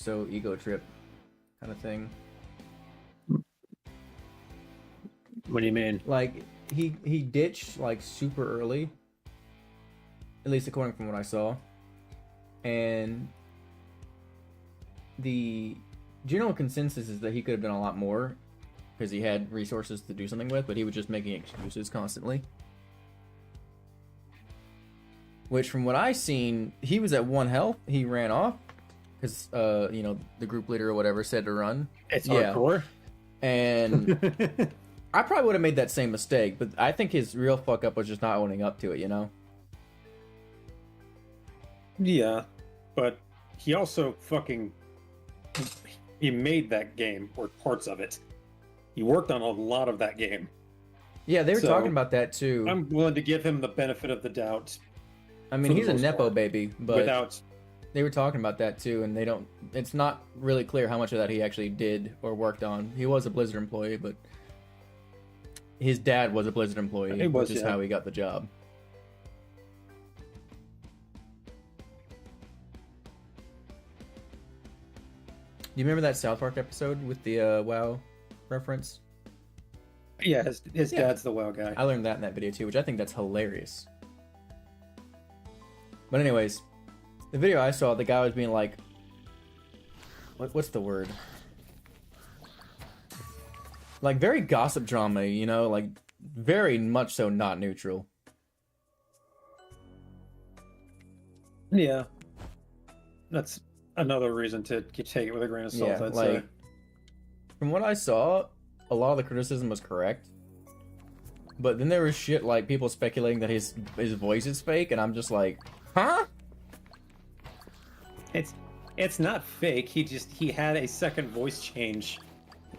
so ego trip kind of thing. What do you mean? Like he ditched like super early, at least according from what I saw, and the general consensus is that he could have done a lot more because he had resources to do something with, but he was just making excuses constantly. Which, from what I seen, he was at 1 health. He ran off because, you know, the group leader or whatever said to run. It's hardcore. And I probably would have made that same mistake, but I think his real fuck up was just not owning up to it, you know? Yeah, but he also he made that game, or parts of it. He worked on a lot of that game. Yeah, they were talking about that too. I'm willing to give him the benefit of the doubt. I mean, he's a Nepo baby, but without... they were talking about that too, and it's not really clear how much of that he actually did or worked on. He was a Blizzard employee, but his dad was a Blizzard employee, which is how he got the job. Do you remember that South Park episode with the WoW reference? Yeah, his dad's the WoW guy. I learned that in that video too, which I think that's hilarious. But anyways, the video I saw, the guy was being like, what's the word? Like very gossip drama, you know, like very much so not neutral. Yeah. That's another reason to take it with a grain of salt, I'd say. From what I saw, a lot of the criticism was correct. But then there was shit like people speculating that his voice is fake, and I'm just like, huh? It's not fake. He had a second voice change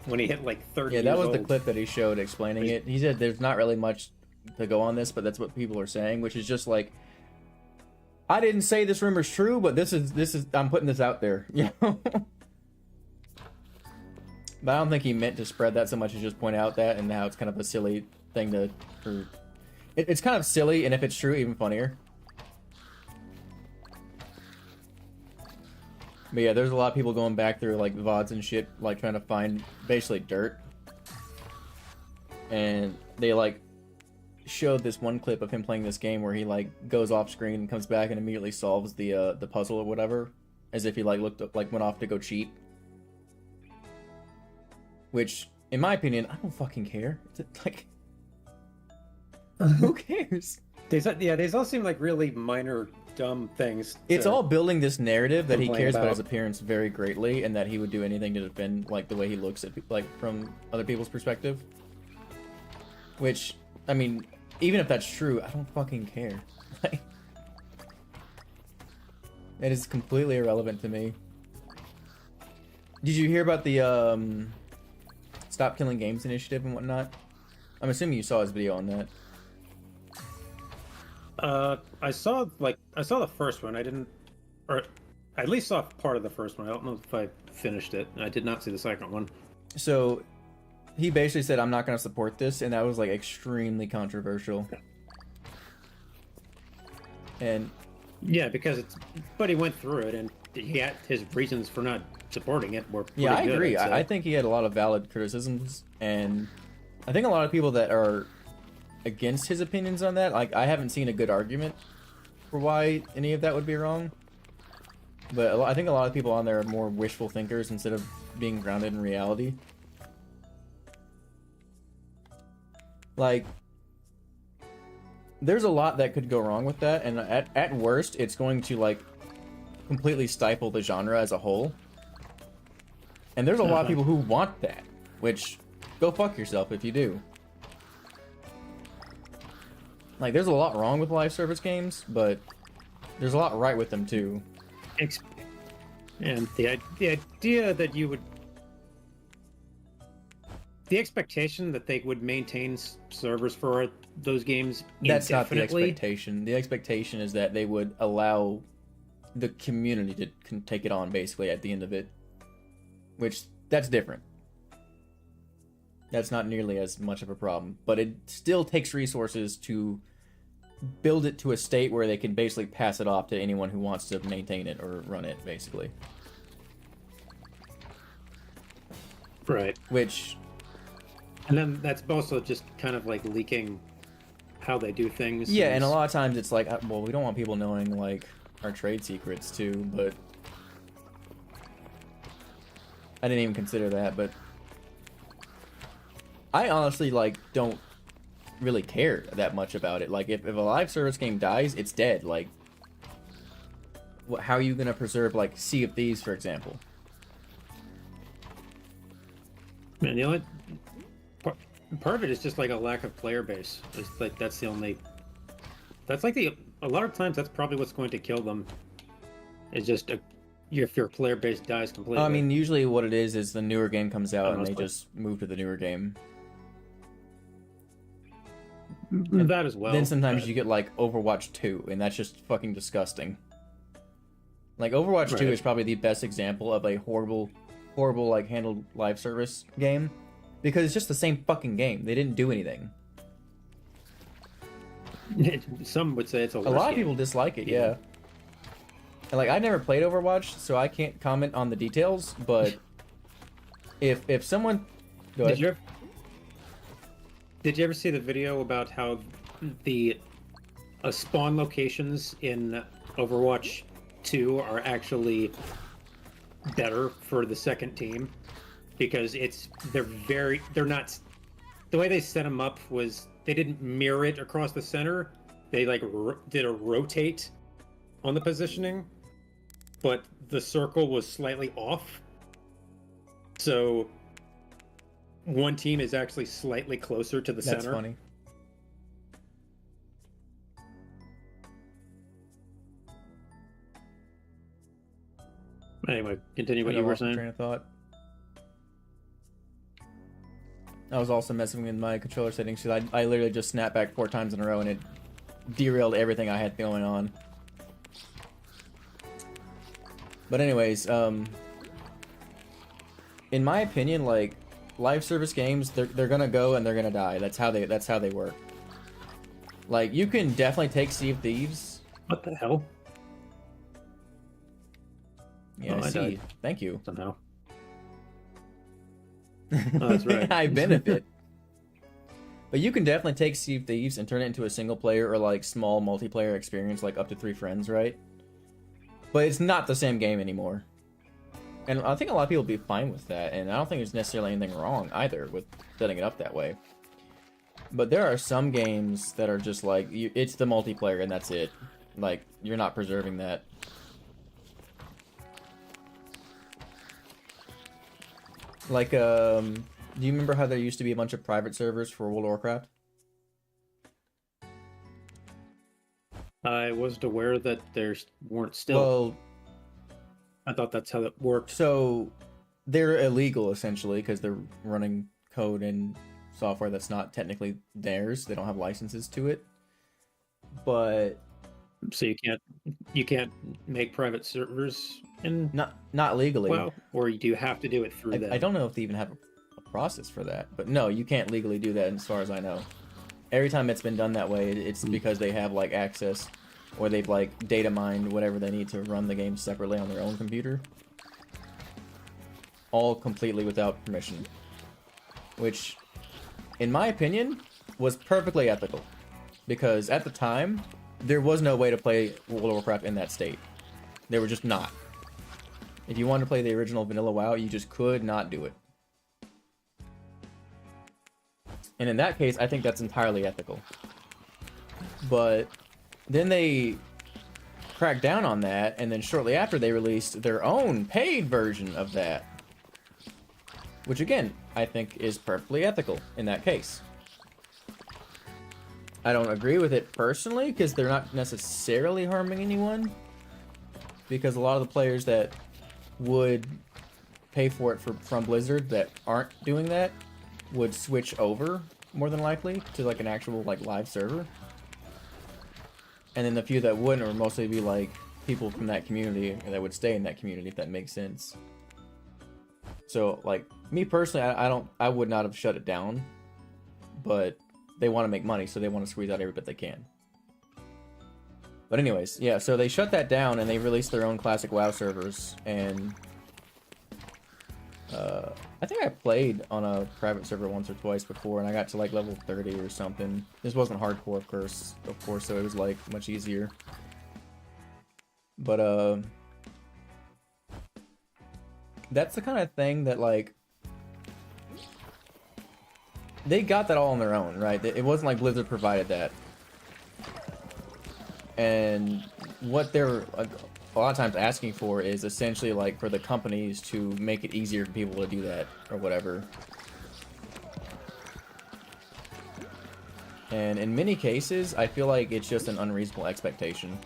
when he hit like 30 years Yeah, that was old. the clip that he showed explaining it. He said there's not really much to go on this, but that's what people are saying, which is just like, I didn't say this rumor's true, but this is I'm putting this out there, you know. But I don't think he meant to spread that so much as just point out that, and how it's kind of a silly thing it's kind of silly, and if it's true, even funnier. But yeah, there's a lot of people going back through like VODs and shit, like trying to find basically dirt. And they like showed this one clip of him playing this game where he like goes off screen and comes back and immediately solves the puzzle or whatever, as if he like looked up, like went off to go cheat. Which, in my opinion, I don't fucking care. It's like, who cares? These all seem like really minor, dumb things. It's all building this narrative that he cares about his appearance very greatly, and that he would do anything to defend like the way he looks at like from other people's perspective. Which, I mean, even if that's true, I don't fucking care. Like, it is completely irrelevant to me. Did you hear about the Stop Killing Games initiative and whatnot? I'm assuming you saw his video on that. I saw the first one. I didn't, or I at least saw part of the first one. I don't know if I finished it. I did not see the second one. So he basically said, I'm not going to support this, and that was like extremely controversial. And yeah, because but he went through it, and he had his reasons for not supporting it were pretty good. Yeah, I agree. So. I think he had a lot of valid criticisms, and I think a lot of people that are against his opinions on that, like, I haven't seen a good argument for why any of that would be wrong. But I think a lot of people on there are more wishful thinkers instead of being grounded in reality. Like, there's a lot that could go wrong with that, and at worst, it's going to, like, completely stifle the genre as a whole. And there's a lot of people who want that, which, go fuck yourself if you do. Like, there's a lot wrong with live service games, but there's a lot right with them, too. And the idea that you would... The expectation that they would maintain servers for those games indefinitely... That's not the expectation. The expectation is that they would allow the community to take it on, basically, at the end of it. Which, that's different. That's not nearly as much of a problem. But it still takes resources to build it to a state where they can basically pass it off to anyone who wants to maintain it or run it, basically. Right. Which, And then that's also just kind of like leaking how they do things. yeah, and a lot of times it's like, well, we don't want people knowing like our trade secrets too, but I didn't even consider that. But I honestly like don't really care that much about it. Like if a live service game dies, it's dead. Like how are you gonna preserve like Sea of Thieves, for example? Man, the only part of it is just like a lack of player base. It's like that's the only. That's like a lot of times that's probably what's going to kill them. It's just if your player base dies completely. I mean, usually what it is the newer game comes out and they Honestly. just move to the newer game. That as well. Then sometimes but- you get like Overwatch 2, and that's just fucking disgusting. Like Overwatch 2 Right. is probably the best example of a horrible like handled live service game, because it's just the same fucking game. They didn't do anything. Some would say it's a A lot of people dislike it, yeah. And like I never played Overwatch, so I can't comment on the details, but if someone go ahead. Did you ever see the video about how the spawn locations in Overwatch 2 are actually better for the second team? Because they're not, the way they set them up was they didn't mirror it across the center. They like did a rotate on the positioning, but the circle was slightly off. So one team is actually slightly closer to the That's center. funny. Anyway, continue what I you were lost my saying. train of thought. I was also messing with my controller settings because I literally just snapped back 4 times in a row and it derailed everything I had going on. But anyways, in my opinion, like live service games, they're gonna go and they're gonna die. That's how they work. Like you can definitely take Sea of Thieves. What the hell? Yeah, Oh, I see. died. Thank you. Somehow. Oh, that's right. I benefit. But you can definitely take Sea of Thieves and turn it into a single player or like small multiplayer experience, like up to 3 friends, right? But it's not the same game anymore. And I think a lot of people would be fine with that, and I don't think there's necessarily anything wrong either with setting it up that way. But there are some games that are just like, it's the multiplayer and that's it. Like, you're not preserving that. Like, do you remember how there used to be a bunch of private servers for World of Warcraft? I wasn't aware that there weren't still. Well, I thought that's how it worked. so they're illegal essentially because they're running code and software that's not technically theirs. They don't have licenses to it. But So you can't make private servers in not legally. WoW, or do you have to do it through them? I don't know if they even have a process for that. But no, you can't legally do that as far as I know. Every time it's been done that way, it's because they have like access or they've like data mined whatever they need to run the game separately on their own computer. All completely without permission. Which, in my opinion, was perfectly ethical. Because at the time, there was no way to play World of Warcraft in that state. There were just not. If you wanted to play the original vanilla WoW, you just could not do it. And in that case, I think that's entirely ethical. But then they cracked down on that, and then shortly after they released their own paid version of that. Which again, I think is perfectly ethical in that case. I don't agree with it personally, because they're not necessarily harming anyone. Because a lot of the players that would pay for it from Blizzard that aren't doing that would switch over, more than likely, to like an actual like live server. And then the few that wouldn't would mostly be like people from that community that would stay in that community, if that makes sense. So like me personally, I would not have shut it down, but they want to make money, so they want to squeeze out every bit they can. But anyways, yeah, so they shut that down and they released their own classic WoW servers, and I think I played on a private server once or twice before, and I got to like level 30 or something. This wasn't hardcore, of course, so it was like much easier. But that's the kind of thing that like they got that all on their own, right? It wasn't like Blizzard provided that. And what they're a lot of times asking for is essentially like for the companies to make it easier for people to do that or whatever. And in many cases, I feel like it's just an unreasonable expectation.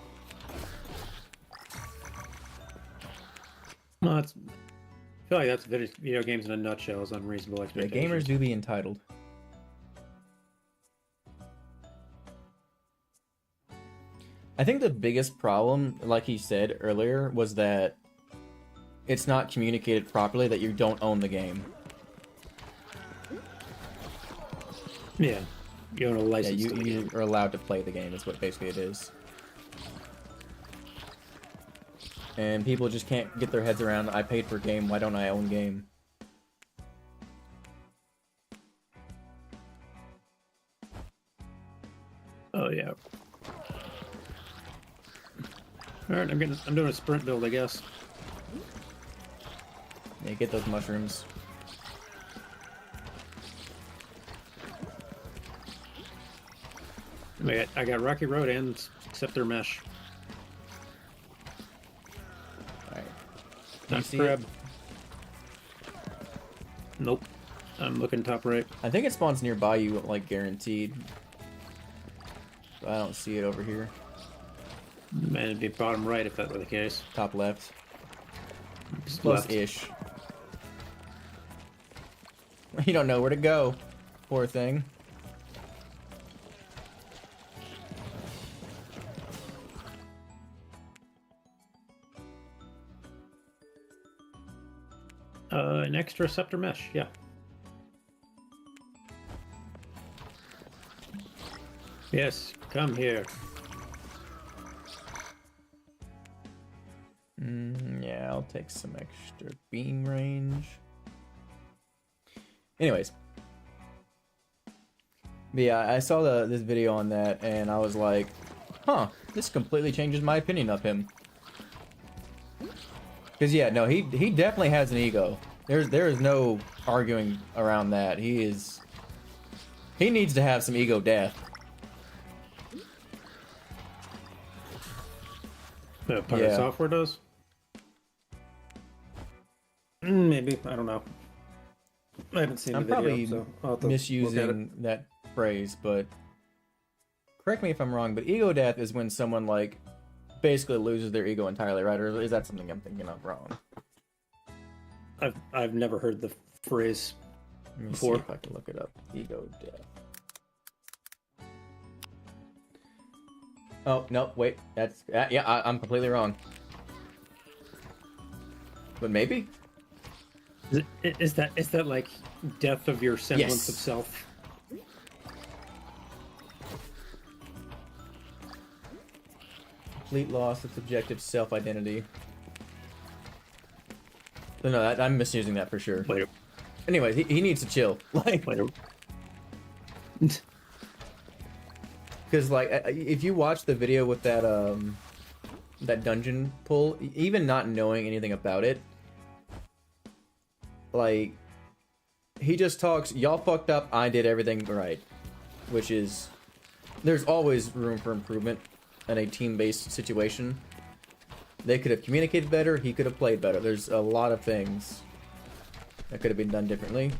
Well, I feel like that's video games in a nutshell is unreasonable The expectations. gamers do be entitled. I think the biggest problem, like he said earlier, was that it's not communicated properly that you don't own the game. Yeah, you own a Yeah, license. you are allowed to play the game, is what basically it is. And people just can't get their heads around, I paid for a game, why don't I own game? Oh yeah. All right, I'm doing a sprint build, I guess. Yeah, get those mushrooms. I got Rocky Road and Scepter Mesh. Alright. Not You see crab. it? Nope. I'm looking top right. I think it spawns nearby you, like, guaranteed. But I don't see it over here. Man, it'd be bottom right if that were the case. Top left. Just Close-ish. You don't know where to go. Poor thing. An extra Scepter Mesh, yeah. Yes, come here. Yeah, I'll take some extra beam range. Anyways. But yeah, I saw this video on that, and I was like, huh, this completely changes my opinion of him. Because yeah, no, he definitely has an ego. There is no arguing around that. He needs to have some ego death. Part of the software does? Maybe, I don't know. I haven't seen I'm the video, probably so I'll have to misusing that phrase, but correct me if I'm wrong, but ego death is when someone like basically loses their ego entirely, right? Or is that something I'm thinking of wrong? I've never heard the phrase Let me before. see if I can look it up. Ego death. Oh, no, wait. That's... yeah, I'm completely wrong. But maybe? Is that like death of your semblance Yes. of self? Complete loss of subjective self-identity. No, I'm misusing that for sure. Wait, Anyways, he needs to chill. Like... wait. Because, like, if you watch the video with that, that dungeon pull, even not knowing anything about it, like, he just talks, y'all fucked up, I did everything right. Which is, there's always room for improvement in a team-based situation. They could have communicated better, he could have played better. There's a lot of things that could have been done differently.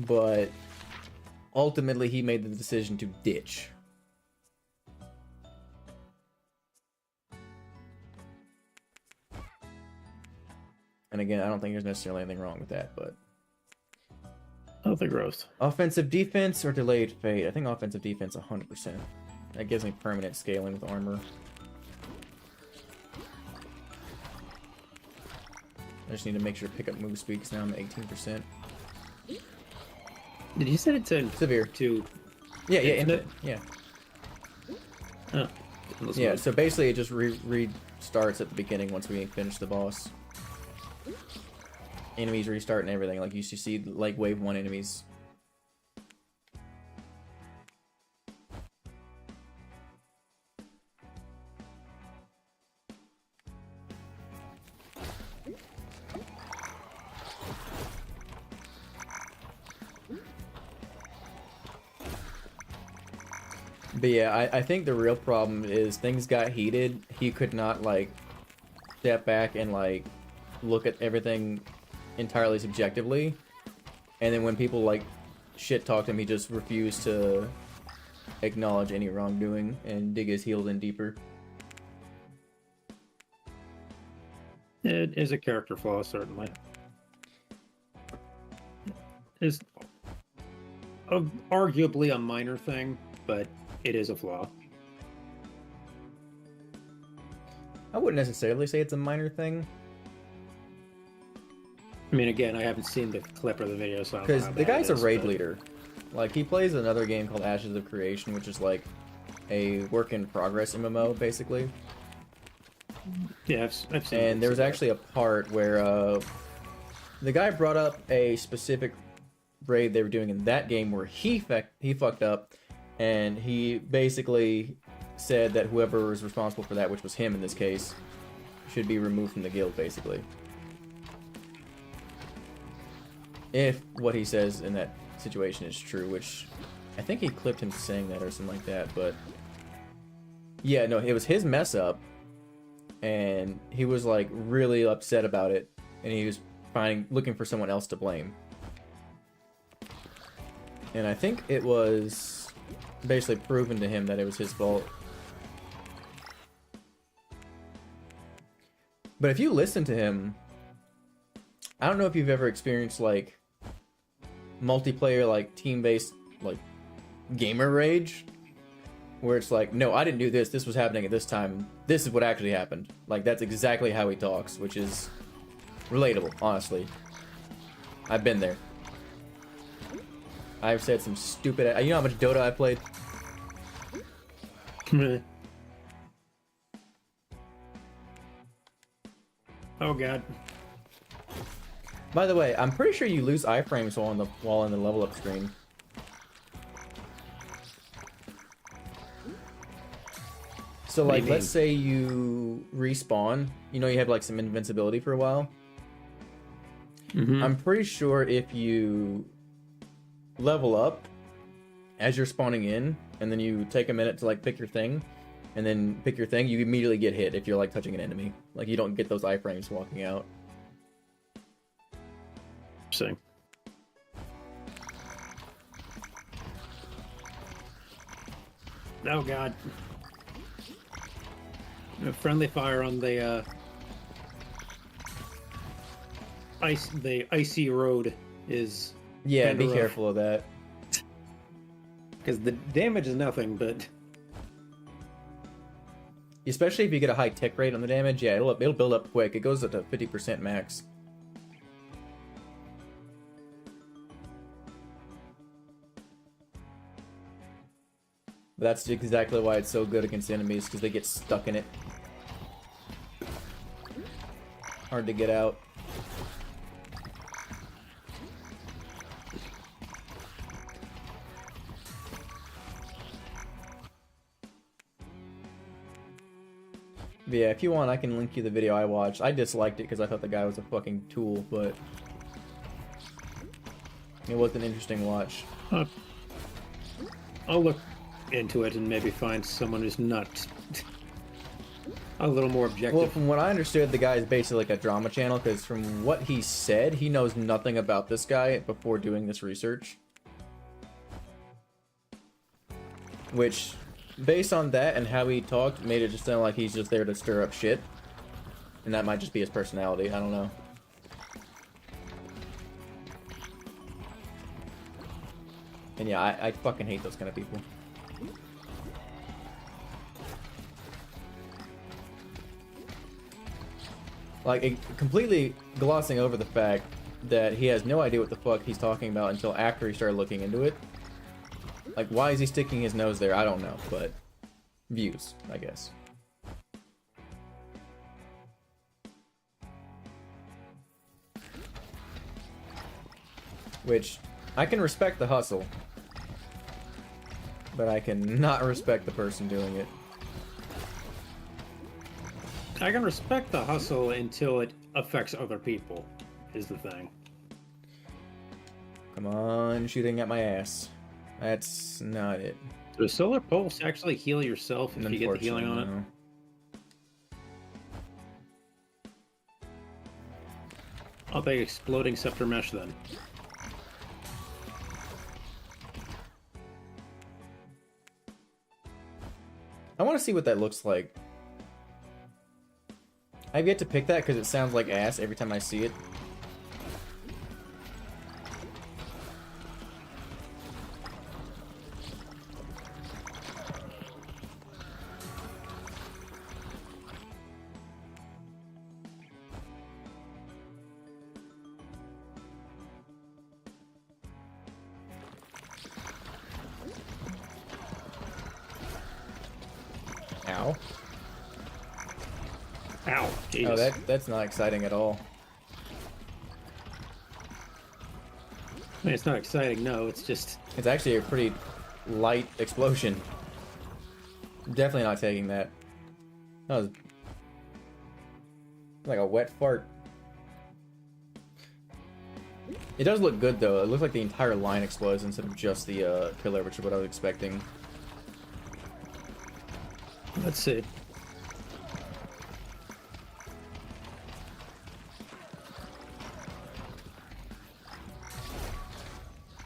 But ultimately, he made the decision to ditch. And again, I don't think there's necessarily anything wrong with that, but... Oh, the growth. Offensive defense or delayed fate? I think offensive defense 100%. That gives me permanent scaling with armor. I just need to make sure to pick up move speed because now I'm at 18%. Did you say it's in Severe. to? Yeah, Infinite? yeah. Oh, Yeah, so basically it just restarts at the beginning once we finish the boss. enemies restart and everything. Like you used to see like wave 1 enemies. But yeah, I think the real problem is things got heated. He could not like step back and like look at everything entirely subjectively. And then when people like shit talked him, he just refused to acknowledge any wrongdoing and dig his heels in deeper. It is a character flaw, certainly. It's arguably a minor thing, but it is a flaw. I wouldn't necessarily say it's a minor thing. I mean, again, I haven't seen the clip or the video, so I don't know Because how the bad guy's it a is, raid but- leader. Like, he plays another game called Ashes of Creation, which is like a work-in-progress MMO, basically. Yeah, I've seen. And there was actually a part where the guy brought up a specific raid they were doing in that game where he fucked up, and he basically said that whoever was responsible for that, which was him in this case, should be removed from the guild, basically. If what he says in that situation is true, which I think he clipped him saying that or something like that, but yeah, no, it was his mess up, and he was like really upset about it, and he was looking for someone else to blame. And I think it was basically proven to him that it was his fault. But if you listen to him, I don't know if you've ever experienced like multiplayer, like team-based, like gamer rage, where it's like, no, I didn't do this. This was happening at this time. This is what actually happened. Like, that's exactly how he talks, which is relatable, honestly. I've been there. I've said some stupid... You know how much Dota I played? Oh god. By the way, I'm pretty sure you lose iframes while in the level up screen. So like, let's say you respawn, you know, you have like some invincibility for a while. I'm pretty sure if you level up as you're spawning in, and then you take a minute to like pick your thing, and then pick your thing, you immediately get hit if you're like touching an enemy. Like, you don't get those iframes walking out. Interesting. Oh god. A friendly fire on the icy road is Yeah, kinda be rough. careful of that. Because the damage is nothing, but Especially if you get a high tick rate on the damage, yeah, it'll build up quick. It goes up to 50% max. But that's exactly why it's so good against enemies, because they get stuck in it. Hard to get out. But yeah, if you want, I can link you the video I watched. I disliked it because I thought the guy was a fucking tool, but it was an interesting watch. I'll look into it and maybe find someone who's not a little more objective. Well, from what I understood, the guy is basically like a drama channel, because from what he said, he knows nothing about this guy before doing this research. Which, based on that and how he talked, made it just sound like he's just there to stir up shit. And that might just be his personality, I don't know. And yeah, I fucking hate those kind of people. Like, completely glossing over the fact that he has no idea what the fuck he's talking about until after he started looking into it. Like, why is he sticking his nose there? I don't know, but views, I guess. Which, I can respect the hustle. But I can not respect the person doing it. I can respect the hustle until it affects other people, is the thing. Come on, shooting at my ass. That's not it. Does Solar Pulse actually heal yourself if you get the healing on it? No. I'll take Exploding Scepter Mesh then. I want to see what that looks like. I've yet to pick that because it sounds like ass every time I see it. Ow. Ow. Jesus. Oh, that's not exciting at all. I mean, it's not exciting, no, it's just... It's actually a pretty light explosion. Definitely not taking that. That was like a wet fart. It does look good though. It looks like the entire line explodes instead of just the pillar, which is what I was expecting. Let's see.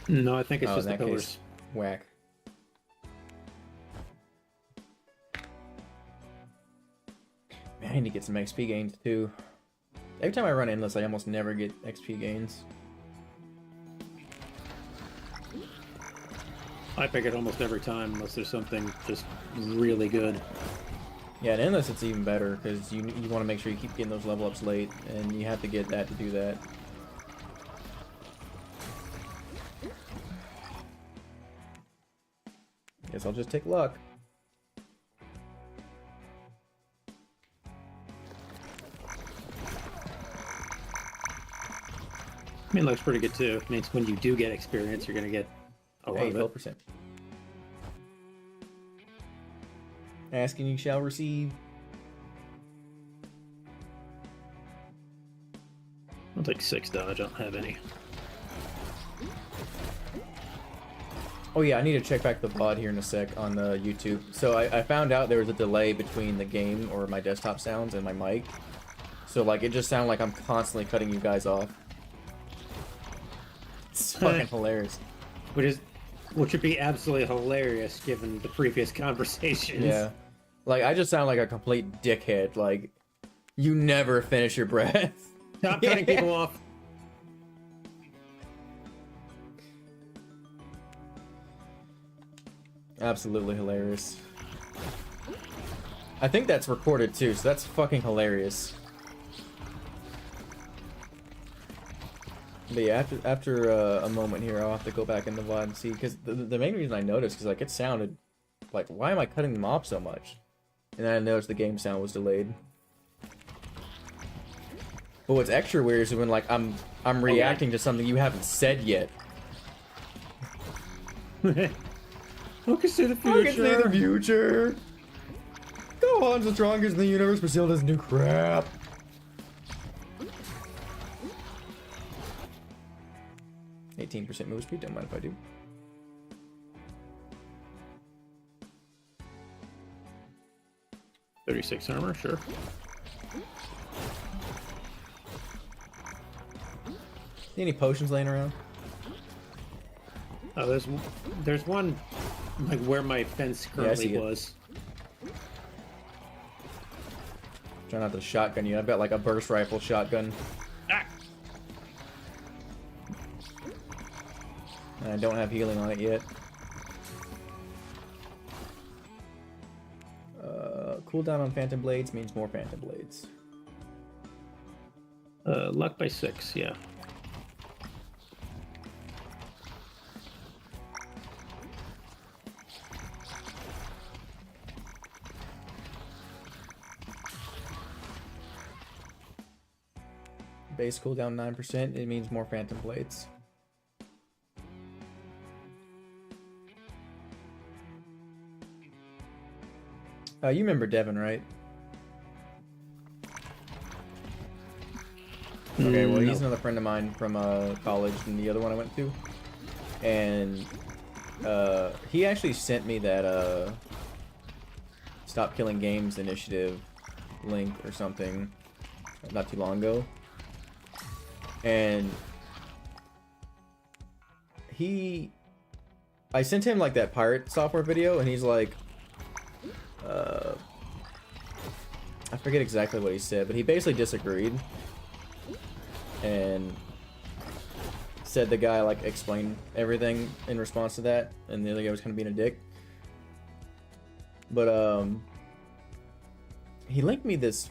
No, I think it's just the pillars. Case, whack. Man, I need to get some XP gains too. Every time I run Endless, I almost never get XP gains. I pick it almost every time unless there's something just really good. Yeah, in Endless it's even better because you want to make sure you keep getting those level ups late, and you have to get that to do that. Guess I'll just take luck. I mean, it looks pretty good too. It means when you do get experience, you're gonna get a lot of it. 12%. Ask and you shall receive. I'll take 6 dodge. I don't have any. Oh yeah, I need to check back the VOD here in a sec on the YouTube. So I found out there was a delay between the game or my desktop sounds and my mic. So like it just sounded like I'm constantly cutting you guys off. It's fucking hilarious. Which would be absolutely hilarious given the previous conversations. Yeah. Like I just sound like a complete dickhead. Like you never finish your breath. Stop cutting people off. Absolutely hilarious. I think that's recorded too, so that's fucking hilarious. But yeah, after a moment here, I'll have to go back in the VOD and see, because the main reason I noticed, because like it sounded like, why am I cutting them off so much? And then I noticed the game sound was delayed. But what's extra weird is when like I'm reacting to something you haven't said yet. Who can see the future? Who can see the future? Gohan's the strongest in the universe, but still doesn't do crap. %, move speed, don't mind if I do. $36 armor, sure. See any potions laying around? Oh, there's one like where my fence currently was. Try not to shotgun you. I've got like a burst rifle shotgun. Ah! And I don't have healing on it yet. Cooldown on Phantom Blades means more Phantom Blades. Luck by 6, yeah. Base cooldown 9%, it means more Phantom Blades. You remember Devin, right? Okay, well, he's No. another friend of mine from college and the other one I went to. And he actually sent me that Stop Killing Games initiative link or something not too long ago. And I sent him like that pirate software video, and he's like, I forget exactly what he said, but he basically disagreed and said the guy like explained everything in response to that, and the other guy was kind of being a dick. But he linked me this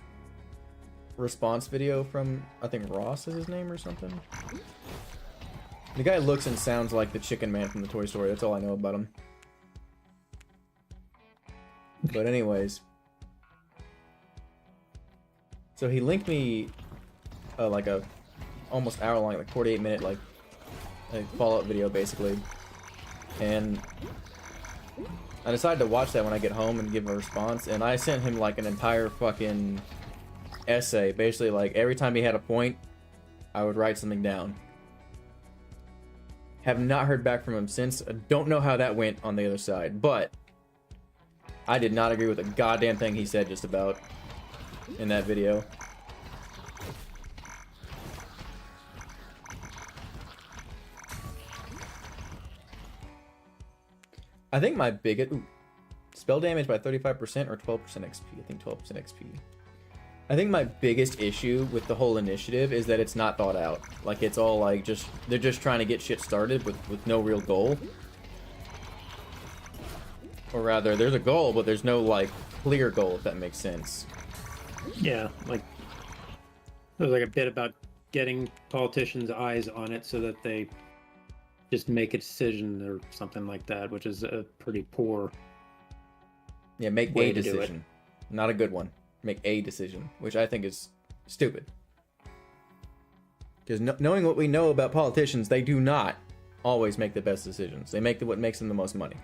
response video from, I think Ross is his name or something. The guy looks and sounds like the Chicken Man from the Toy Story. That's all I know about him. But anyways, so he linked me like a almost hour long, like 48-minute like follow-up video basically, and I decided to watch that when I get home and give a response. And I sent him like an entire fucking essay, basically like every time he had a point, I would write something down. Have not heard back from him since. I don't know how that went on the other side, but I did not agree with a goddamn thing he said just about in that video. I think my biggest... spell damage by 35% or 12% XP? I think 12% XP. I think my biggest issue with the whole initiative is that it's not thought out. Like, it's all like just... they're just trying to get shit started with no real goal. Or rather, there's a goal, but there's no, like, clear goal, if that makes sense. Yeah, like there's like a bit about getting politicians' eyes on it so that they just make a decision or something like that, which is a pretty poor Yeah, make way a to do it. decision. Not a good one. Make a decision, which I think is stupid. Because knowing what we know about politicians, they do not always make the best decisions. They make what makes them the most money.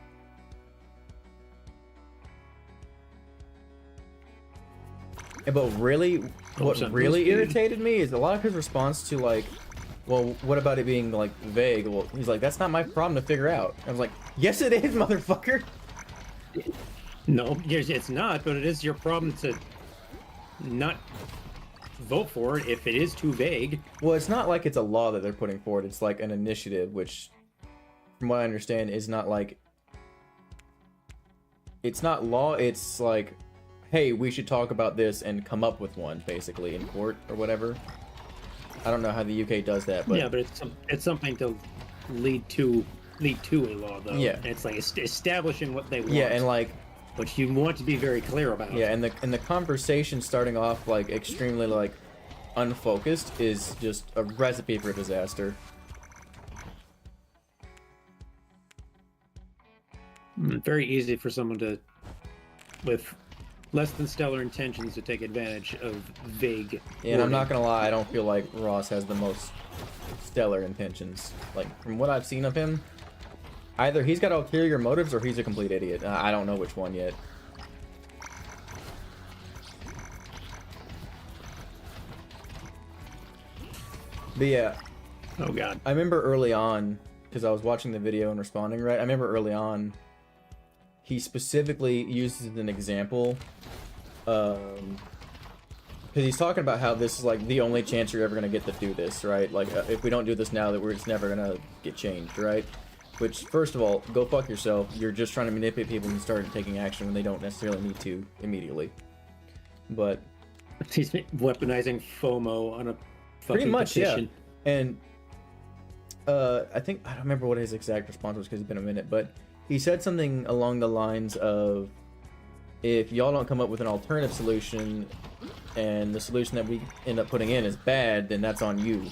But really, what really irritated me is a lot of his response to like, well, what about it being like vague? Well, he's like, that's not my problem to figure out. I was like, yes it is, motherfucker. No, it's not, but it is your problem to not vote for it if it is too vague. Well, it's not like it's a law that they're putting forward. It's like an initiative, which, from what I understand, is not like... it's not law, it's like, hey, we should talk about this and come up with one, basically, in court or whatever. I don't know how the UK does that, but... yeah, but it's something to lead to a law, though. Yeah. And it's like establishing what they want. Yeah, and like... which you want to be very clear about. yeah, and the conversation starting off, like, extremely, like, unfocused is just a recipe for disaster. Very easy for someone to, with less than stellar intentions, to take advantage of vague. Yeah, and I'm not gonna lie, I don't feel like Ross has the most stellar intentions. Like, from what I've seen of him, either he's got ulterior motives or he's a complete idiot. I don't know which one yet. But yeah. Oh god. I remember early on, because I was watching the video and responding, right? I remember early on, he specifically uses an example, because he's talking about how this is like the only chance you're ever going to get to do this, right? Like, if we don't do this now, that we're just never going to get changed, right? Which, first of all, go fuck yourself. You're just trying to manipulate people and start taking action when they don't necessarily need to immediately. But he's weaponizing FOMO on a fucking pretty much, petition. yeah. And I think, I don't remember what his exact response was because it's been a minute, but he said something along the lines of, if y'all don't come up with an alternative solution and the solution that we end up putting in is bad, then that's on you.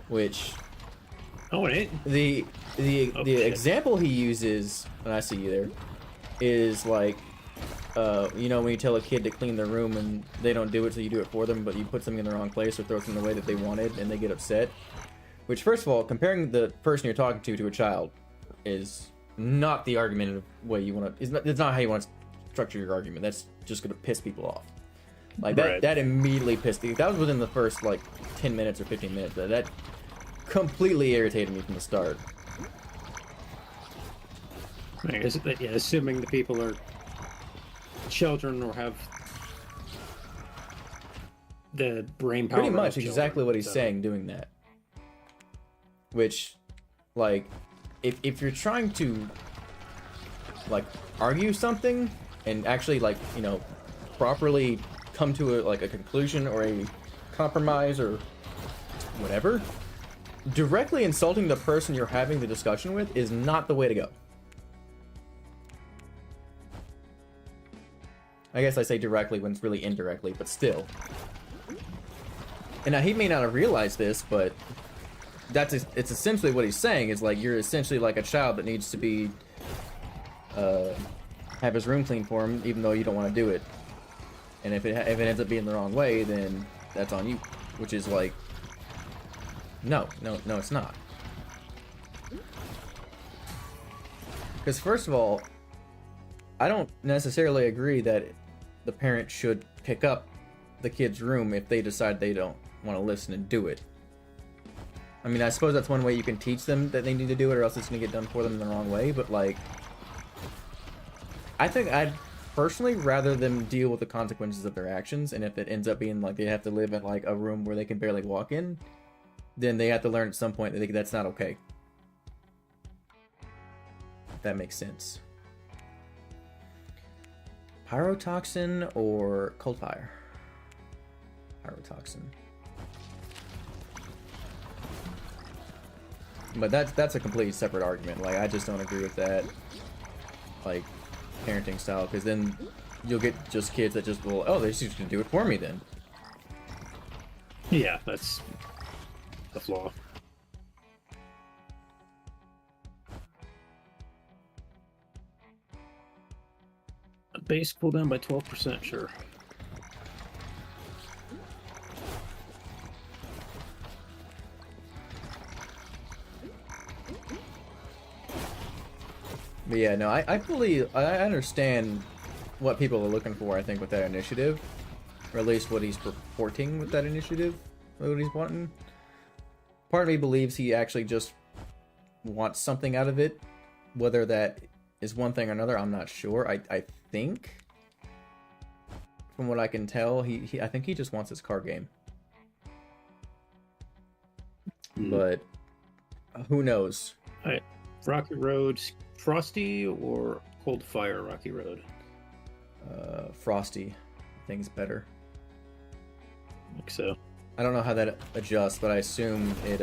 Which... oh, it ain't. The example he uses, and I see you there, is like, you know, when you tell a kid to clean their room and they don't do it, so you do it for them, but you put something in the wrong place or throw something the way that they wanted and they get upset. Which, first of all, comparing the person you're talking to a child is not the argumentative way you want to... it's not how you want to structure your argument. That's just gonna piss people off. Like Right. that immediately pissed me. That was within the first like 10 minutes or 15 minutes. That completely irritated me from the start. I guess, yeah, assuming the people are children or have the brain power. Pretty of much children, exactly what he's so. saying doing that. Which, like, if you're trying to, like, argue something and actually, like, you know, properly come to a conclusion or a compromise or whatever, directly insulting the person you're having the discussion with is not the way to go. I guess I say directly when it's really indirectly, but still. And now he may not have realized this, but it's essentially what he's saying is like you're essentially like a child that needs to be have his room cleaned for him, even though you don't want to do it. And if it ends up being the wrong way, then that's on you, which is like no, it's not. Because first of all, I don't necessarily agree that the parent should pick up the kid's room if they decide they don't want to listen and do it. I mean, I suppose that's one way you can teach them that they need to do it, or else it's going to get done for them in the wrong way, but like, I think I'd personally rather them deal with the consequences of their actions, and if it ends up being like they have to live in like a room where they can barely walk in, then they have to learn at some point that that's not okay. If that makes sense. Pyrotoxin or cold fire? Pyrotoxin. But that's a completely separate argument. Like, I just don't agree with that, like, parenting style, because then you'll get just kids that just will, oh, they're just gonna do it for me then. Yeah, that's the flaw. A base cooldown by 12%, sure. But yeah, no, I understand what people are looking for, I think, with that initiative. Or at least what he's purporting with that initiative. What he's wanting. Part of me believes he actually just wants something out of it. Whether that is one thing or another, I'm not sure. I think, from what I can tell, I think he just wants his card game. But who knows? Alright. Rocky Road, Frosty or Cold Fire Rocky Road? Frosty. I think it's better. I think so. I don't know how that adjusts, but I assume it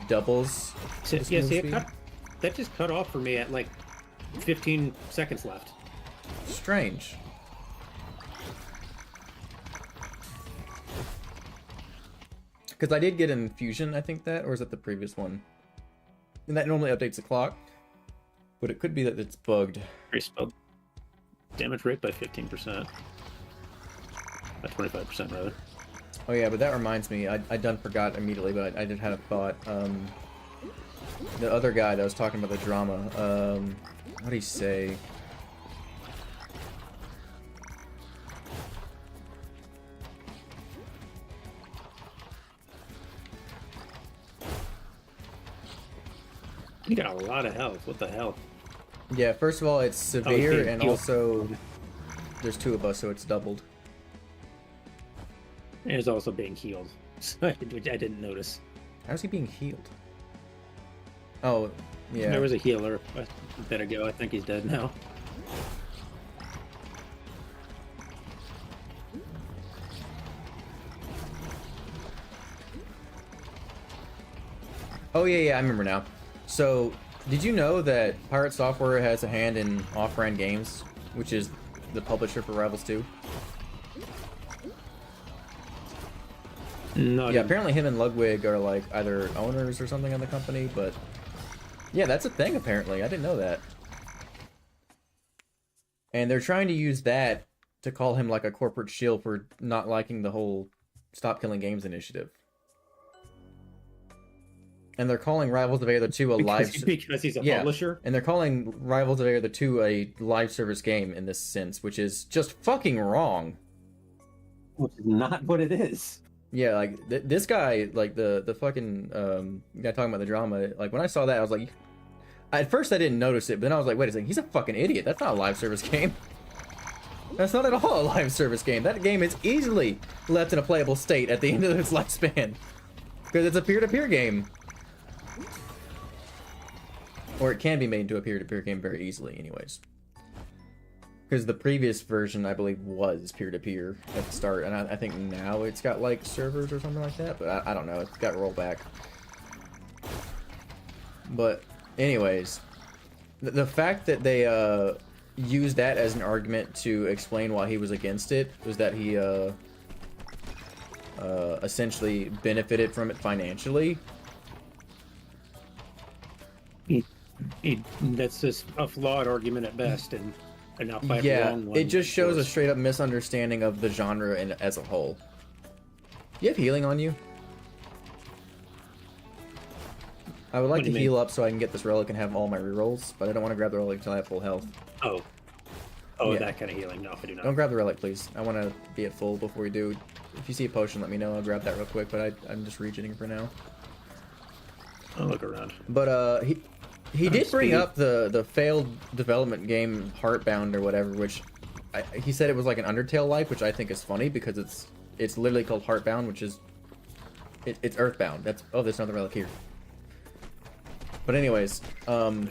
doubles. Yeah, see, that just cut off for me at like 15 seconds left. Strange. Because I did get an infusion, I think that, or is that the previous one? And that normally updates the clock, but it could be that it's bugged. Spell damage rate by 15%. By 25%, rather. Oh yeah, but that reminds me, I done forgot immediately, but I did have a thought. The other guy that was talking about the drama, what did he say? You got a lot of health. What the hell? Yeah, first of all, it's severe, and healed. also there's two of us, so it's doubled. And it's also being healed, which I didn't notice. How's he being healed? Oh, yeah. There was a healer a bit ago. I think he's dead now. Oh yeah, I remember now. So, did you know that Pirate Software has a hand in Off-Brand Games, which is the publisher for Rivals 2? No. Yeah, apparently him and Ludwig are like either owners or something of the company, but yeah, that's a thing apparently. I didn't know that. And they're trying to use that to call him like a corporate shill for not liking the whole Stop Killing Games initiative. and they're calling Rivals of Aether 2 a because he's a publisher. And they're calling Rivals of Aether 2 a live service game in this sense, which is just fucking wrong. Which is not what it is. Yeah, like this guy, like the fucking guy talking about the drama. Like when I saw that, I was like, at first I didn't notice it, but then I was like, wait a second, he's a fucking idiot. That's not a live service game. That's not at all a live service game. That game is easily left in a playable state at the end of its lifespan because it's a peer-to-peer game, or it can be made into a peer-to-peer game very easily, anyways. Because the previous version, I believe, was peer-to-peer at the start, and I think now it's got, like, servers or something like that, but I don't know. It's got rollback. But, anyways, the fact that they used that as an argument to explain why he was against it was that he essentially benefited from it financially. That's just a flawed argument at best, and not quite yeah, wrong one, it just shows a straight up misunderstanding of the genre as a whole. You have healing on you? I would like to heal up so I can get this relic and have all my rerolls, but I don't want to grab the relic until I have full health. Oh, yeah. That kind of healing. No, I do not. Don't grab the relic, please. I want to be at full before we do. If you see a potion, let me know. I'll grab that real quick, but I'm just regening for now. I'll look around. But he did bring up the failed development game Heartbound or whatever, which he said it was like an Undertale like, which I think is funny because it's literally called Heartbound, which is it's Earthbound. That's there's another relic here. But anyways, and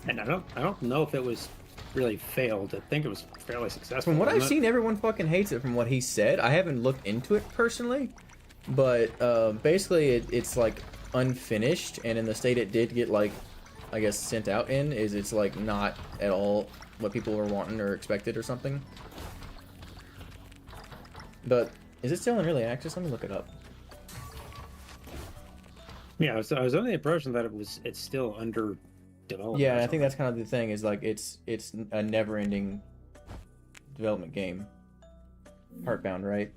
I don't know if it was really failed. I think it was fairly successful. From what I've seen, everyone fucking hates it. From what he said, I haven't looked into it personally, but basically it's like unfinished, and in the state it did get, like, I guess sent out in, is it's like not at all what people were wanting or expected or something. But is it still in early access? Let me look it up. Yeah, I was under the impression that it's still under development. Yeah, I think that's kind of the thing, is like it's a never-ending development game. Heartbound, right?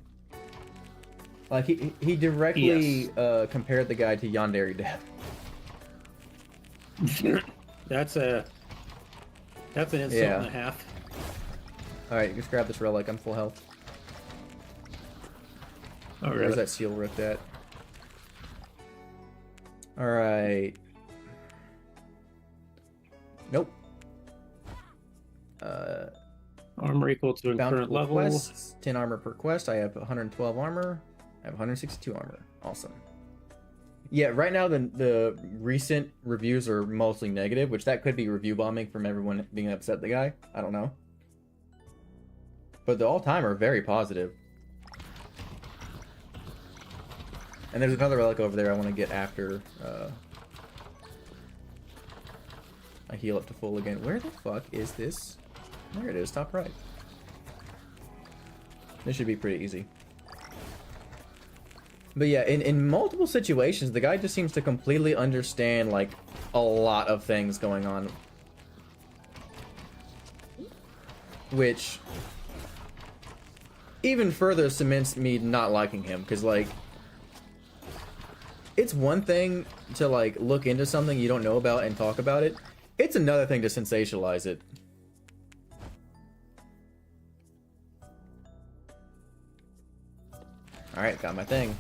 Like he directly compared the guy to Yandere Death. That's an insult and a half. Alright, just grab this relic. I'm full health. Oh, really? Where's that seal ripped at? Alright. Nope. Armor equal to current level. Quests, 10 armor per quest. I have 112 armor. I have 162 armor. Awesome. Yeah, right now the recent reviews are mostly negative, which that could be review bombing from everyone being upset at the guy. I don't know. But the all-time are very positive. And there's another relic over there I want to get after I heal up to full again. Where the fuck is this? There it is, top right. This should be pretty easy. But yeah, in multiple situations, the guy just seems to completely understand, like, a lot of things going on. Which even further cements me not liking him, because, like, it's one thing to, like, look into something you don't know about and talk about it. It's another thing to sensationalize it. Alright, got my thing.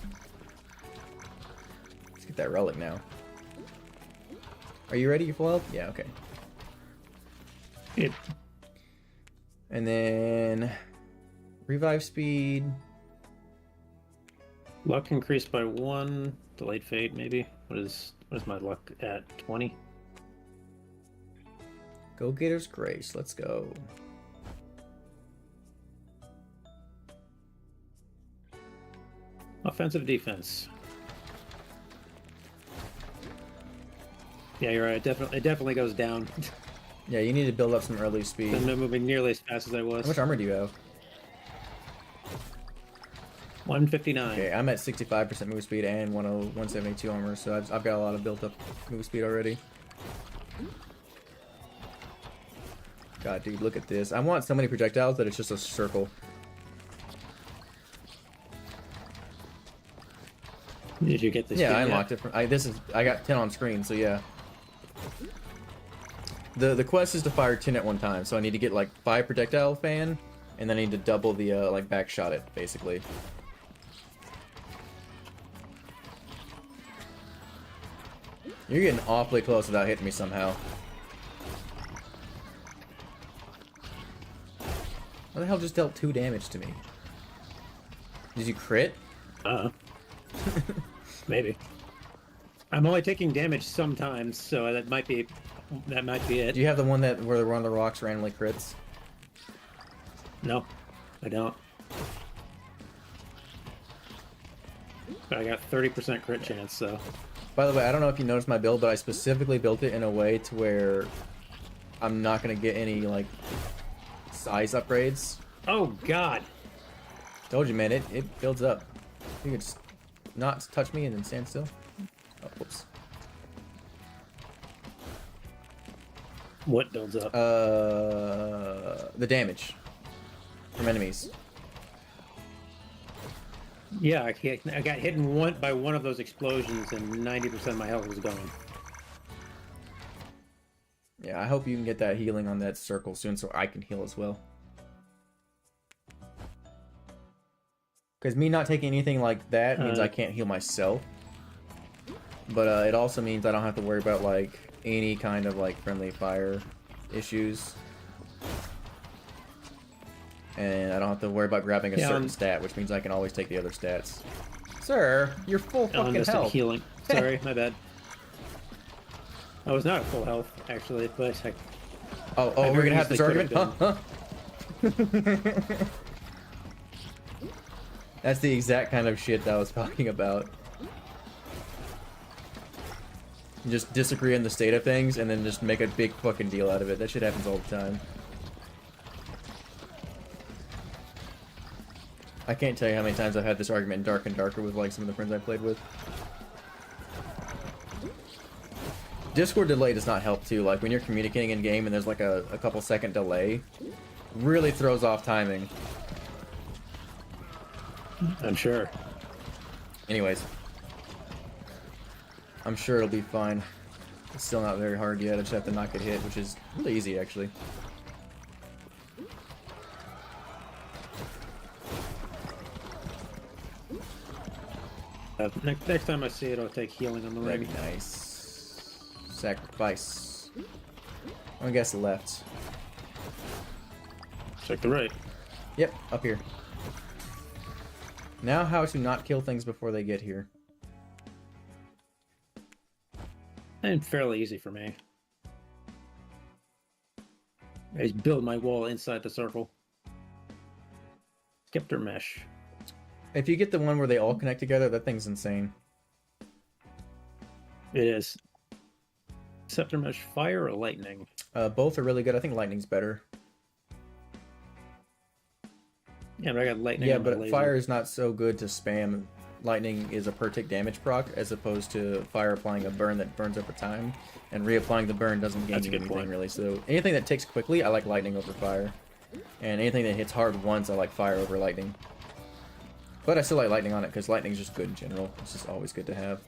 Let's get that relic now. Are you ready? You full health? Yeah, okay. Yep. And then revive speed. Luck increased by 1. Delayed fate, maybe. What is my luck at? 20. Go-Getter's Grace. Let's go. Offensive defense. Yeah, you're right. It definitely goes down. Yeah, you need to build up some early speed. I'm not moving nearly as fast as I was. How much armor do you have? 159. Okay, I'm at 65% move speed and 172 armor, so I've got a lot of built up move speed already. God, dude, look at this. I want so many projectiles that it's just a circle. Did you get this? Yeah, I yet? unlocked it. I got 10 on screen, so yeah. The quest is to fire 10 at one time, so I need to get like 5 projectile fan, and then I need to double the like back shot it basically. You're getting awfully close without hitting me somehow. What the hell just dealt 2 damage to me? Did you crit? Maybe. I'm only taking damage sometimes, so that might be it. Do you have the one that where one of the rocks randomly crits? No, I don't. But I got 30% crit chance, so. By the way, I don't know if you noticed my build, but I specifically built it in a way to where I'm not gonna get any like size upgrades. Oh God! Told you, man. It builds up. You could just not touch me and then stand still. Oh, whoops. What builds up? The damage from enemies. Yeah, I got hit by one of those explosions, and 90% of my health was gone. Yeah, I hope you can get that healing on that circle soon so I can heal as well. Because me not taking anything like that means I can't heal myself. But it also means I don't have to worry about like any kind of like friendly fire issues. And I don't have to worry about grabbing a certain stat, which means I can always take the other stats. Sir, you're full fucking health. Healing. Sorry, my bad. I was not at full health, actually, but I... Oh, we're gonna have this argument? Huh? That's the exact kind of shit that I was talking about. Just disagree on the state of things and then just make a big fucking deal out of it. That shit happens all the time. I can't tell you how many times I've had this argument in Dark and Darker with like some of the friends I played with. Discord delay does not help too. Like when you're communicating in game and there's like a couple second delay, really throws off timing. I'm sure. Anyways, I'm sure it'll be fine. It's still not very hard yet. I just have to not get hit, which is really easy actually. Next time I see it, I'll take healing on the That'd ring. be nice. Sacrifice. I guess left. Check the right. Yep, up here. Now how to not kill things before they get here. And fairly easy for me. I just build my wall inside the circle. Scepter mesh. If you get the one where they all connect together, that thing's insane. It is. Scepter mesh, fire or lightning? Both are really good. I think lightning's better. Yeah, but I got lightning. Yeah, but fire is not so good to spam. Lightning is a per tick damage proc, as opposed to fire applying a burn that burns over time, and reapplying the burn doesn't gain you anything really. So anything that takes quickly, I like lightning over fire, and anything that hits hard once, I like fire over lightning. But I still like lightning on it because lightning's just good in general. It's just always good to have.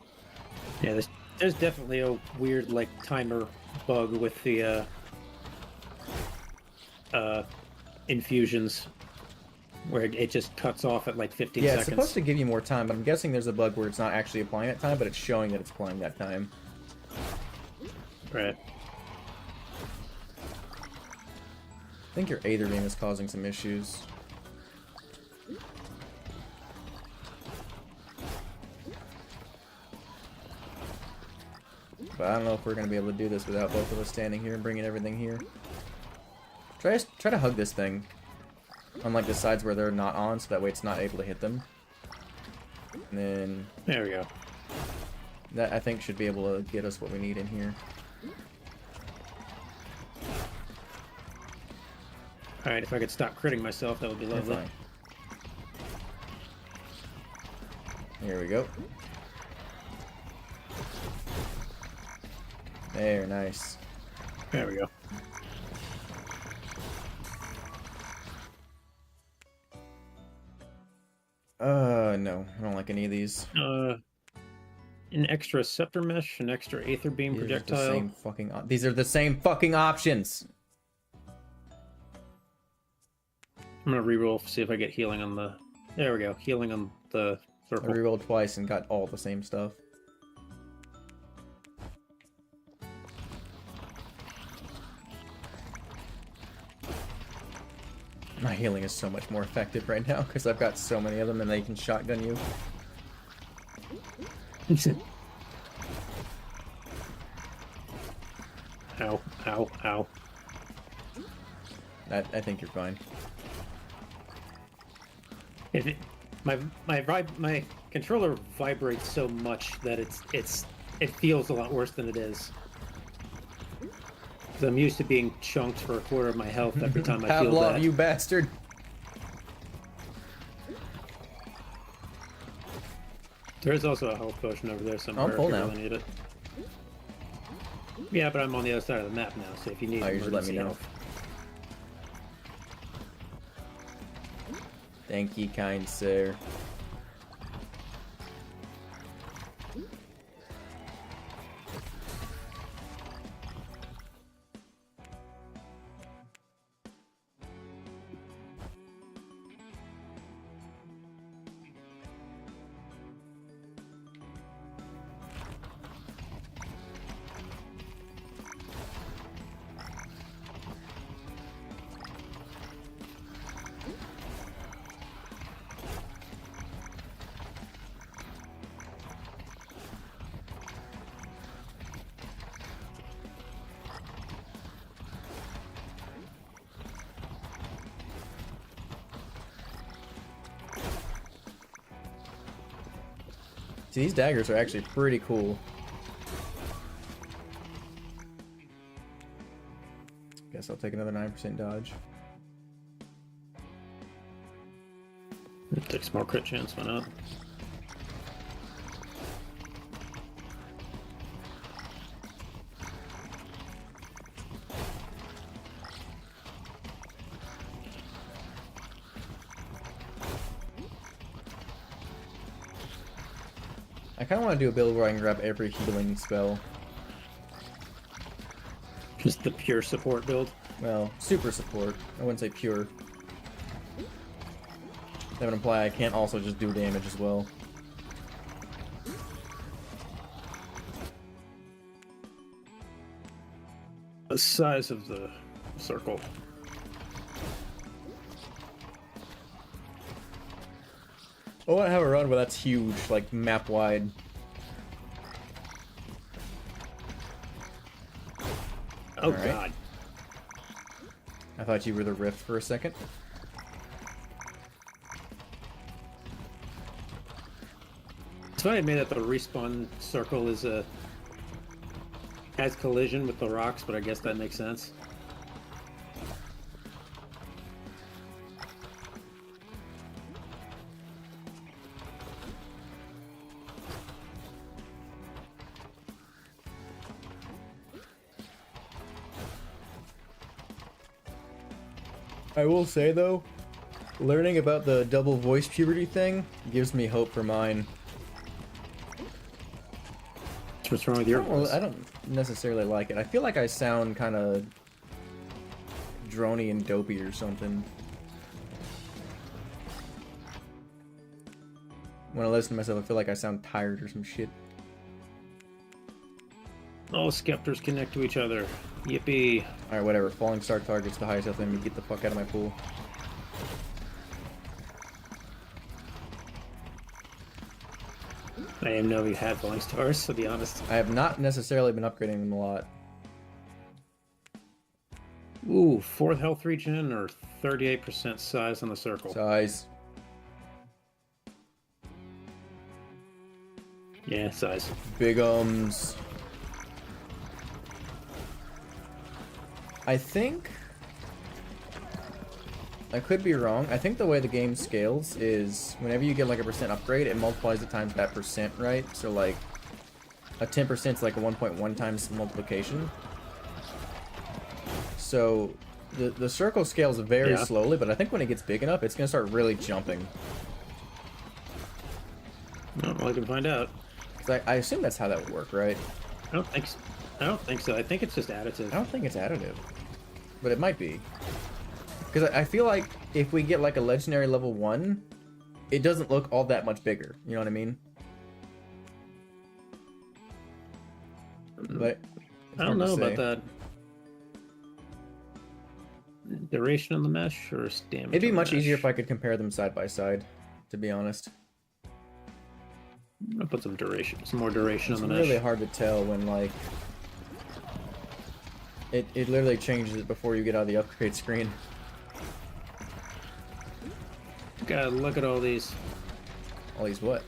Yeah, there's definitely a weird like timer bug with the infusions. Where it just cuts off at like 15 seconds. Yeah, it's supposed to give you more time, but I'm guessing there's a bug where it's not actually applying that time, but it's showing that it's applying that time. Right. I think your Aether Beam is causing some issues. But I don't know if we're going to be able to do this without both of us standing here and bringing everything here. Try to hug this thing. On like the sides where they're not on, so that way it's not able to hit them. And then... There we go. That, I think, should be able to get us what we need in here. Alright, if I could stop critting myself, that would be lovely. Fine. Here we go. There, nice. There we go. No, I don't like any of these. An extra scepter mesh, an extra aether beam projectile. These are the same fucking options. I'm gonna reroll, see if I get healing on the. There we go, healing on the I circle. rerolled twice and got all the same stuff. My healing is so much more effective right now because I've got so many of them and they can shotgun you. Ow, ow, ow. I think you're fine. My controller vibrates so much that it feels a lot worse than it is. 'Cause I'm used to being chunked for a quarter of my health every time I feel Pavlov, that. you bastard! There is also a health potion over there somewhere. I'm full if you now. really need it. Yeah, but I'm on the other side of the map now, so if you need Oh, you should let me emergency know. help. Thank you, kind sir. See, these daggers are actually pretty cool. Guess I'll take another 9% dodge. It takes more crit chance, why not? I kind of want to do a build where I can grab every healing spell. Just the pure support build. Well, super support. I wouldn't say pure. That would imply I can't also just do damage as well. The size of the circle. I want to have a run where that's huge, like map wide. Oh All right. god. I thought you were the rift for a second. It's funny I made that the respawn circle is has collision with the rocks, but I guess that makes sense. I will say though, learning about the double voice puberty thing gives me hope for mine. What's wrong with your Well, voice? I don't necessarily like it. I feel like I sound kind of drony and dopey or something. When I listen to myself, I feel like I sound tired or some shit. All scepters connect to each other. Yippee. Alright, whatever. Falling star targets the highest health enemy. Get the fuck out of my pool. I didn't know you had falling stars, to be honest. I have not necessarily been upgrading them a lot. Ooh, 4th health regen or 38% size on the circle. Size. Yeah, size. Bigums. I think... I could be wrong. I think the way the game scales is whenever you get like a percent upgrade, it multiplies it times that percent, right? So like a 10% is like a 1.1 times multiplication. So the circle scales very slowly, but I think when it gets big enough, it's going to start really jumping. Oh, well, I can find out. Because I assume that's how that would work, right? I don't think so. I don't think so. I think it's just additive. I don't think it's additive. But it might be. Because I feel like if we get like a legendary level 1, it doesn't look all that much bigger. You know what I mean? But I don't know about that. Duration on the mesh or damage? It'd be much easier if I could compare them side by side, to be honest. I'll put some more duration on the mesh. It's really hard to tell when, like... It literally changes it before you get out of the upgrade screen. God, look at all these. All these what?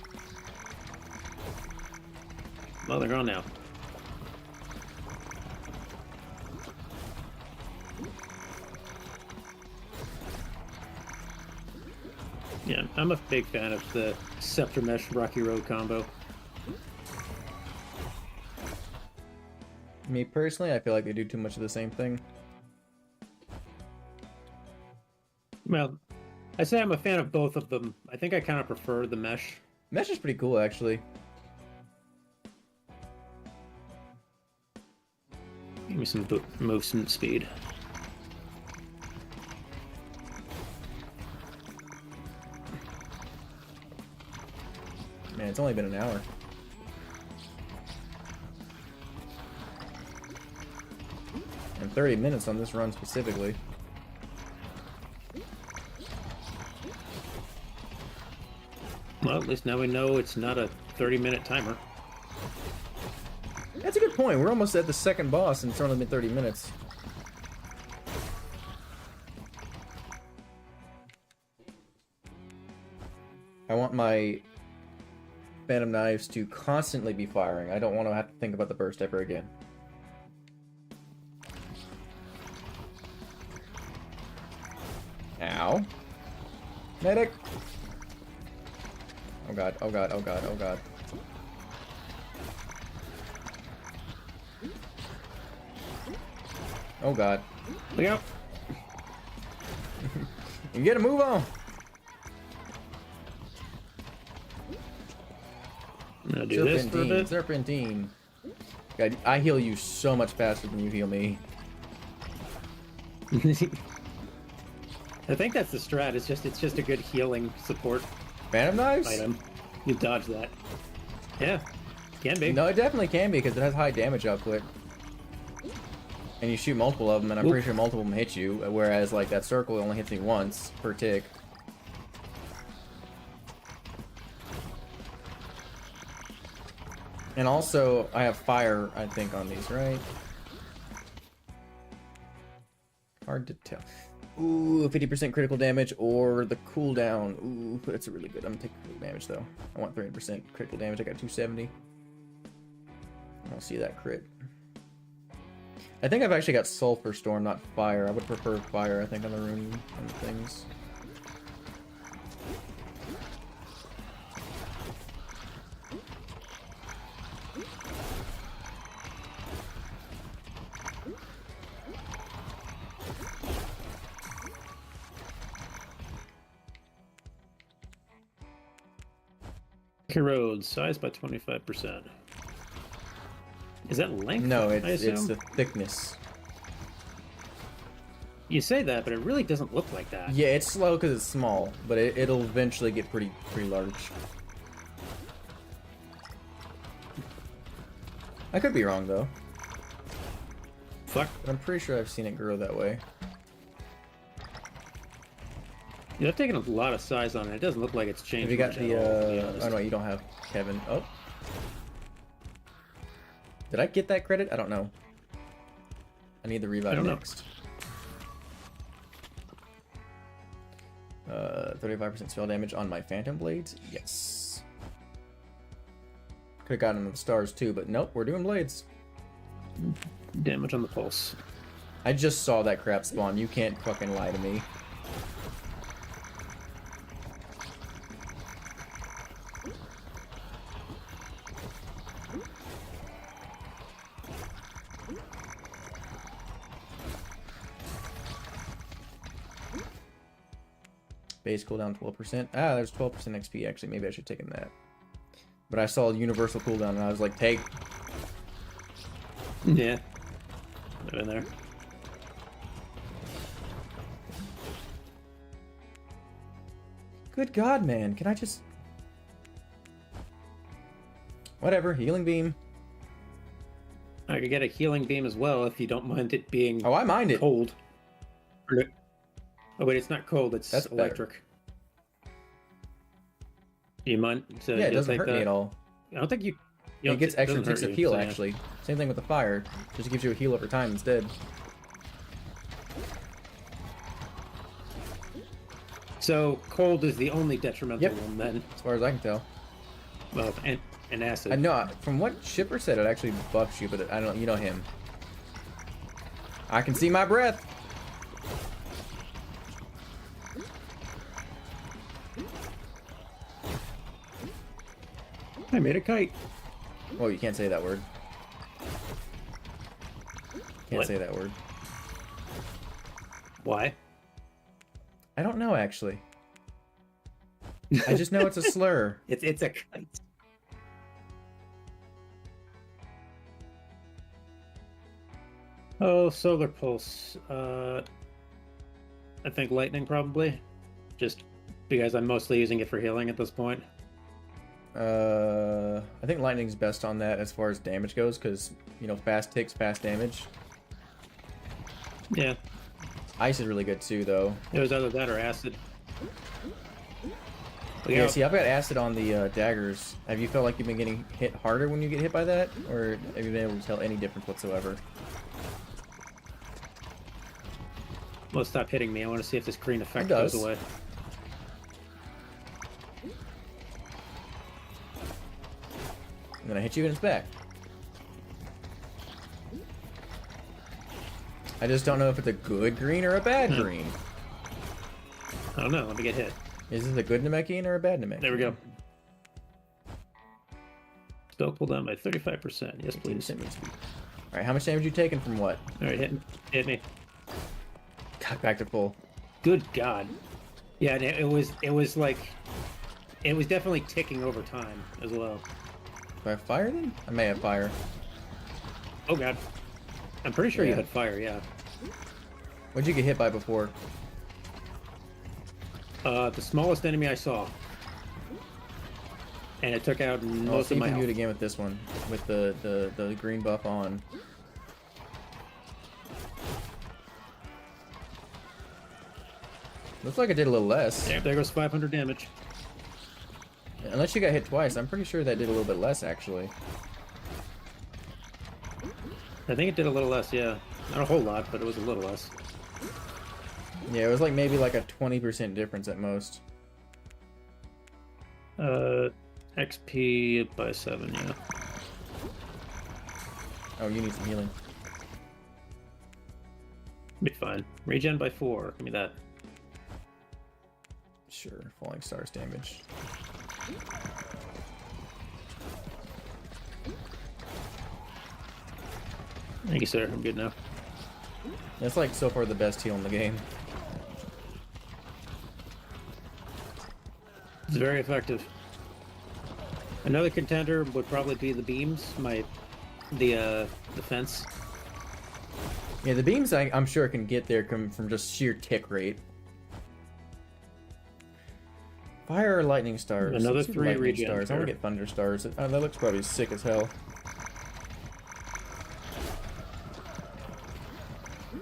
Well, they're gone now. Yeah, I'm a big fan of the Scepter Mesh Rocky Road combo. Me personally, I feel like they do too much of the same thing. Well, I say I'm a fan of both of them. I think I kind of prefer the mesh. Mesh is pretty cool, actually. Give me some movement speed. Man, it's only been an hour. And 30 minutes on this run specifically. Well, at least now we know it's not a 30-minute timer. That's a good point. We're almost at the second boss and it's only been 30 minutes. I want my Phantom Knives to constantly be firing. I don't want to have to think about the burst ever again. Ow. Medic! Oh god, oh god, oh god, oh god. Oh god. Look out! You gotta move on! I'm gonna do this for a bit. Serpentine. God, I heal you so much faster than you heal me. I think that's the strat. It's just a good healing support Phantom Knives? item. You dodge that. Yeah, can be. No, it definitely can be because it has high damage output. And you shoot multiple of them, and I'm pretty sure multiple of them hit you, whereas like that circle only hits me once per tick. And also, I have fire, I think, on these, right? Hard to tell. Ooh, 50% critical damage or the cooldown. Ooh, that's really good. I'm gonna take critical damage though. I want 30% critical damage. I got 270. I don't see that crit. I think I've actually got Sulfur Storm, not Fire. I would prefer Fire, I think, on the rune and things. Corrode, size by 25%. Is that length? No, it's the thickness. You say that, but it really doesn't look like that. Yeah, it's slow because it's small, but it'll eventually get pretty large. I could be wrong though. Fuck. But I'm pretty sure I've seen it grow that way. Yeah, I've taken a lot of size on it. It doesn't look like it's changed. Have you got much the, at all, to be honest. oh no, you don't have Kevin. Oh. Did I get that credit? I don't know. I need the revive next. 35% spell damage on my Phantom Blades? Yes. Could've gotten the stars too, but nope, we're doing blades. Damage on the pulse. I just saw that crap spawn. You can't fucking lie to me. Base cooldown 12%. Ah, there's 12% XP actually. Maybe I should have taken that. but I saw a universal cooldown and I was like, take. Yeah. They're in there. Good God, man. Can I just... Whatever, healing beam. I could get a healing beam as well if you don't mind it being Oh, I mind it. cold. Oh wait, it's not cold, it's That's electric. Do you mind? So Yeah, it you'll doesn't take hurt me that? at all. I don't think you... It gets extra doesn't hurt ticks of you, heal, so yeah. actually. Same thing with the fire. Just gives you a heal over time instead. So cold is the only detrimental Yep. one then. As far as I can tell. Well, and acid. I know, from what Shipper said, it actually buffs you, but I don't... You know him. I can see my breath! I made a kite. Oh, you can't say that word. Can't What? say that word. Why? I don't know, actually. I just know it's a slur. It's a kite. Oh, solar pulse. I think lightning probably. Just because I'm mostly using it for healing at this point. I think lightning's best on that as far as damage goes, because, you know, fast ticks, fast damage. Yeah. Ice is really good too, though. It was either that or acid. But Yeah, see, I've got acid on the daggers. Have you felt like you've been getting hit harder when you get hit by that? Or have you been able to tell any difference whatsoever? Well, stop hitting me. I want to see if this green effect It does. goes away. And then I hit you and it's back. I just don't know if it's a good green or a bad green. I don't know. Let me get hit. Is this a good Namekian or a bad Namekian? There we go. Spell cooldown by 35%. Yes, please. Alright, how much damage you taking from what? Alright, hit me. Got back to full. Good God. Yeah, and it was like... It was definitely ticking over time as well. Do I have fire then? I may have fire. Oh God. I'm pretty sure you Yeah. had fire, yeah. What'd you get hit by before? The smallest enemy I saw. And it took out Oh, most see of if my you can do it health. again with this one. With the green buff on. Looks like it did a little less. There goes 500 damage. Unless you got hit twice, I'm pretty sure that did a little bit less, actually. I think it did a little less, yeah. Not a whole lot, but it was a little less. Yeah, it was like maybe like a 20% difference at most. XP by 7, yeah. Oh, you need some healing. Be fine. Regen by 4. Give me that. Sure, falling stars damage. Thank you, sir. I'm good now. That's like so far the best heal in the game. It's very effective. Another contender would probably be the beams, the fence. Yeah, the beams I'm sure can get there from just sheer tick rate. Fire or lightning stars? Another Let's do 3 lightning regen. stars. I want to get thunder stars. That looks probably sick as hell.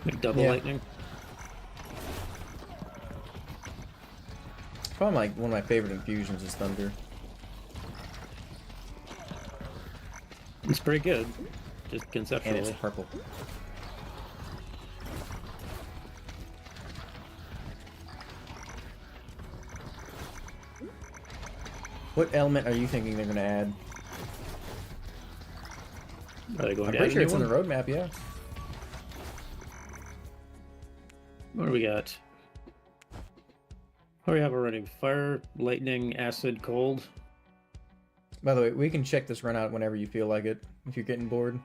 Like double Yeah. lightning. Probably like one of my favorite infusions is thunder. It's pretty good. Just And conceptually. it's purple. What element are you thinking they're gonna add? Are they going I'm to pretty add sure a it's new in the one? roadmap, yeah. What do we got? What do we have already? Fire, lightning, acid, cold. By the way, we can check this run out whenever you feel like it, if you're getting bored.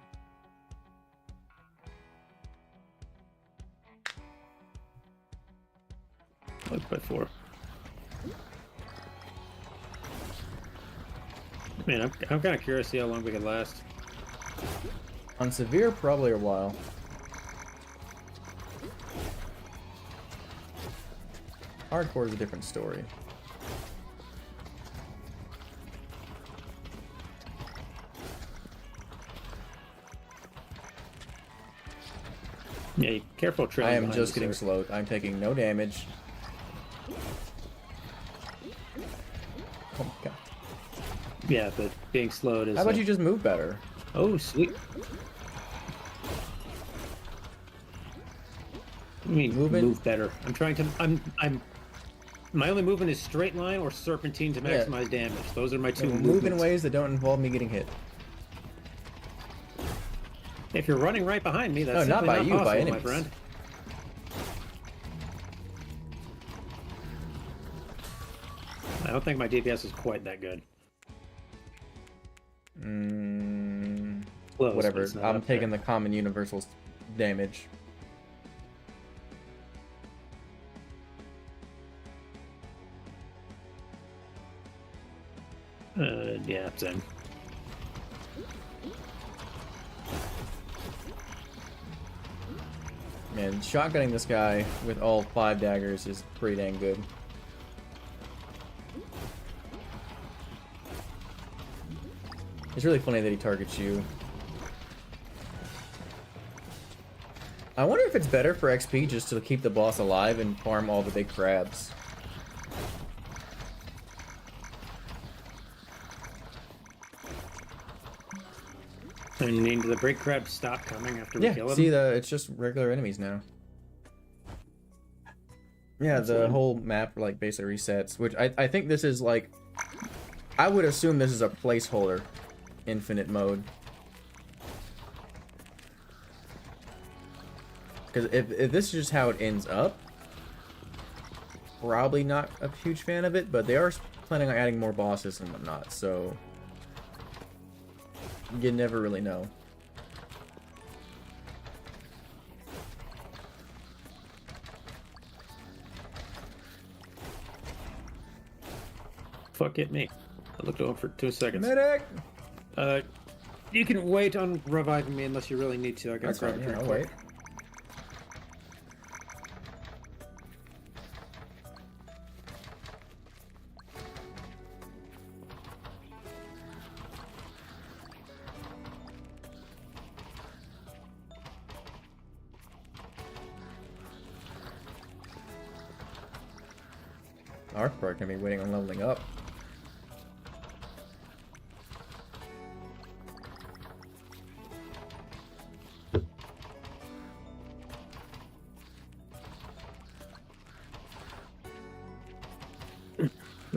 By 4. Man, I'm kind of curious to see how long we can last. On severe, probably a while. Hardcore is a different story. Yeah, careful trailing I am behind just you, getting sir. slowed. I'm taking no damage. Oh my god. Yeah, but being slowed is... How about you just move better? Oh, sweet. I mean, Moving? move better. I'm trying to... I'm... My only movement is straight line or serpentine to Yeah. maximize damage. Those are my two Move in movements. ways that don't involve me getting hit. If you're running right behind me, that's No, not simply by not you, possible, by my enemies. friend. I don't think my DPS is quite that good. Close, but Whatever. it's not I'm up taking there. the common universal damage. Yeah, same. Man, shotgunning this guy with all 5 daggers is pretty dang good. It's really funny that he targets you. I wonder if it's better for XP just to keep the boss alive and farm all the big crabs. And need the break crab stop coming after we Yeah, kill him? see, it's just regular enemies now. Yeah, That's the fine. whole map, like, basically resets, which I think this is, like... I would assume this is a placeholder infinite mode. Because if this is just how it ends up, probably not a huge fan of it, but they are planning on adding more bosses and whatnot, so... You never really know. Fuck it, me. I looked over for 2 seconds. Medic! You can wait on reviving me unless you really need to. I gotta That's grab fine, a yeah, drink I'll quick. wait. Our part can be waiting on leveling up.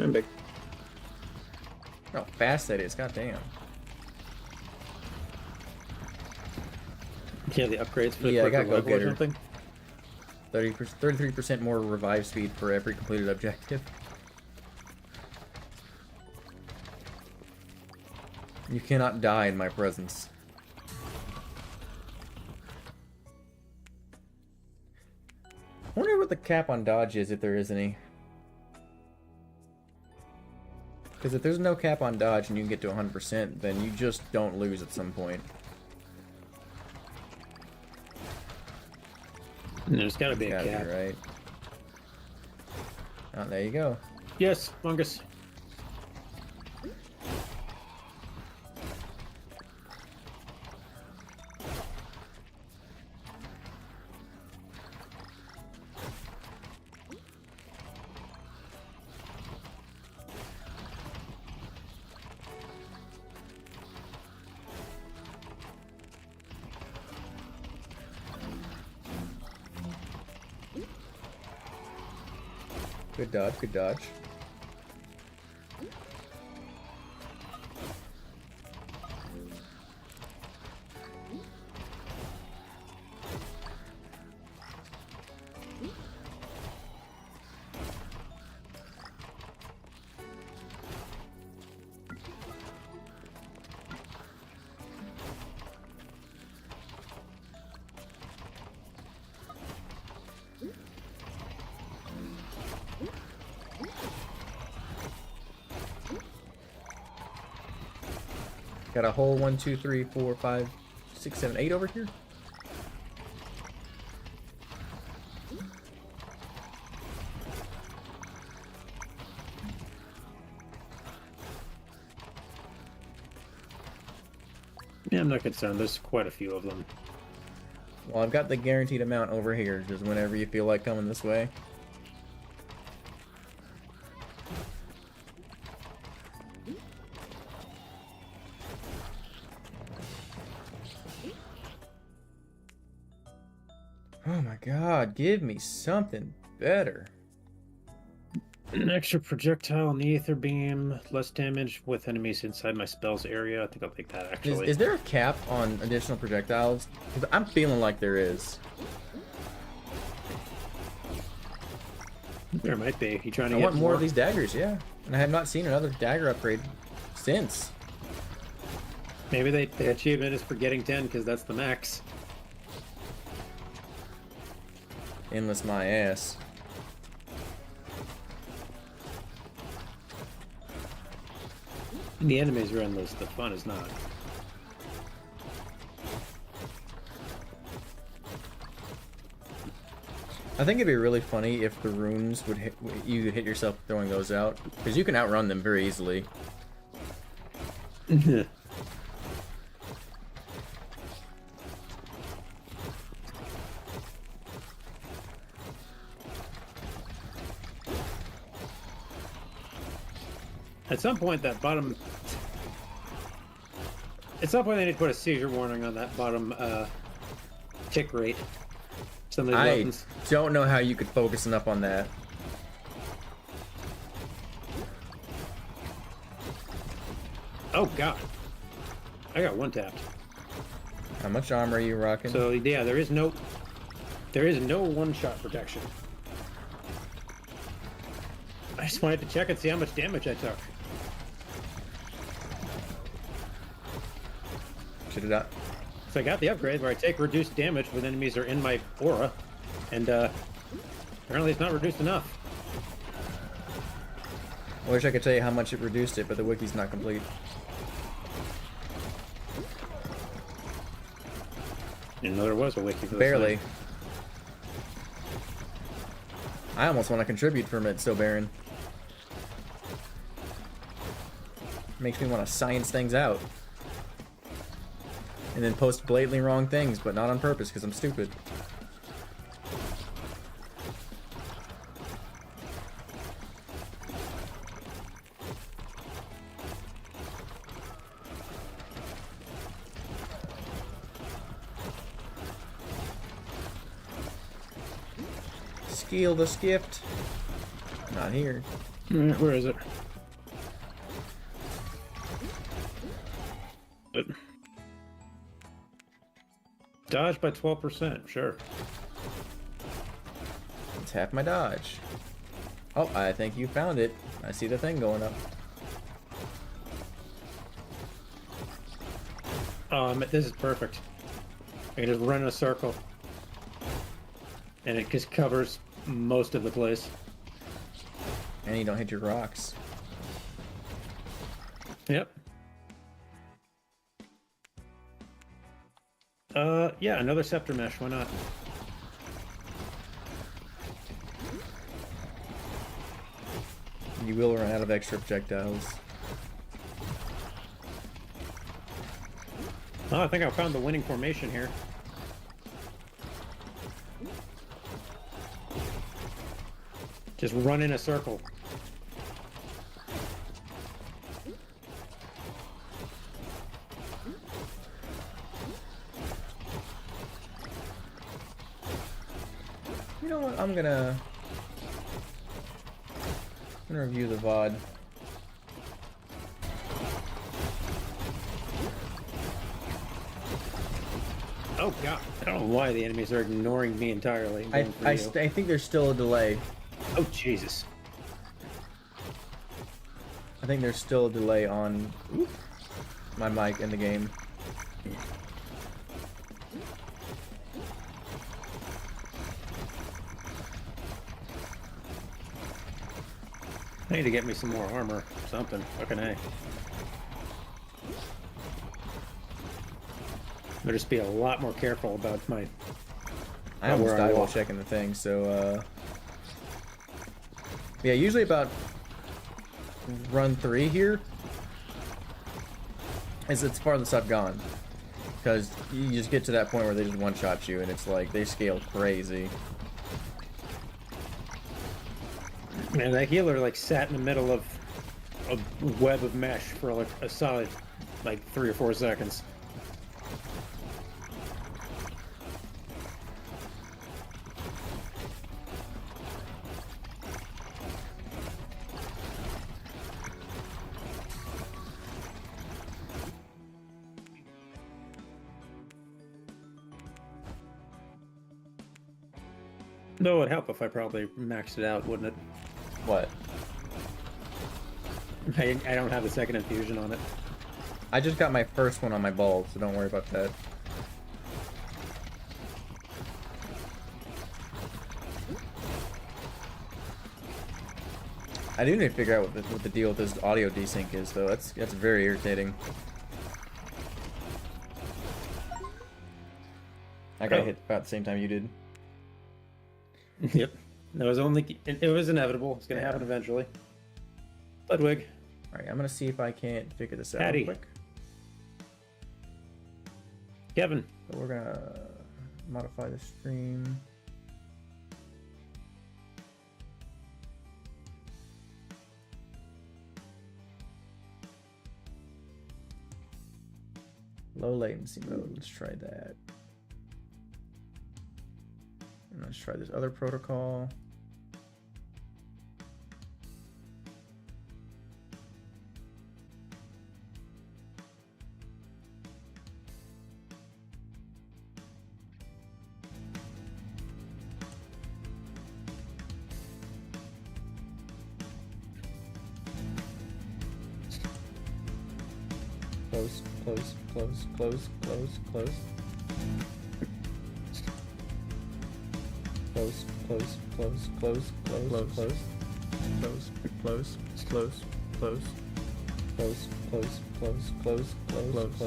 I'm big. How fast that is, goddamn. Yeah, the upgrades for the Yeah, I quicker gotta go level or get her. something. 33% more revive speed for every completed objective. You cannot die in my presence. I wonder what the cap on dodge is, if there is any. Because if there's no cap on dodge and you can get to 100%, then you just don't lose at some point. And there's gotta be a Gotta cap. be, right? Oh, there you go. Yes, fungus. Good dodge, good dodge. Got a whole 1, 2, 3, 4, 5, 6, 7, 8 over here. Yeah, I'm not concerned. There's quite a few of them. Well, I've got the guaranteed amount over here, just whenever you feel like coming this way. Oh my god, give me something better. An extra projectile in the ether beam, less damage with enemies inside my spells area. I think I'll take that, actually. Is there a cap on additional projectiles? 'Cause I'm feeling like there is. There might be. You trying to I get want more of these daggers, yeah. And I have not seen another dagger upgrade since. Maybe the achievement is for getting 10 because that's the max. Endless my ass. The enemies are endless. The fun is not. I think it'd be really funny if the runes would hit, you could hit yourself throwing those out, because you can outrun them very easily. At some point, that bottom. At some point, they need to put a seizure warning on that bottom tick rate. Some of these I weapons. don't know how you could focus enough on that. Oh god, I got one tapped. How much armor are you rocking? So yeah, there is no one-shot protection. I just wanted to check and see how much damage I took. Should have done. So I got the upgrade where I take reduced damage when enemies are in my aura, and apparently it's not reduced enough. I wish I could tell you how much it reduced it, but the wiki's not complete. Didn't know there was a wiki for this Barely. thing. I almost want to contribute from it, so barren. Makes me want to science things out. And then post blatantly wrong things, but not on purpose, because I'm stupid. Steal the skift. Not here. Where is it? Dodge by 12%, sure. It's half my dodge. Oh, I think you found it. I see the thing going up. This is perfect. I can just run in a circle. And it just covers most of the place. And you don't hit your rocks. Yep. Yeah, another scepter mesh, why not? You will run out of extra projectiles. Oh, I think I found the winning formation here. Just run in a circle. You know what? I'm gonna review the VOD. Oh god, I don't know why the enemies are ignoring me entirely. and going for I you. think there's still a delay. Oh Jesus. I think there's still a delay on my mic in the game. I need to get me some more armor. Something. Fucking A. I'll just be a lot more careful about my. I almost where I died while walk. checking the thing, so, yeah, usually about run 3 here is it's farthest I've gone. Because you just get to that point where they just one-shot you, and it's like, they scale crazy. Man, that healer like sat in the middle of a web of mesh for like a solid like 3 or 4 seconds. No, it would help if I probably maxed it out, wouldn't it? What? I don't have the second infusion on it. I just got my first one on my bulb, so don't worry about that. I do need to figure out what the deal with this audio desync is, though. That's very irritating. I got hit about the same time you did. Yep. It was inevitable. It's gonna happen eventually. Ludwig. Alright, I'm gonna see if I can't figure this out Patty. real quick. Kevin. So we're gonna modify the stream. Low latency mode, let's try that. And let's try this other protocol. Close, close, close, close, close, close. Close, close, close, close, close, close, close, close, close, close, close, close, close, close, close, close,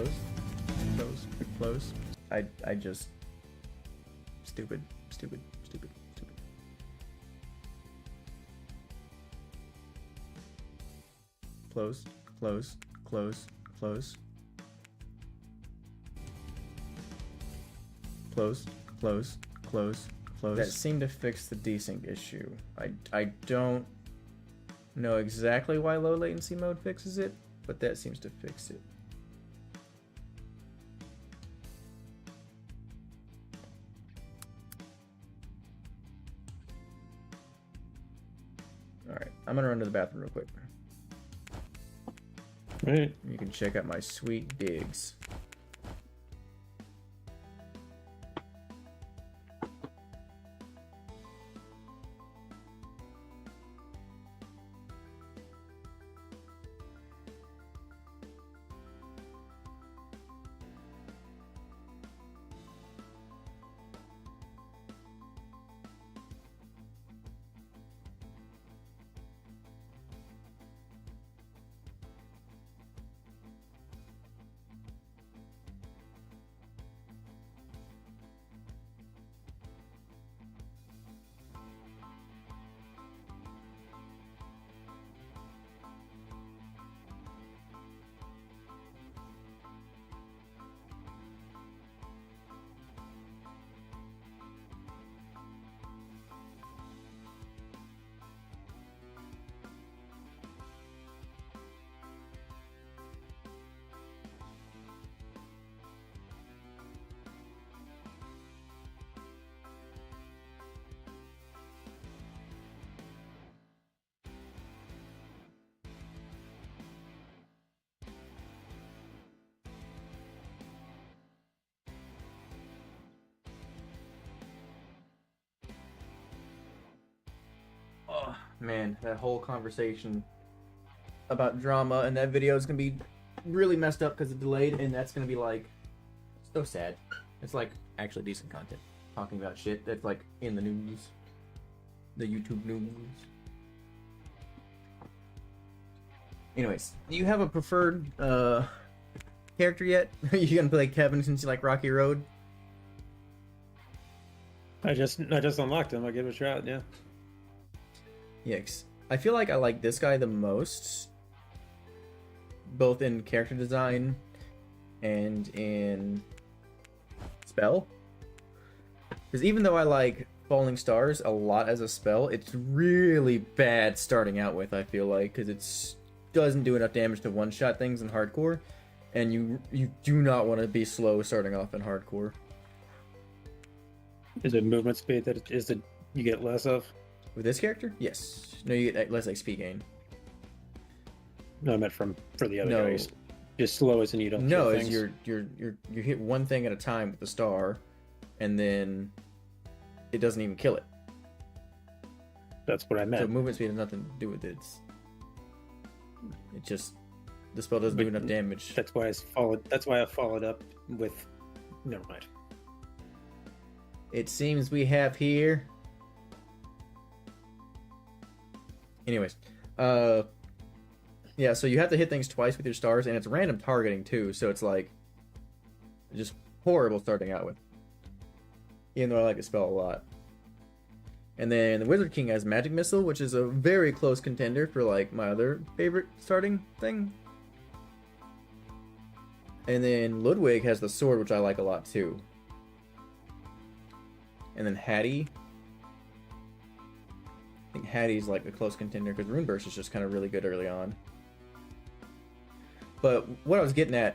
close, close. I just stupid. Close, close, close, close. Close, close, close, close. That seemed to fix the desync issue. I don't know exactly why low latency mode fixes it, but that seems to fix it. Alright, I'm gonna run to the bathroom real quick. Right. You can check out my sweet digs. Oh man, that whole conversation about drama and that video is gonna be really messed up because it's delayed, and that's gonna be like so sad. It's like actually decent content, talking about shit that's like in the news, the YouTube news. Anyways, do you have a preferred character yet? You gonna play Kevin since you like Rocky Road? I just unlocked him. I'll give it a shot. Yeah. Yes. I feel like I like this guy the most, both in character design and in spell. Because even though I like Falling Stars a lot as a spell, it's really bad starting out with, I feel like, because it doesn't do enough damage to one-shot things in hardcore, and you do not want to be slow starting off in hardcore. Is it movement speed that you get less of? With this character? Yes. No, you get less XP gain. No, I meant for the other No. guys. Just slow as and you don't. No, kill it's things. you hit one thing at a time with the star, and then it doesn't even kill it. That's what I meant. So movement speed has nothing to do with it. It just the spell doesn't do enough damage. That's why I followed up with. Never mind. It seems we have here. Anyways, yeah. So you have to hit things twice with your stars, and it's random targeting too. So it's like just horrible starting out with. Even though I like the spell a lot. And then the Wizard King has Magic Missile, which is a very close contender for like my other favorite starting thing. And then Ludwig has the sword, which I like a lot too. And then Hattie. I think Hattie's like a close contender because Rune Burst is just kind of really good early on. But what I was getting at,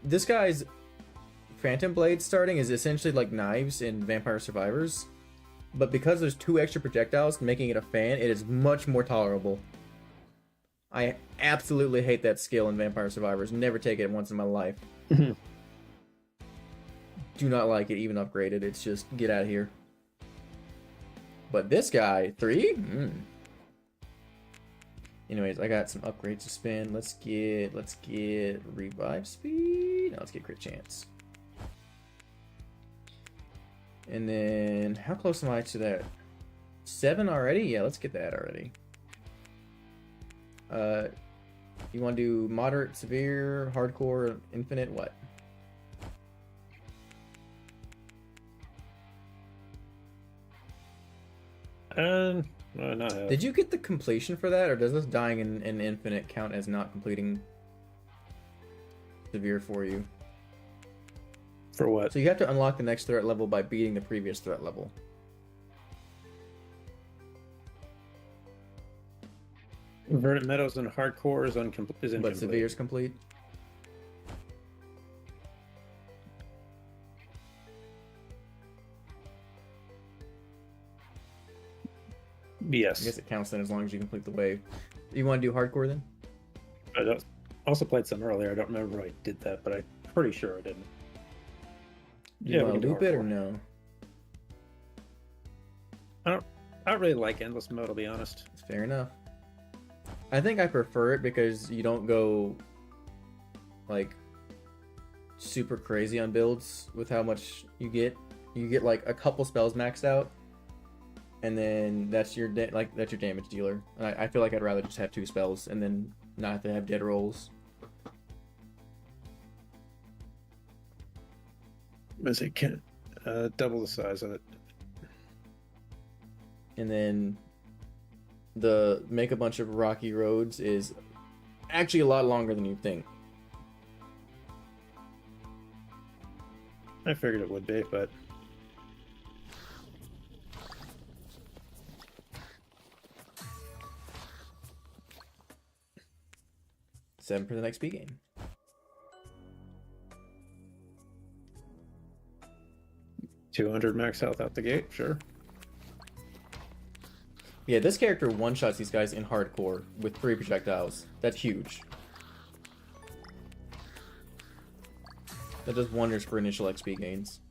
this guy's Phantom Blade starting is essentially like knives in Vampire Survivors. But because there's 2 extra projectiles making it a fan, it is much more tolerable. I absolutely hate that skill in Vampire Survivors. Never take it once in my life. Do not like it, even upgraded. It's just, get out of here. But this guy, 3? Anyways, I got some upgrades to spin. Let's get revive speed. No, let's get crit chance. And then, how close am I to that? 7 already? Yeah, let's get that already. You want to do moderate, severe, hardcore, infinite, what? Not half. Did you get the completion for that, or does this dying in infinite count as not completing severe for you? For what? So you have to unlock the next threat level by beating the previous threat level. Verdant Meadows and hardcore is incomplete. But severe is complete. Yes. I guess it counts then as long as you complete the wave. You want to do hardcore then? I also played some earlier. I don't remember if I did that, but I'm pretty sure I didn't. Do you we want to can loop it or hardcore. no? I don't really like endless mode, I'll be honest. Fair enough. I think I prefer it because you don't go like super crazy on builds with how much you get. You get like a couple spells maxed out, and then that's your that's your damage dealer. And I feel like I'd rather just have 2 spells and then not have to have dead rolls. As it can double the size of it. And then the make a bunch of rocky roads is actually a lot longer than you think. I figured it would be, but 7 for the next speed game. $200 max health out the gate, sure. Yeah, this character one-shots these guys in hardcore with 3 projectiles. That's huge. That does wonders for initial XP gains.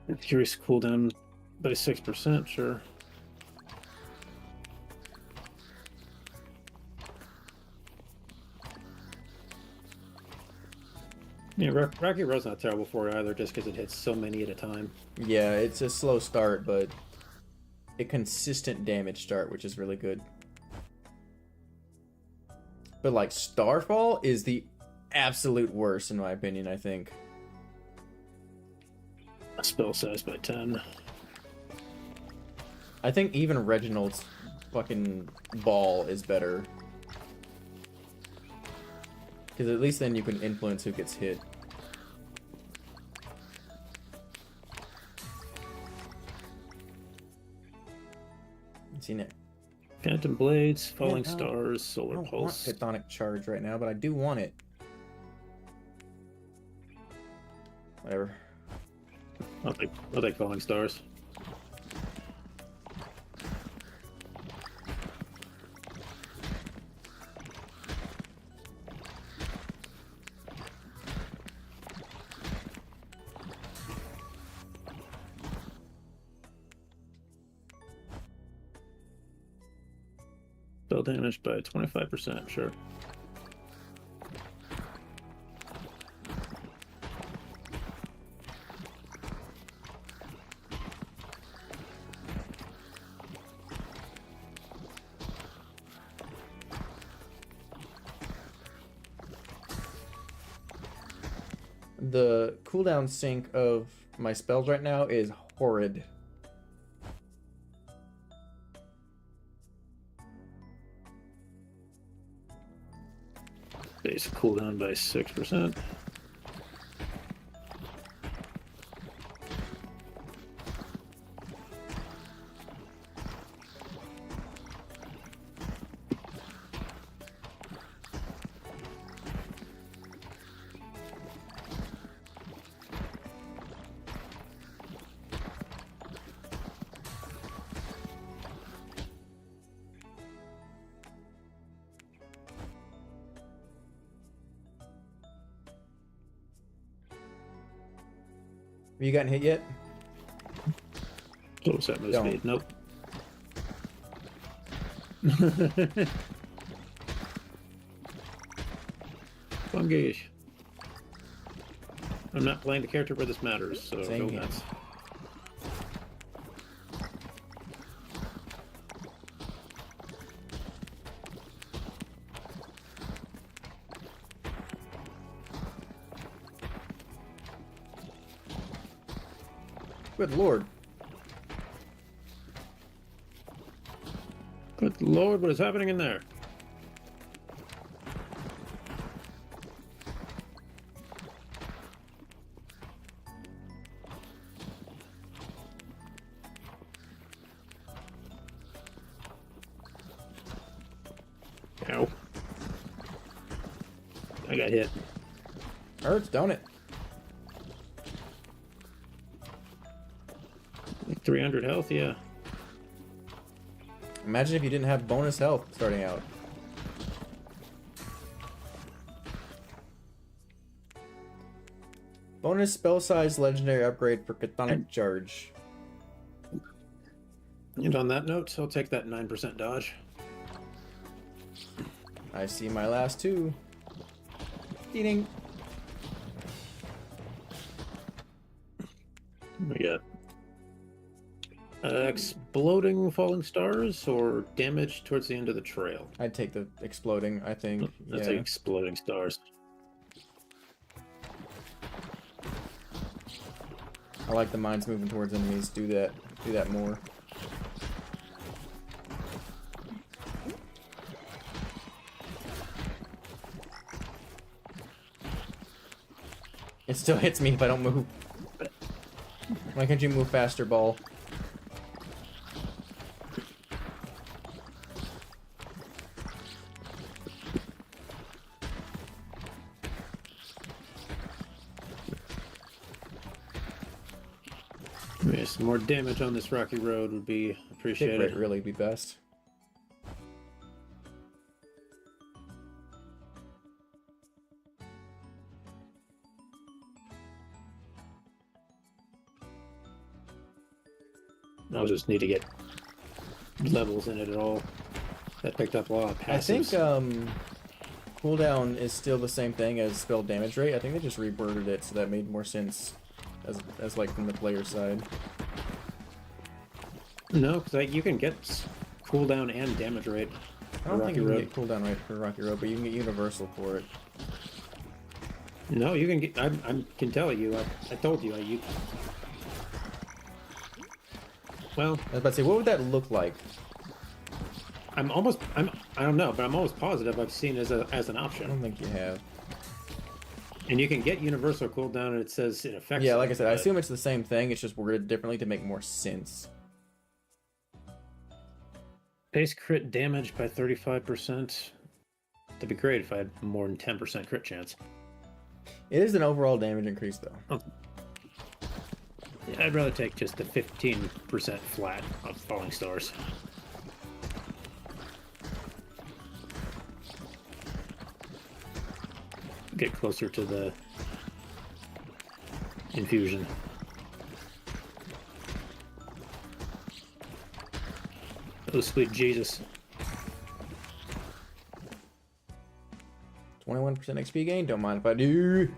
Increase cooldown by 6%, sure. Yeah, Rocky Road's not terrible for it either, just because it hits so many at a time. Yeah, it's a slow start, but a consistent damage start, which is really good. But like Starfall is the absolute worst in my opinion, I think. Spell size by 10. I think even Reginald's fucking ball is better. Because at least then you can influence who gets hit. Seen it. Phantom Blades, Falling Yeah, Stars, I Solar don't want Pulse. Chthonic Charge right now, but I do want it. Whatever. I'll take Falling Stars. Spell damage by 25%, sure. The cooldown sync of my spells right now is horrid. Base cooldown by 6%. Have you gotten hit yet? Total set move Don't. speed. Nope. Fungish. I'm not playing the character where this matters, so Same go here. nuts. Good lord. Good lord, what is happening in there? Ow. I got hit. Hurts, don't it? 300 health, yeah. Imagine if you didn't have bonus health starting out. Bonus spell size legendary upgrade for Chthonic Charge. And on that note, I'll take that 9% dodge. I see my last two. Ding. We got exploding falling stars or damage towards the end of the trail. I'd take the exploding, I think. Let's Yeah. take exploding stars. I like the mines moving towards enemies. Do that. Do that more. It still hits me if I don't move. Why can't you move faster, ball? Yeah, some more damage on this rocky road would be Hit appreciated. rate really be best. I'll just need to get levels in it at all. That picked up a lot of I think passives. cooldown is still the same thing as spell damage rate. I think they just reworded it so that made more sense as like from the player side. No, because you can get cooldown and damage rate. I don't think you can get cooldown rate for Rocky Road, but you can get universal for it. No, you can get. I can tell you. I told you. Well, I was about to say, what would that look like? I don't know, but I'm almost positive I've seen it as an I option. don't think you have. And you can get universal cooldown, and it says it affects. Yeah, like I said, I assume it's the same thing. It's just worded differently to make more sense. Base crit damage by 35%. That'd be great if I had more than 10% crit chance. It is an overall damage increase, though. Oh. Yeah, I'd rather take just the 15% flat on falling stars. Get closer to the infusion. Oh, sweet Jesus. 21% XP gain, don't mind if I do.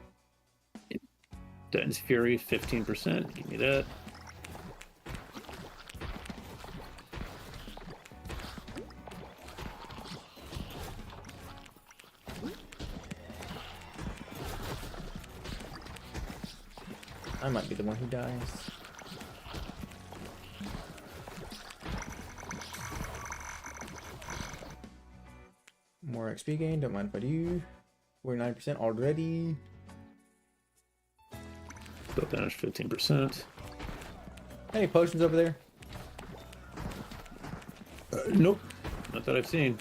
Titan's Fury, 15%. Give me that. I might be the one who dies. More XP gain, don't mind if I do. 49% already. Spell damage, 15%. Any potions over there? Nope. Not that I've seen.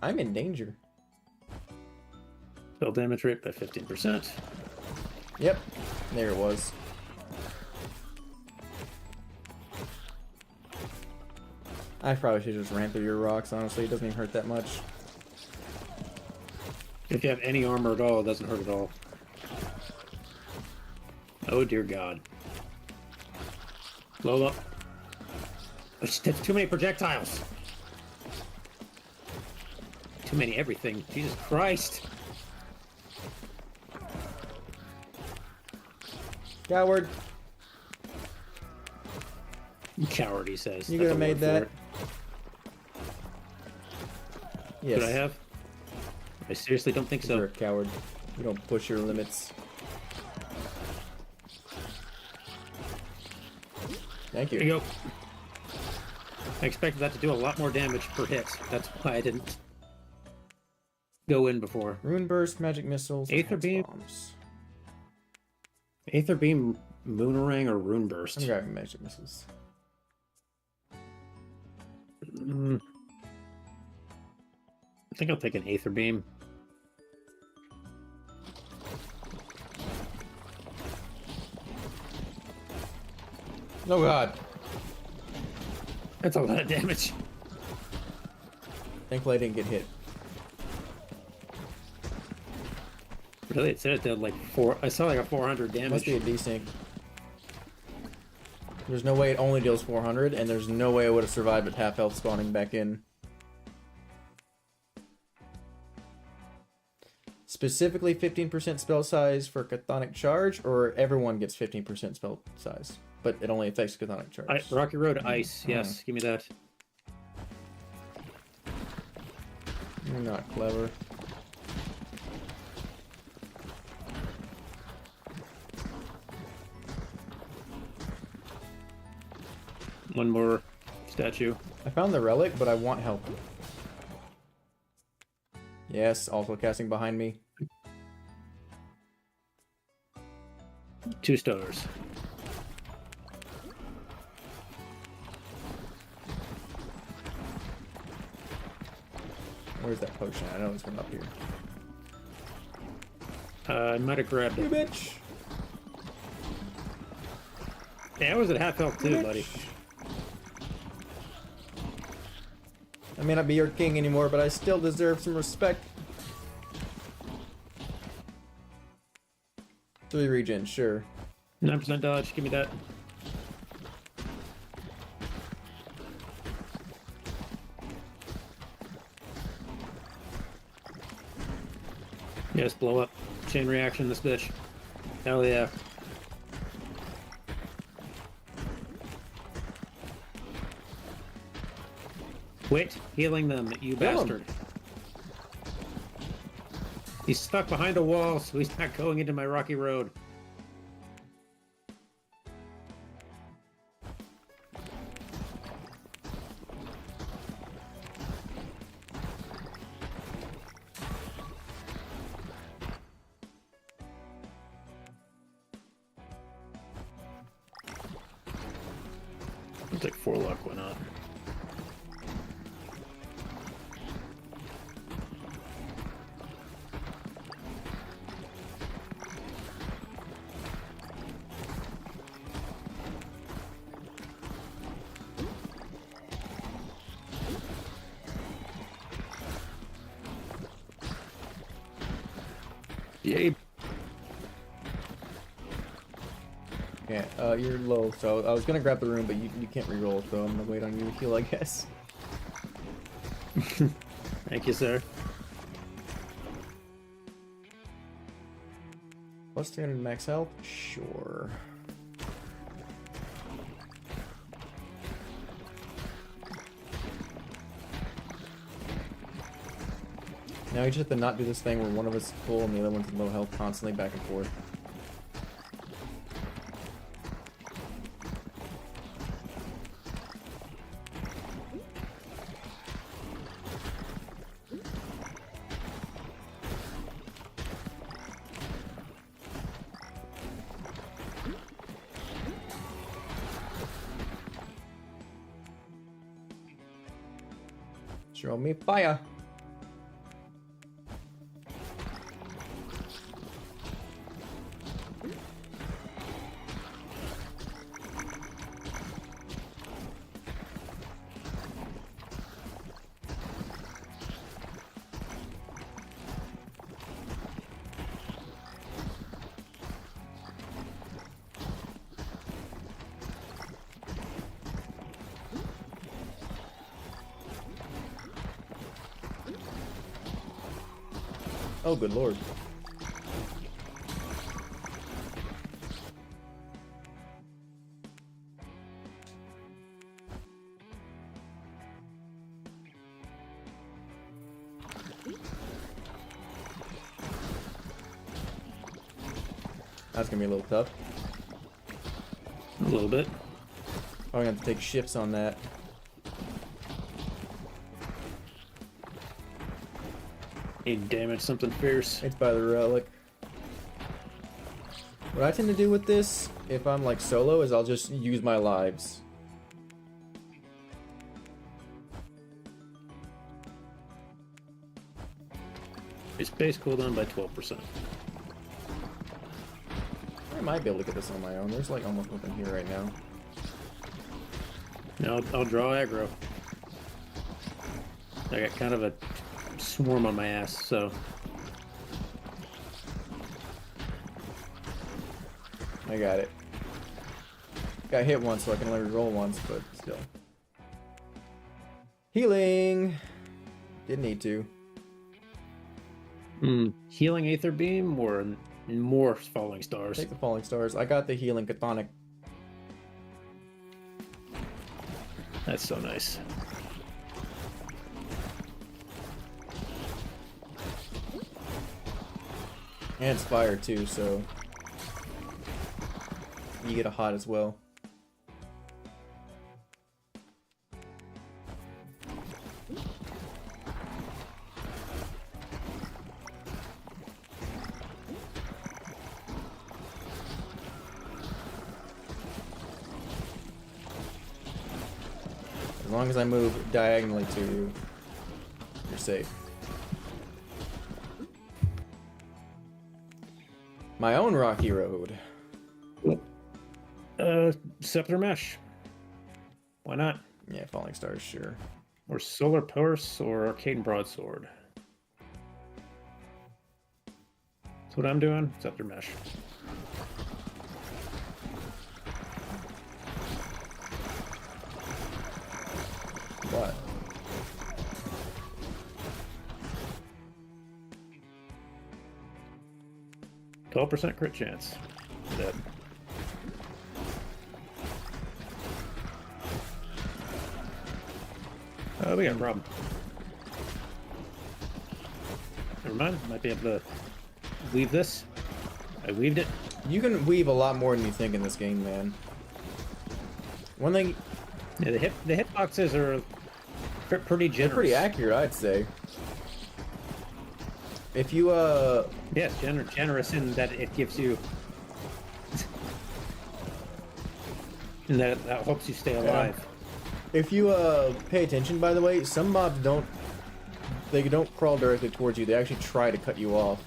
I'm in danger. Spell damage rate by 15%. Yep, there it was. I probably should just ran through your rocks, honestly. It doesn't even hurt that much. If you have any armor at all, it doesn't hurt at all. Oh dear God. Blow up. That's too many projectiles. Too many everything. Jesus Christ. Coward. You coward, he says. You That's could have a made word for that. it. Yes. Could I have? I seriously don't think so. You're a coward. You don't push your limits. Thank you. There you go. I expected that to do a lot more damage per hit. That's why I didn't go in before. Rune burst, magic missiles, Aether and beam. bombs. Aether Beam, Moonerang, or Rune Burst? I'm grabbing magic missiles. I think I'll take an Aether Beam. Oh god. That's a lot of damage. Thankfully I didn't get hit. Really? It said it did like 4. I saw like a 400 damage. Must be a desync. There's no way it only deals 400, and there's no way I would have survived with half health spawning back in. Specifically 15% spell size for Chthonic Charge, or everyone gets 15% spell size, but it only affects Chthonic Charge. Rocky Road Ice, yes. Give me that. You're not clever. One more statue. I found the relic, but I want help. Yes, also casting behind me. 2 stars. Where's that potion? I know it's one up here. I might have grabbed You it. bitch! Yeah, I was at half health too, You buddy. bitch. I may not be your king anymore, but I still deserve some respect. 3 regen, sure. 9% dodge, give me that. Yes, blow up. Chain reaction, this bitch. Hell yeah. Quit healing them, you bastard. He's stuck behind a wall, so he's not going into my rocky road. Looks like 4 luck went up. Yay. Yeah, you're low, so I was gonna grab the room, but you can't reroll, so I'm gonna wait on you to heal, I guess. Thank you, sir. Plus 300 max health? Sure. Now we just have to not do this thing where one of us is full and the other one's in low health constantly back and forth. Show me fire! Oh, good lord. That's gonna be a little tough. A little bit. I'm gonna have to take shifts on that. Need damage something fierce. It's by the relic. What I tend to do with this, if I'm like solo, is I'll just use my lives. It's base cooldown by 12%. I might be able to get this on my own. There's like almost nothing here right now. Now I'll draw aggro. I got kind of a swarm on my ass, so I got it. Got hit once, so I can only reroll once, but still. Healing! Didn't need to. Healing Aether Beam or more Falling Stars? Take the Falling Stars. I got the healing Chthonic. That's so nice. And it's fire too, so you get a hot as well. As long as I move diagonally to you, you're safe. My own rocky road. Scepter Mesh. Why not? Yeah, Falling Stars, sure. Or Solar Pulse or Arcane Broadsword. That's what I'm doing. Scepter Mesh. 12% crit chance. Dead. We got a problem. Never mind. Might be able to weave this. I weaved it. You can weave a lot more than you think in this game, man. One thing... Yeah, the hitboxes are pretty generous. They're pretty accurate, I'd say. If you, Yes, generous in that it gives you... and that helps you stay alive. If you, pay attention, by the way, some mobs don't... They don't crawl directly towards you. They actually try to cut you off.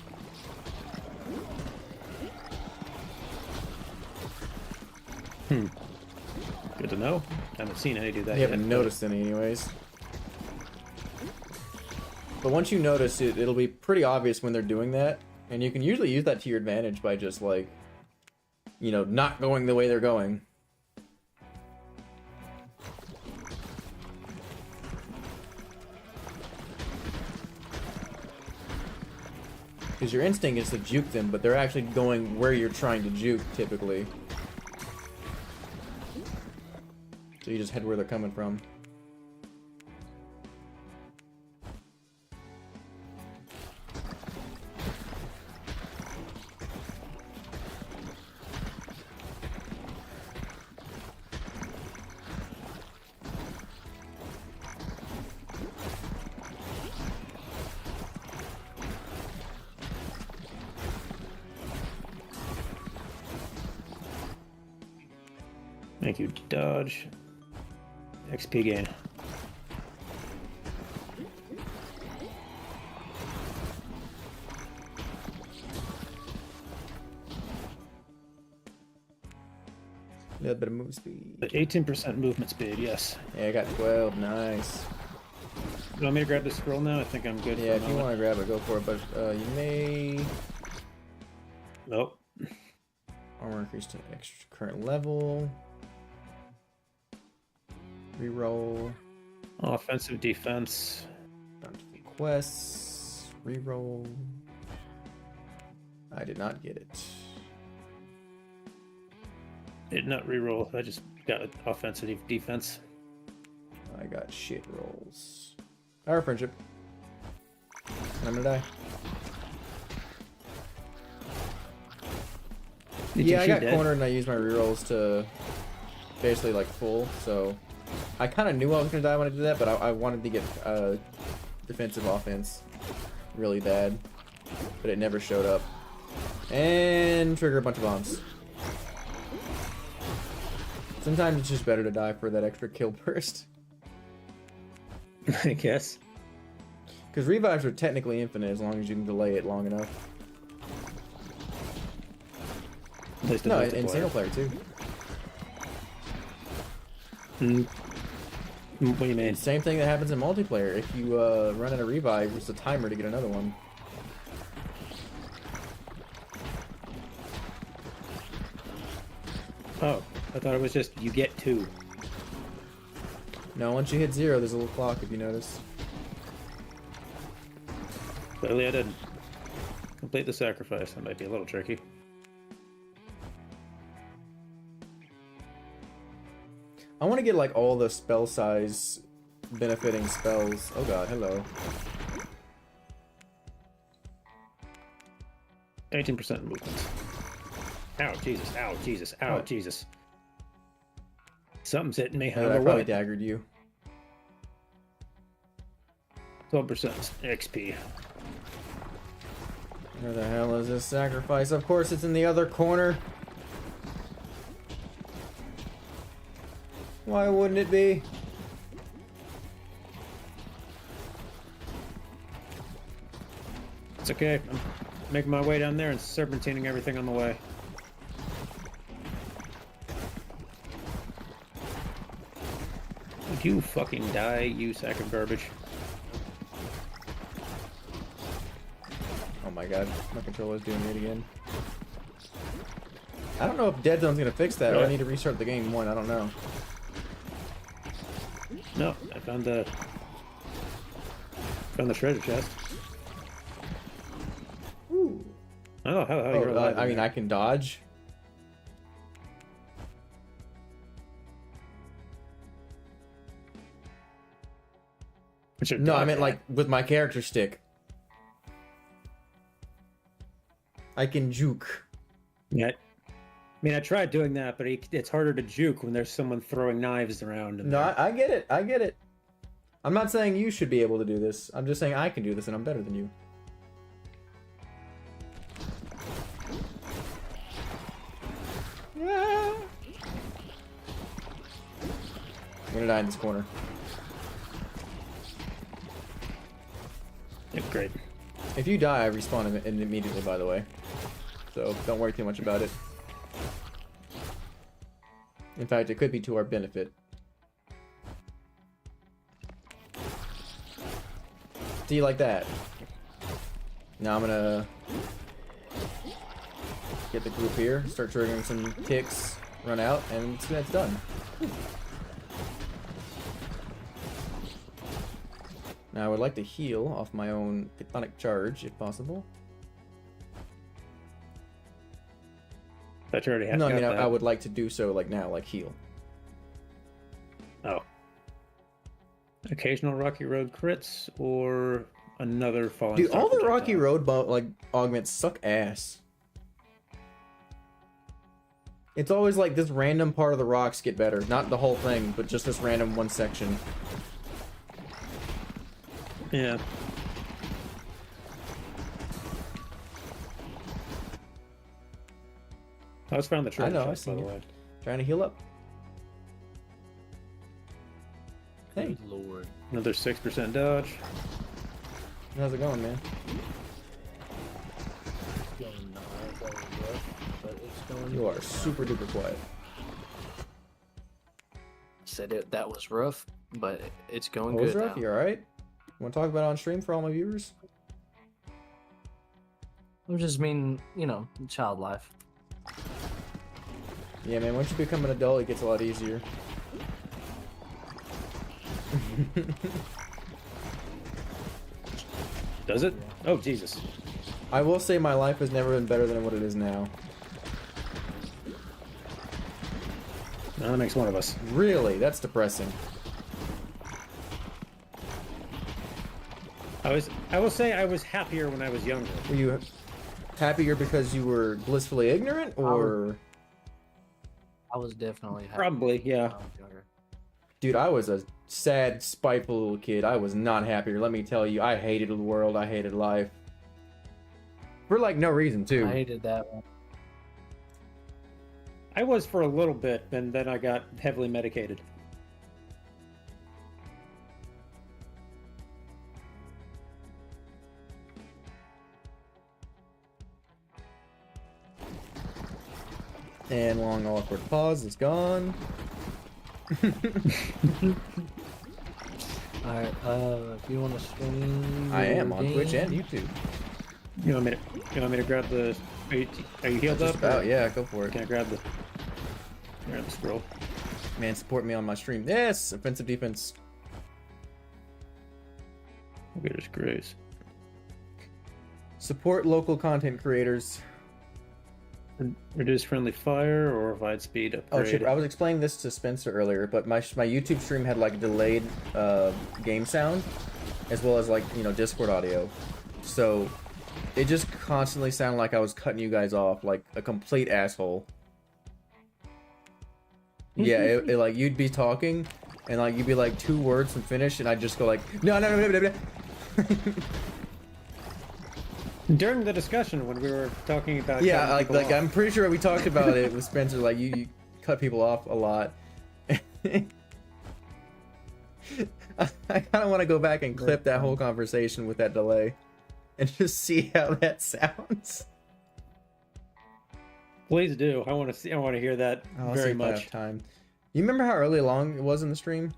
Good to know. Haven't seen any do that You yet. haven't noticed any, anyways. But once you notice it, it'll be pretty obvious when they're doing that. And you can usually use that to your advantage by just, like, you know, not going the way they're going. Because your instinct is to juke them, but they're actually going where you're trying to juke, typically. So you just head where they're coming from. Thank you, dodge. XP gain. A little bit of move speed. 18% movement speed, yes. Yeah, I got 12. Nice. You want me to grab the scroll now? I think I'm good. Yeah, if you want to grab it, go for it. But you may... Nope. Armor increase to extra current level. Reroll. Offensive defense. Down to the quests. Reroll. I did not get it. Did not reroll. I just got offensive defense. I got shit rolls. Our friendship. And I'm gonna die. Yeah, I got cornered and I used my rerolls to basically like full, so I kind of knew I was gonna die when I did that, but I wanted to get defensive offense really bad, but it never showed up. And trigger a bunch of bombs. Sometimes it's just better to die for that extra kill burst. I guess. Because revives are technically infinite as long as you can delay it long enough. No, in single player too. What do you mean? Same thing that happens in multiplayer. If you run out of revive, there's a timer to get another one. Oh, I thought it was just you get 2. No, once you hit 0, there's a little clock if you notice. Clearly I didn't. Complete the sacrifice. That might be a little tricky. I want to get like all the spell size benefiting spells. Oh god, hello. 18% movement. Ow, Jesus. Ow, Jesus. Ow, Oh. Jesus. Something's hitting me. I I don't know probably what. daggered you. 12% XP. Where the hell is this sacrifice? Of course it's in the other corner. Why wouldn't it be? It's okay. I'm making my way down there and serpentining everything on the way. Would you fucking die, you sack of garbage? Oh my god, my controller's doing it again. I don't know if Dead Zone's gonna fix that, or I need to restart the game one, I don't know. No, I found the treasure chest. Ooh. Oh, how you're Oh, alive? I mean, I can dodge. No, I meant like with my character stick. I can juke. Yeah. I mean, I tried doing that, but it's harder to juke when there's someone throwing knives around. No, I get it. I get it. I'm not saying you should be able to do this. I'm just saying I can do this, and I'm better than you. Yeah. I'm gonna die in this corner. Yeah, great. If you die, I respawn immediately, by the way. So don't worry too much about it. In fact, it could be to our benefit. See, like that. Now I'm gonna get the group here, start triggering some ticks, run out, and that's done. Now I would like to heal off my own Chthonic Charge, if possible. That you already have. No, I mean, I would like to do so, like now, like heal. Oh. Occasional Rocky Road crits, or another Falling Dude, Star all the projectile? Rocky Road like augments suck ass. It's always like this random part of the rocks get better. Not the whole thing, but just this random one section. Yeah. I was found the treasure I know, I chest, by seen the you. way. Trying to heal up. Hey, Good lord. Another 6% dodge. how's it going, man? It's going not going rough, but it's going. You are super duper quiet. Said it. That was rough, but it's going What was good rough? now. You alright? Want to talk about it on stream for all my viewers? I just mean, you know, child life. Yeah, man, once you become an adult, it gets a lot easier. Does it? Oh, Jesus. I will say my life has never been better than what it is now. No, that makes one of us. Really? That's depressing. I will say I was happier when I was younger. Were you happier because you were blissfully ignorant, or... I was definitely happy Probably, yeah. when I was younger. Dude, I was a sad, spiteful little kid. I was not happier. Let me tell you, I hated the world. I hated life. For, like, no reason, too. I hated that one. I was for a little bit, and then I got heavily medicated. And long, awkward pause is gone. Alright, if you want to stream. I am your on Twitch game- and YouTube. You want me to grab the... Are you healed Just up? about, or yeah, go for it. Can I grab the scroll? Man, support me on my stream. Yes! Offensive defense. Goodness grace. Support local content creators. Reduce friendly fire or provide speed Oh upgrade. shit, I was explaining this to Spencer earlier, but my YouTube stream had like delayed game sound, as well as like, you know, Discord audio. So it just constantly sounded like I was cutting you guys off like a complete asshole. Yeah, it like you'd be talking and like you'd be like 2 words from finish and I'd just go like no. During the discussion when we were talking about... Yeah, cutting like people off. I'm pretty sure we talked about it with Spencer. Like you cut people off a lot. I kind of want to go back and clip that whole conversation with that delay, and just see how that sounds. Please do. I want to see. I want to hear that I'll very see if I have much. time. You remember how early along it was in the stream,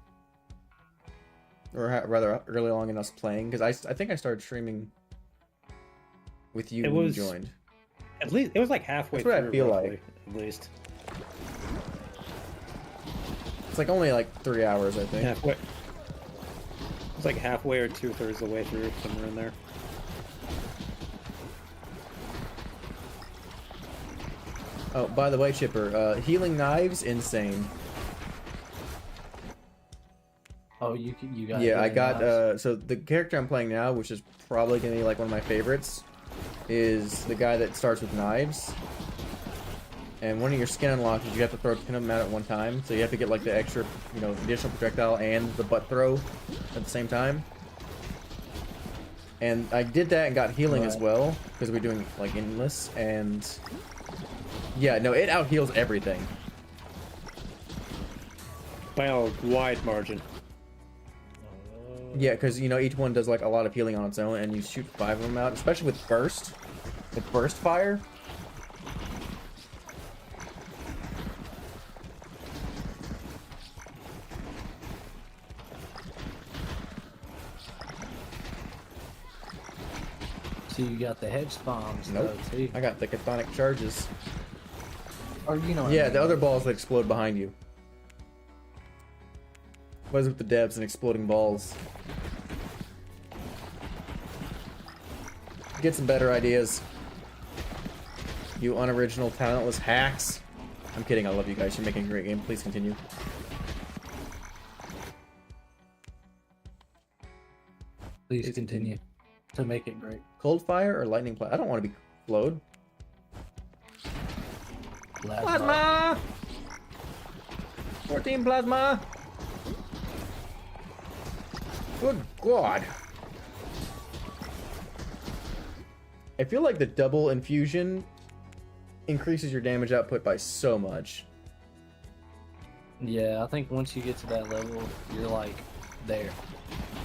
or rather early along in us playing? Because I think I started streaming with you It when was- you joined. At least it was like halfway That's what I through. feel roughly, like. At least It's like only like 3 hours, I think. halfway. It's like halfway or 2/3 the way through, somewhere in there. Oh, by the way, Chipper, healing knives, insane. Oh, you got. Yeah, I healing got, knives? so the character I'm playing now, which is probably gonna be like one of my favorites, is the guy that starts with knives. And one of your skin unlocks is you have to throw a pin of them out at one time, so you have to get like the extra, you know, additional projectile and the butt throw at the same time. And I did that and got healing as Right. well, because we're doing like endless, and yeah, no, it out heals everything. By a wide margin. Yeah, because you know each one does like a lot of healing on its own, and you shoot 5 of them out, especially with burst fire. So you got the hedge bombs Nope, though too. I got the chthonic charges. Or you know. What I Yeah, mean, the other like- balls that explode behind you. What is with the devs and exploding balls? Get some better ideas. You unoriginal, talentless hacks. I'm kidding, I love you guys. You're making a great game. Please continue. Please continue to make it great. Cold fire or lightning I don't want to be flowed. Plasma! 14 plasma! Good God. I feel like the double infusion increases your damage output by so much. Yeah, I think once you get to that level, you're like there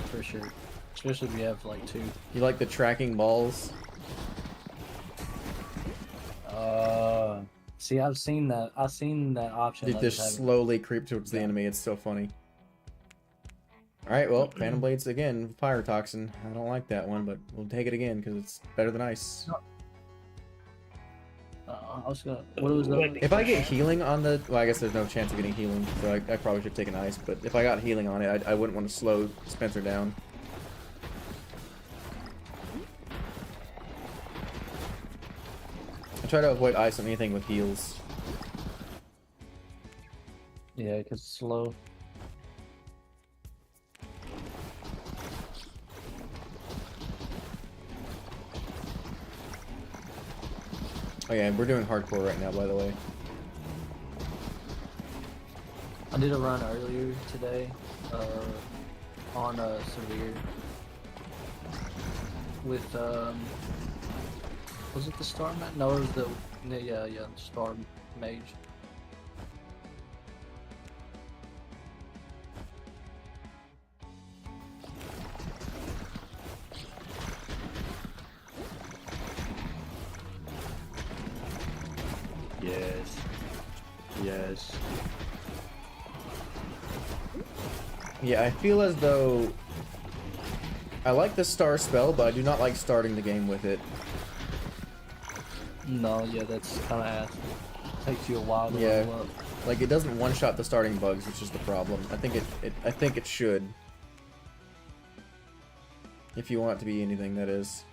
for sure. Especially if you have like 2. You like the tracking balls? See, I've seen that. I've seen that option. You I just haven't- slowly creep towards the enemy. It's so funny. Alright, well, Phantom Blades again, Fire Toxin. I don't like that one, but we'll take it again because it's better than ice. I was gonna. What was that? If I get healing on the... Well, I guess there's no chance of getting healing, so I probably should take an ice, but if I got healing on it, I wouldn't want to slow Spencer down. I try to avoid ice on anything with heals. Yeah, because it's slow. Oh yeah, we're doing hardcore right now, by the way. I did a run earlier today, on severe with was it the Star Mage? No, it was the Star Mage. Yes. Yes. Yeah, I feel as though I like the star spell, but I do not like starting the game with it. No, yeah, that's kind of ass. Takes you a while to Yeah. level up. Like, it doesn't one-shot the starting bugs, which is the problem. I think I think it should. If you want it to be anything, that is.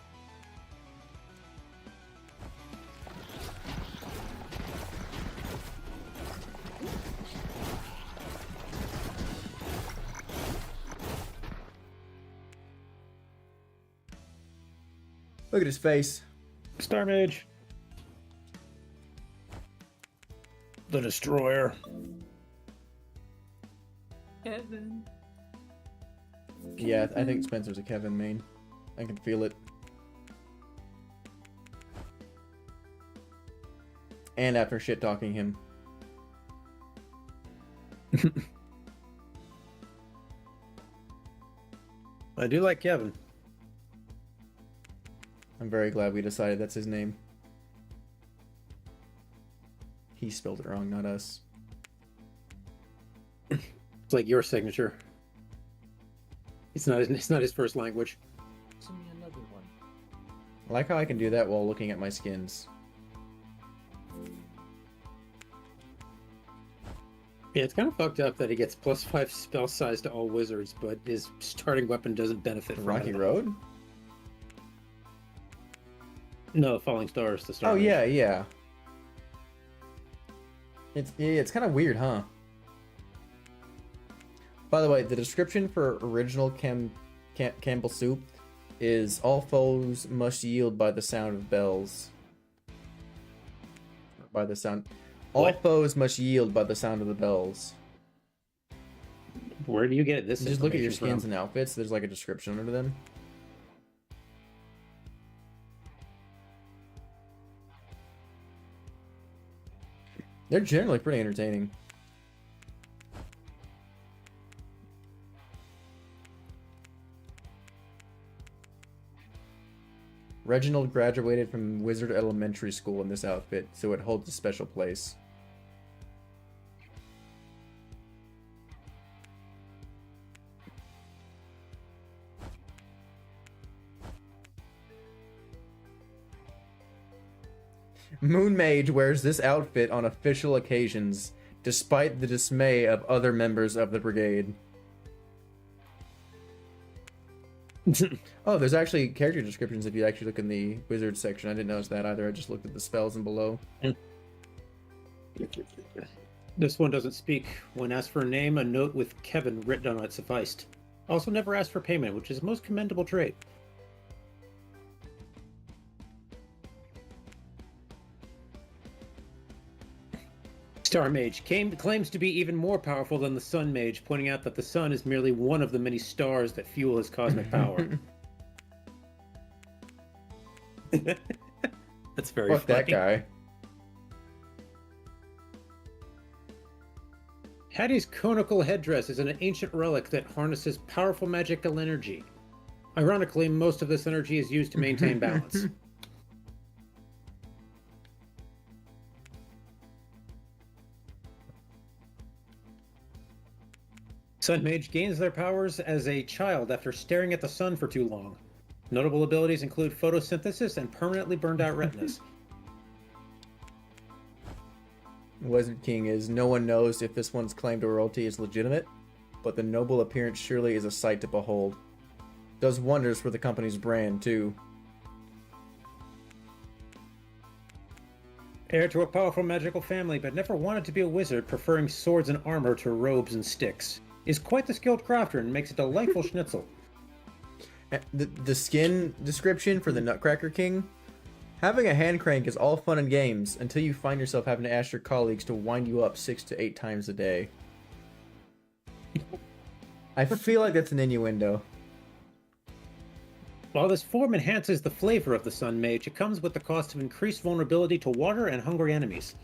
Look at his face. Star Mage. The Destroyer. Kevin. Yeah, I think Spencer's a Kevin main. I can feel it. And after shit talking him. I do like Kevin. I'm very glad we decided that's his name. He spelled it wrong, not us. It's like your signature. It's not his first language. Send me another one. I like how I can do that while looking at my skins. Yeah, it's kind of fucked up that he gets +5 spell size to all wizards, but his starting weapon doesn't benefit from Rocky it. Road? No, Falling Stars to start. Oh with. yeah, yeah. It's kind of weird, huh? By the way, the description for original Campbell soup is all foes must yield by the sound of bells. By the sound. All What? foes must yield by the sound of the bells. Where do you get this? Just look at your information skins from? and outfits. There's like a description under them. They're generally pretty entertaining. Reginald graduated from Wizard Elementary School in this outfit, so it holds a special place. Moon Mage wears this outfit on official occasions, despite the dismay of other members of the brigade. Oh, there's actually character descriptions if you actually look in the wizard section. I didn't notice that either. I just looked at the spells and below. This one doesn't speak. When asked for a name, a note with Kevin written on it sufficed. Also never asked for payment, which is a most commendable trait. Star Mage claims to be even more powerful than the Sun Mage, pointing out that the sun is merely one of the many stars that fuel his cosmic power. That's very Fuck funny. that guy. Hattie's conical headdress is an ancient relic that harnesses powerful magical energy. Ironically, most of this energy is used to maintain balance. Sun Mage gains their powers as a child after staring at the sun for too long. Notable abilities include photosynthesis and permanently burned out retinas. Wizard King is no one knows if this one's claim to royalty is legitimate, but the noble appearance surely is a sight to behold. Does wonders for the company's brand, too. Heir to a powerful magical family, but never wanted to be a wizard, preferring swords and armor to robes and sticks. Is quite the skilled crafter and makes a delightful schnitzel. The skin description for the Nutcracker King? Having a hand crank is all fun and games until you find yourself having to ask your colleagues to wind you up 6 to 8 times a day. I feel like that's an innuendo. While this form enhances the flavor of the Sun Mage, it comes with the cost of increased vulnerability to water and hungry enemies.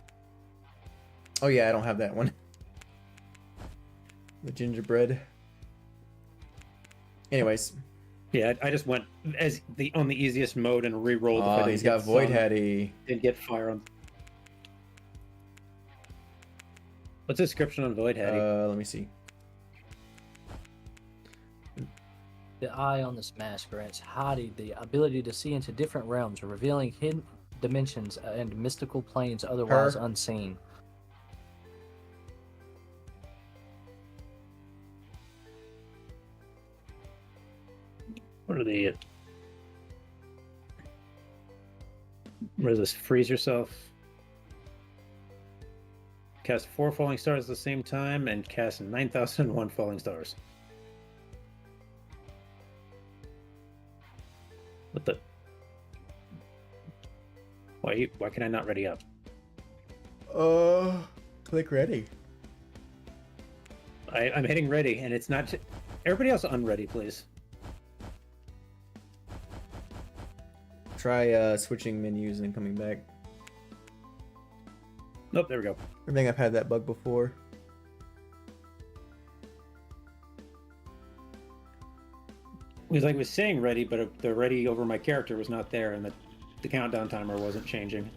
Oh yeah, I don't have that one. The gingerbread. Anyways. Yeah, I just went on the easiest mode and re-rolled. Oh, he's got Void Hattie. Didn't get fire on. What's the description on Void Hattie? Let me see. The eye on this mask grants Hadi the ability to see into different realms, revealing hidden dimensions and mystical planes otherwise unseen. What are the... What is this? Freeze yourself. Cast 4 falling stars at the same time and cast 9,001 falling stars. What the... Why can I not ready up? Click ready. I'm hitting ready and it's not... Everybody else unready, please. Try switching menus and coming back. Nope, there we go. I think I've had that bug before. It was like it was saying ready, but the ready over my character was not there, and the countdown timer wasn't changing.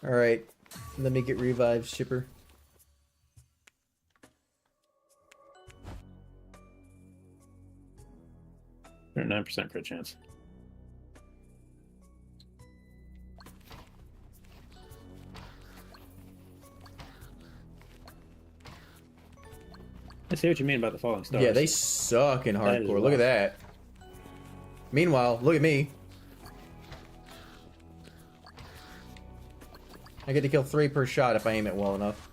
Alright, let me get revived, shipper. Or 9% crit chance. I see what you mean about the falling stars. Yeah, they suck in That is hardcore. Look at that. Meanwhile, look at me. I get to kill 3 per shot if I aim it well enough.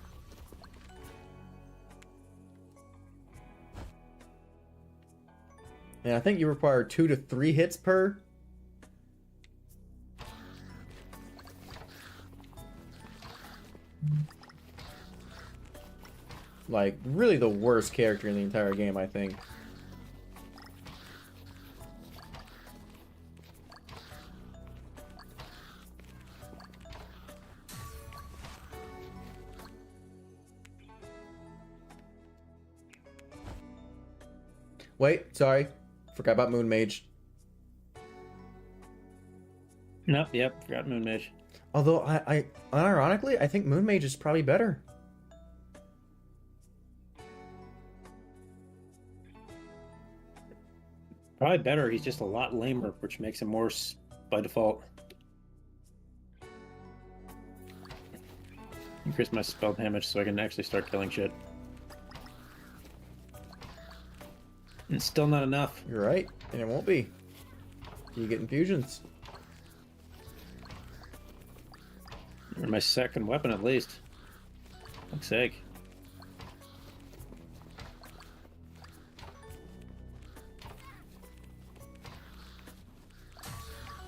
And I think you require 2 to 3 hits per. Like, really the worst character in the entire game, I think. Wait, sorry. Forgot about Moon Mage. No, yep, forgot Moon Mage. Although, I unironically, I think Moon Mage is probably better. Probably better. He's just a lot lamer, which makes him worse by default. Increase my spell damage so I can actually start killing shit. It's still not enough. You're right, and it won't be. You get infusions. Or my second weapon, at least. Fuck's sake.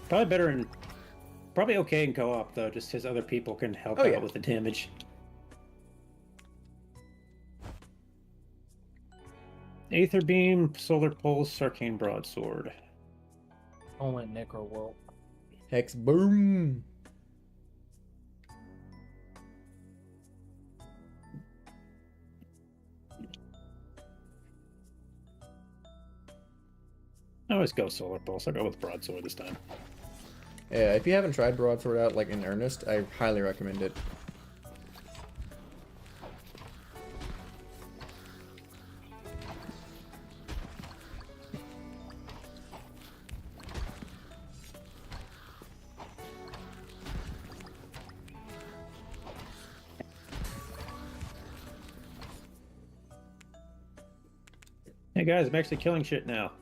Probably better in... Probably okay in co-op, though, just because other people can help Oh, out yeah. with the damage. Aether Beam, Solar Pulse, Arcane Broadsword. Only Necro World. Hex boom. I always go Solar Pulse. I'll go with Broadsword this time. Yeah, if you haven't tried Broadsword out like in earnest, I highly recommend it. Hey guys, I'm actually killing shit now.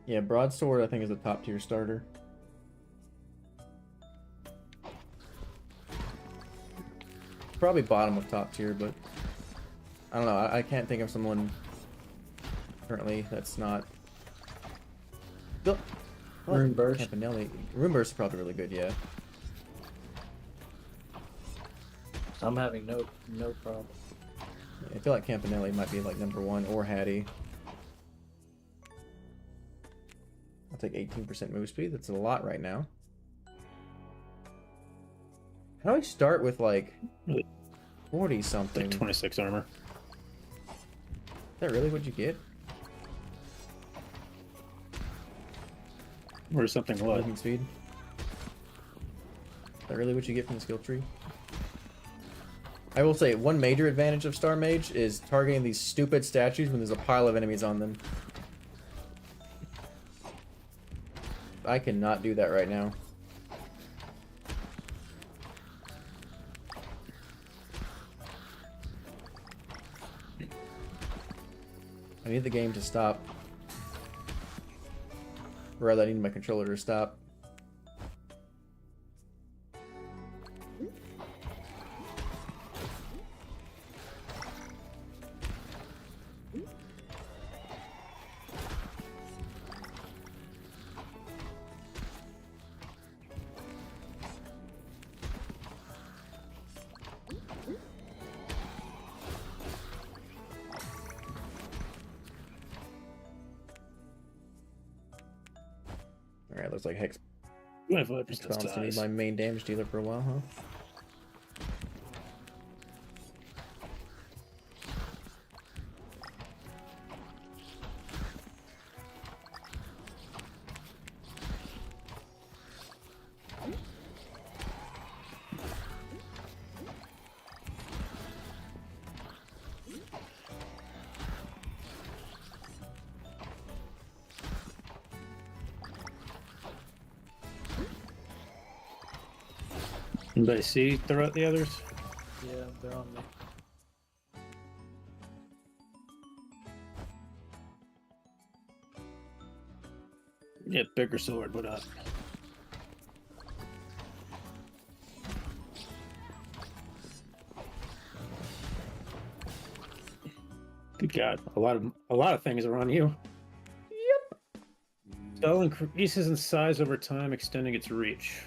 Yeah, Broadsword I think is a top tier starter. Probably bottom of top tier, but I don't know. I can't think of someone currently that's not. What? Rune Burst. Campanelli. Rune Burst is probably really good, yeah. I'm having no problem. I feel like Campanelli might be like number 1 or Hattie. I'll take 18% move speed. That's a lot right now. How do I start with like 40 something? Like 26 armor. Is that really what you get? Or something what? Movement speed? Is that really what you get from the skill tree? I will say, one major advantage of Star Mage is targeting these stupid statues when there's a pile of enemies on them. I cannot do that right now. I need the game to stop. Or rather, I need my controller to stop. Alright, looks like Hex 25% Bounce to be size. my main damage dealer for a while, huh? Anybody see throughout the others? Yeah, they're on me. Yeah, bigger sword, what up? God, a lot of things are on you. Yep. Spell increases in size over time, extending its reach.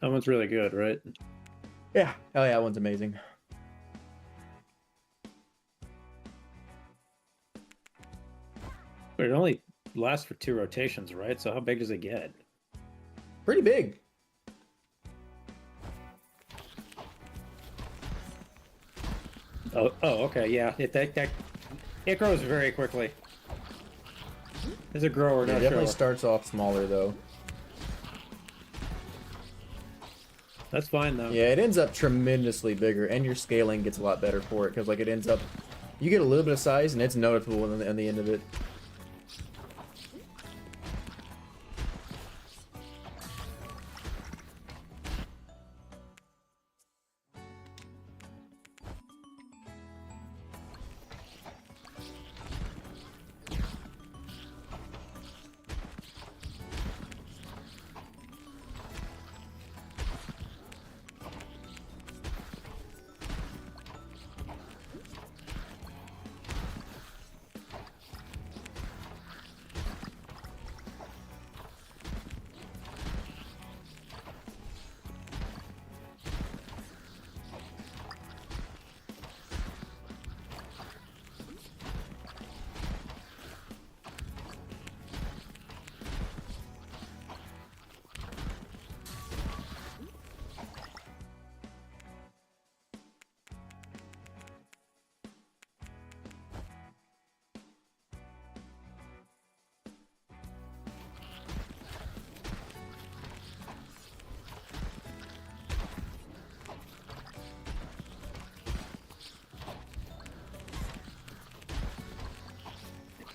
That one's really good, right? Yeah. Oh yeah, that one's amazing. But it only lasts for 2 rotations, right? So how big does it get? Pretty big. Oh, okay, yeah. It grows very quickly. It's a grower, Yeah, not it definitely shower. starts off smaller though. That's fine though. Yeah, it ends up tremendously bigger, and your scaling gets a lot better for it because like it ends up, you get a little bit of size, and it's noticeable on the end of it.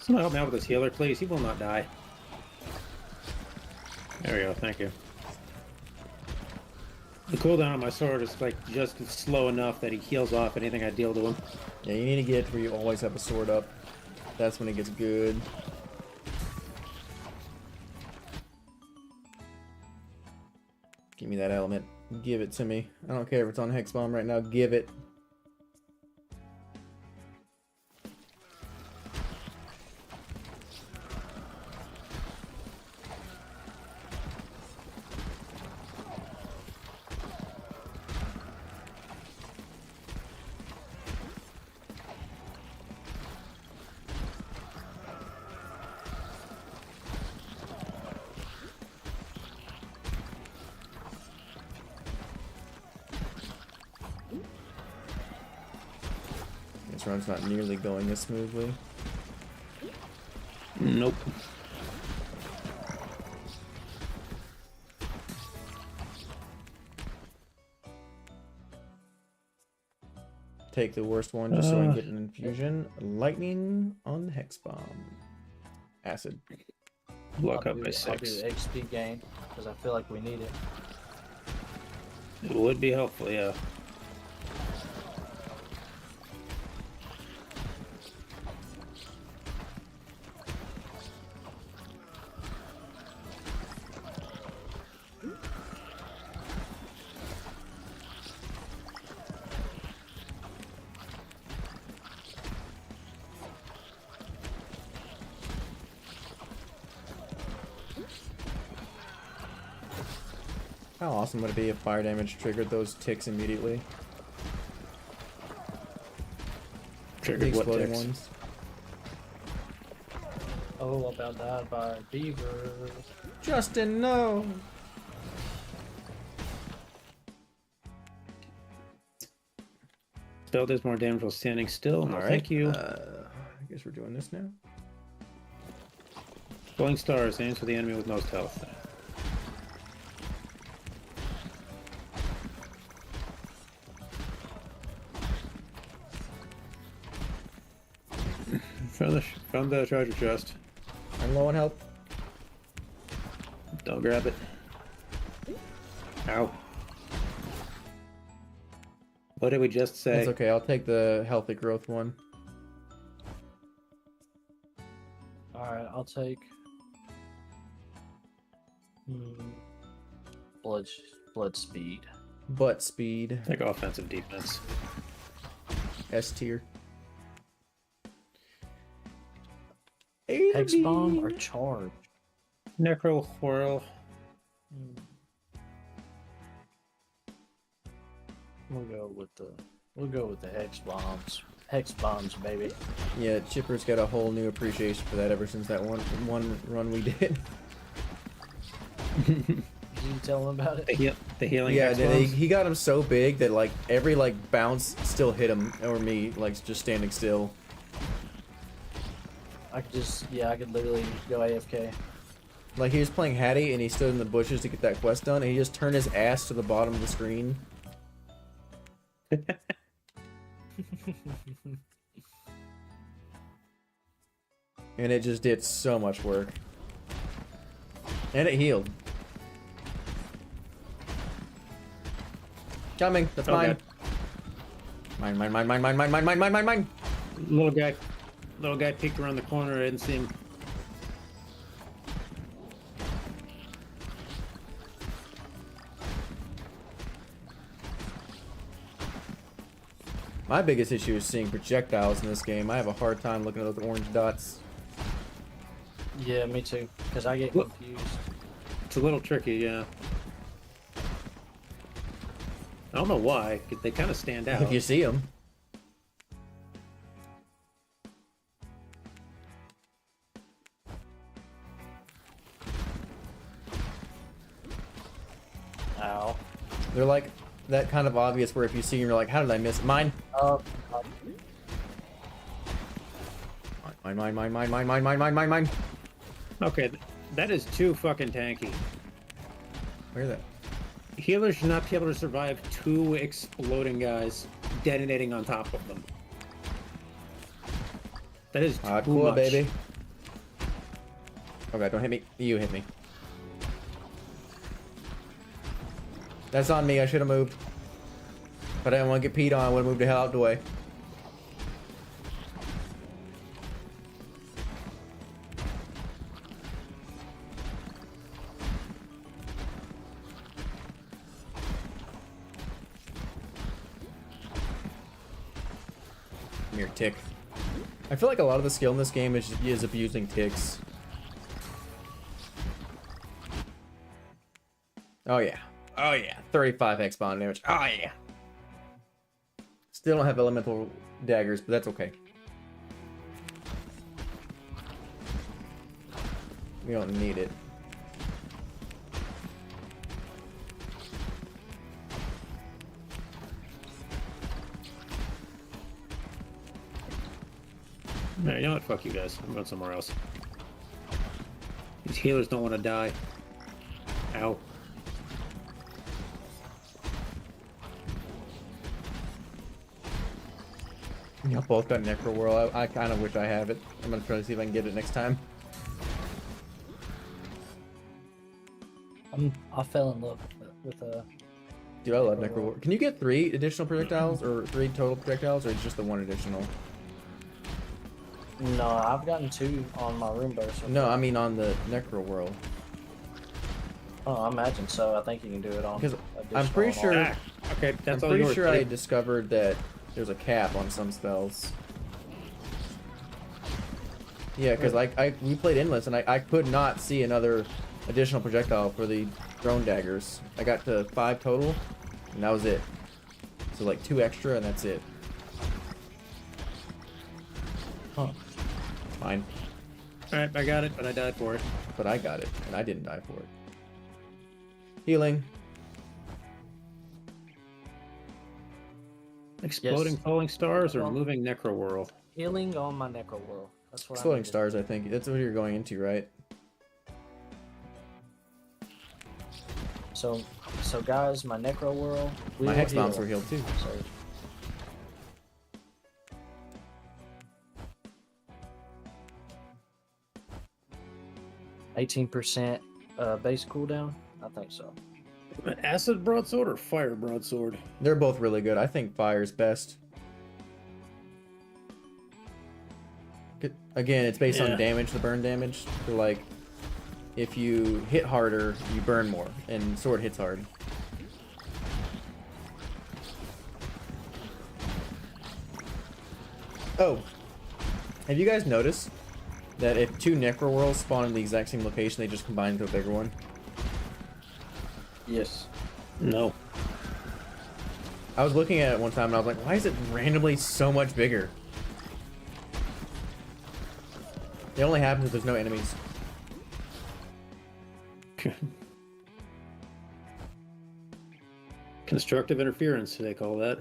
Someone help me out with this healer, please. He will not die. There we go. Thank you. The cooldown on my sword is like just slow enough that he heals off anything I deal to him. Yeah, you need to get where you always have a sword up. That's when it gets good. Give me that element. Give it to me. I don't care if it's on Hex Bomb right now. Give it. This run's not nearly going as smoothly. Nope. Take the worst one just so I can get an infusion. Lightning on the Hex Bomb. Acid. Block I'll up do, by I'll do 6. the XP gain because I feel like we need it. It would be helpful, yeah. How awesome would it be if fire damage triggered those ticks immediately? The Triggered what exploding ticks? ones. Oh, about died by beavers. Justin, no! Spell does more damage while standing still. No, thank you. I guess we're doing this now. Glowing stars aims for the enemy with most health. Found the treasure chest. I'm low on health. Don't grab it. Ow. What did we just say? It's okay, I'll take the healthy growth one. Alright, I'll take blood speed. Butt speed. Take offensive defense. S tier. Hex bomb or charge? Necro whirl. We'll go with the hex bombs. Hex bombs, baby. Yeah, Chipper's got a whole new appreciation for that ever since that one run we did. Did you tell him about it? The healing. Yeah, hex bombs? he got him so big that like every like bounce still hit him or me like just standing still. I could literally go AFK. Like he was playing Hattie and he stood in the bushes to get that quest done and he just turned his ass to the bottom of the screen. And it just did so much work. And it healed. Coming, that's mine. Okay. Mine. Little guy peeked around the corner. I didn't see him. My biggest issue is seeing projectiles in this game. I have a hard time looking at those orange dots. Yeah, me too. Because I get confused. It's a little tricky, yeah. I don't know why. 'Cause they kind of stand out. If you see them. Ow. They're like that kind of obvious where if you see them, you're like, how did I miss mine? Mine. Okay, that is too fucking tanky. Where's that? Healers should not be able to survive two exploding guys detonating on top of them. That is too Cool, much. baby. Okay, don't hit me. You hit me. That's on me. I should have moved. But I didn't want to get peed on. I would have moved the hell out the way. Mere tick. I feel like a lot of the skill in this game is abusing ticks. Oh yeah. Oh yeah. 35 hex bomb damage. Oh yeah. Still don't have elemental daggers, but that's okay. We don't need it. No, you know what? Fuck you guys. I'm going somewhere else. These healers don't want to die. Ow. Y'all both got Necro Whirl. I kind of wish I have it. I'm gonna try to see if I can get it next time. I fell in love with Dude, I love Necro Whirl. Can you get 3 additional projectiles or 3 total projectiles, or just the 1 additional? No, I've gotten 2 on my room burst. No, I mean on the Necro Whirl. Oh, I imagine so. I think you can do it on. Because I'm pretty sure. Okay, that's I'm all pretty yours, sure buddy. I discovered that there's a cap on some spells. Yeah, because we played Endless and I could not see another additional projectile for the drone daggers. I got to 5 total, and that was it. So like 2 extra, and that's it. Huh. Fine. Alright, I got it, but I died for it. But I got it, and I didn't die for it. Healing. Exploding Yes. falling stars or Well- moving necro whirl? Healing on my Necro World. That's what Exploding I needed. stars, I think. That's what you're going into, right? So guys, my Necro World. My hex bombs were healed too. So, 18% base cooldown. I think so. Acid broadsword or fire broadsword? They're both really good. I think fire's best. Again, it's based Yeah. on damage, the burn damage. So like, if you hit harder, you burn more, and sword hits hard. Oh, have you guys noticed that if two Necro Worlds spawn in the exact same location, they just combine into a bigger one? Yes. No. I was looking at it one time and I was like, why is it randomly so much bigger? It only happens if there's no enemies. Constructive interference, they call that.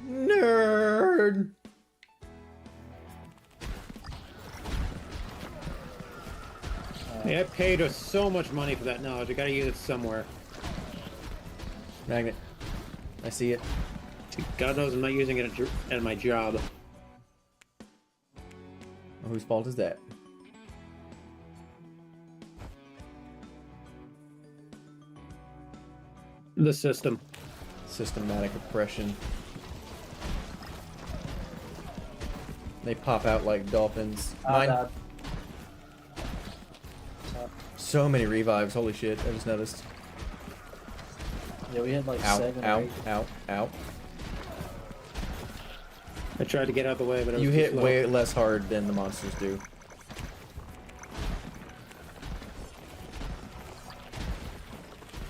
Nerd! Hey, I paid us so much money for that knowledge. I gotta use it somewhere. Magnet. I see it. God knows I'm not using it at my job. Well, whose fault is that? The system. Systematic oppression. They pop out like dolphins. Mine. So many revives. Holy shit! I just noticed. Yeah, we had like Ow! 7 or Ow! 8. Ow! Ow! I tried to get out of the way, but it was You too hit slow. way less hard than the monsters do.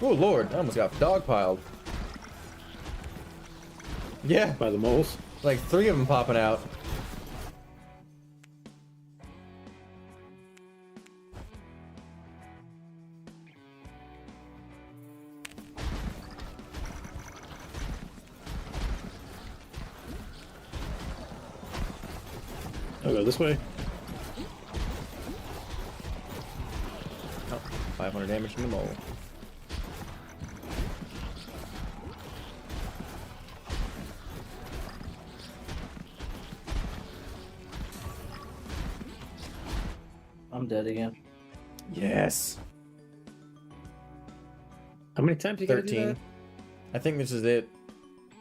Oh lord! I almost got dogpiled. Yeah, By the moles. like 3 of them popping out. I'll go this way. Oh, 500 damage from the mole. I'm dead again. Yes. How many times you gotta do 13. that? I think this is it.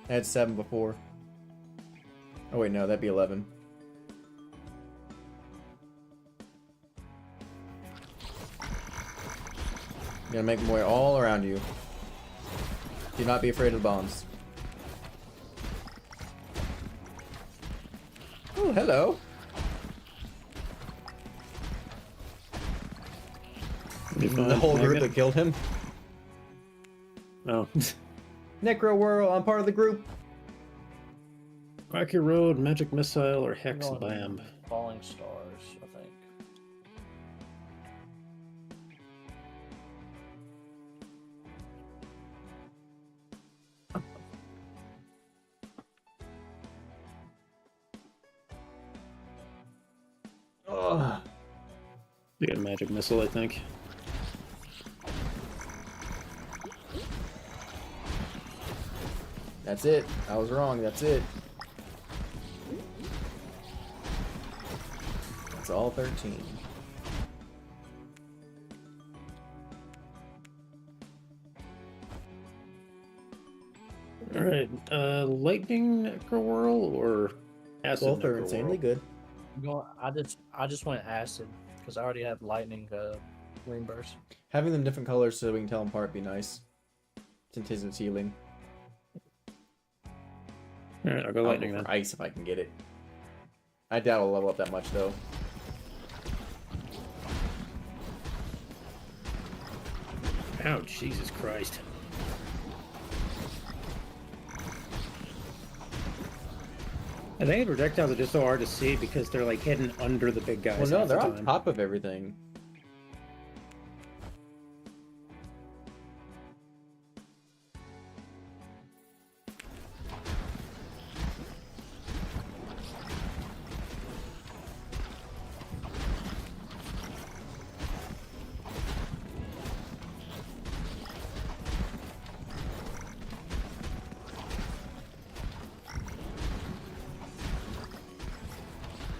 I had 7 before. Oh wait, no, that'd be 11. Gonna make my way all around you. Do not be afraid of the bombs. Oh, hello. The whole group that killed him. Oh. Necro Whirl, I'm part of the group. Rocky Road, Magic Missile, or I'm Hex going Bam. Falling Stars, I think. Ugh. You got a Magic Missile, I think. That's it. I was wrong. That's it. That's all 13. Alright, Lightning Necro Whirl or Acid Both are Necro insanely Whirl? good. I'm going, I just went acid because I already have lightning green burst. Having them different colors so we can tell them apart would be nice. Since his is healing. Alright, I'll go I'll Lightning go then. for ice if I can get it. I doubt I'll level up that much though. Ouch, Jesus Christ. I think the projectiles are just so hard to see because they're like hidden under the big guys. Well, no, half the they're on time. top of everything.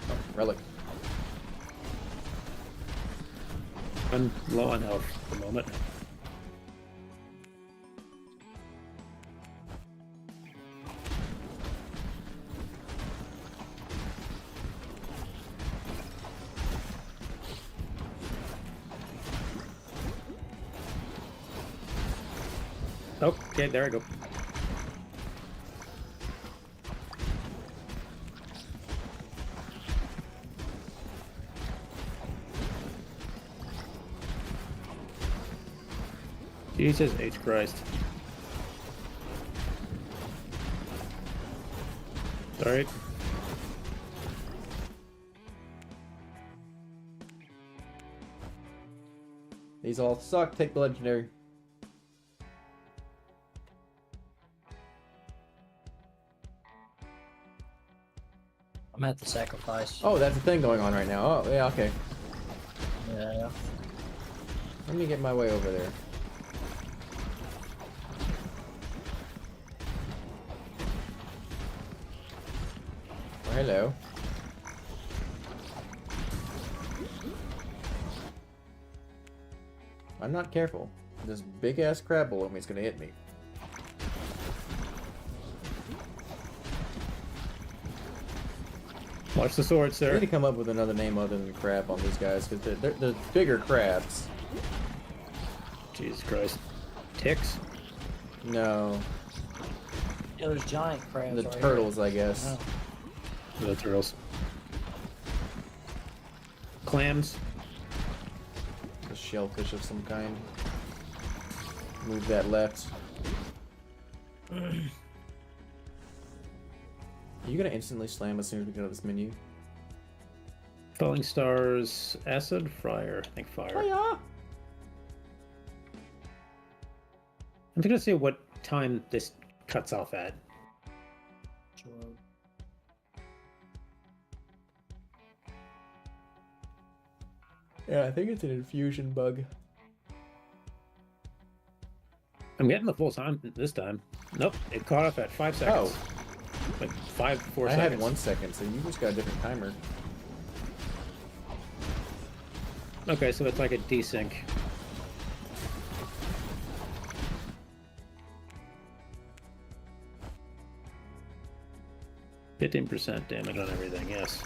Oh, relic. I'm low on health at the moment. Oh, okay, there I go. Jesus H. Christ. Alright. These all suck. Take the legendary. I'm at the sacrifice. Oh, that's a thing going on right now. Oh, yeah, okay. Yeah. Let me get my way over there. Oh, hello. I'm not careful. This big ass crab below me is gonna hit me. Watch the sword, I sir. need to come up with another name other than crab on these guys because they're bigger crabs. Jesus Christ. Ticks? No, Yeah, there's giant crabs. the right turtles, here. I guess. Oh. The turtles. Clams? A shellfish of some kind. Move that left. Are you gonna instantly slam as soon as we get out of this menu? Falling stars, acid, fire. I think fire. Hiya! I'm gonna see what time this cuts off at. Sure. Yeah, I think it's an infusion bug. I'm getting the full time this time. Nope, it caught off at 5 seconds. Oh. Like 4 I seconds. had 1 second, so you just got a different timer. Okay, so it's like a desync. %, damage on everything, yes.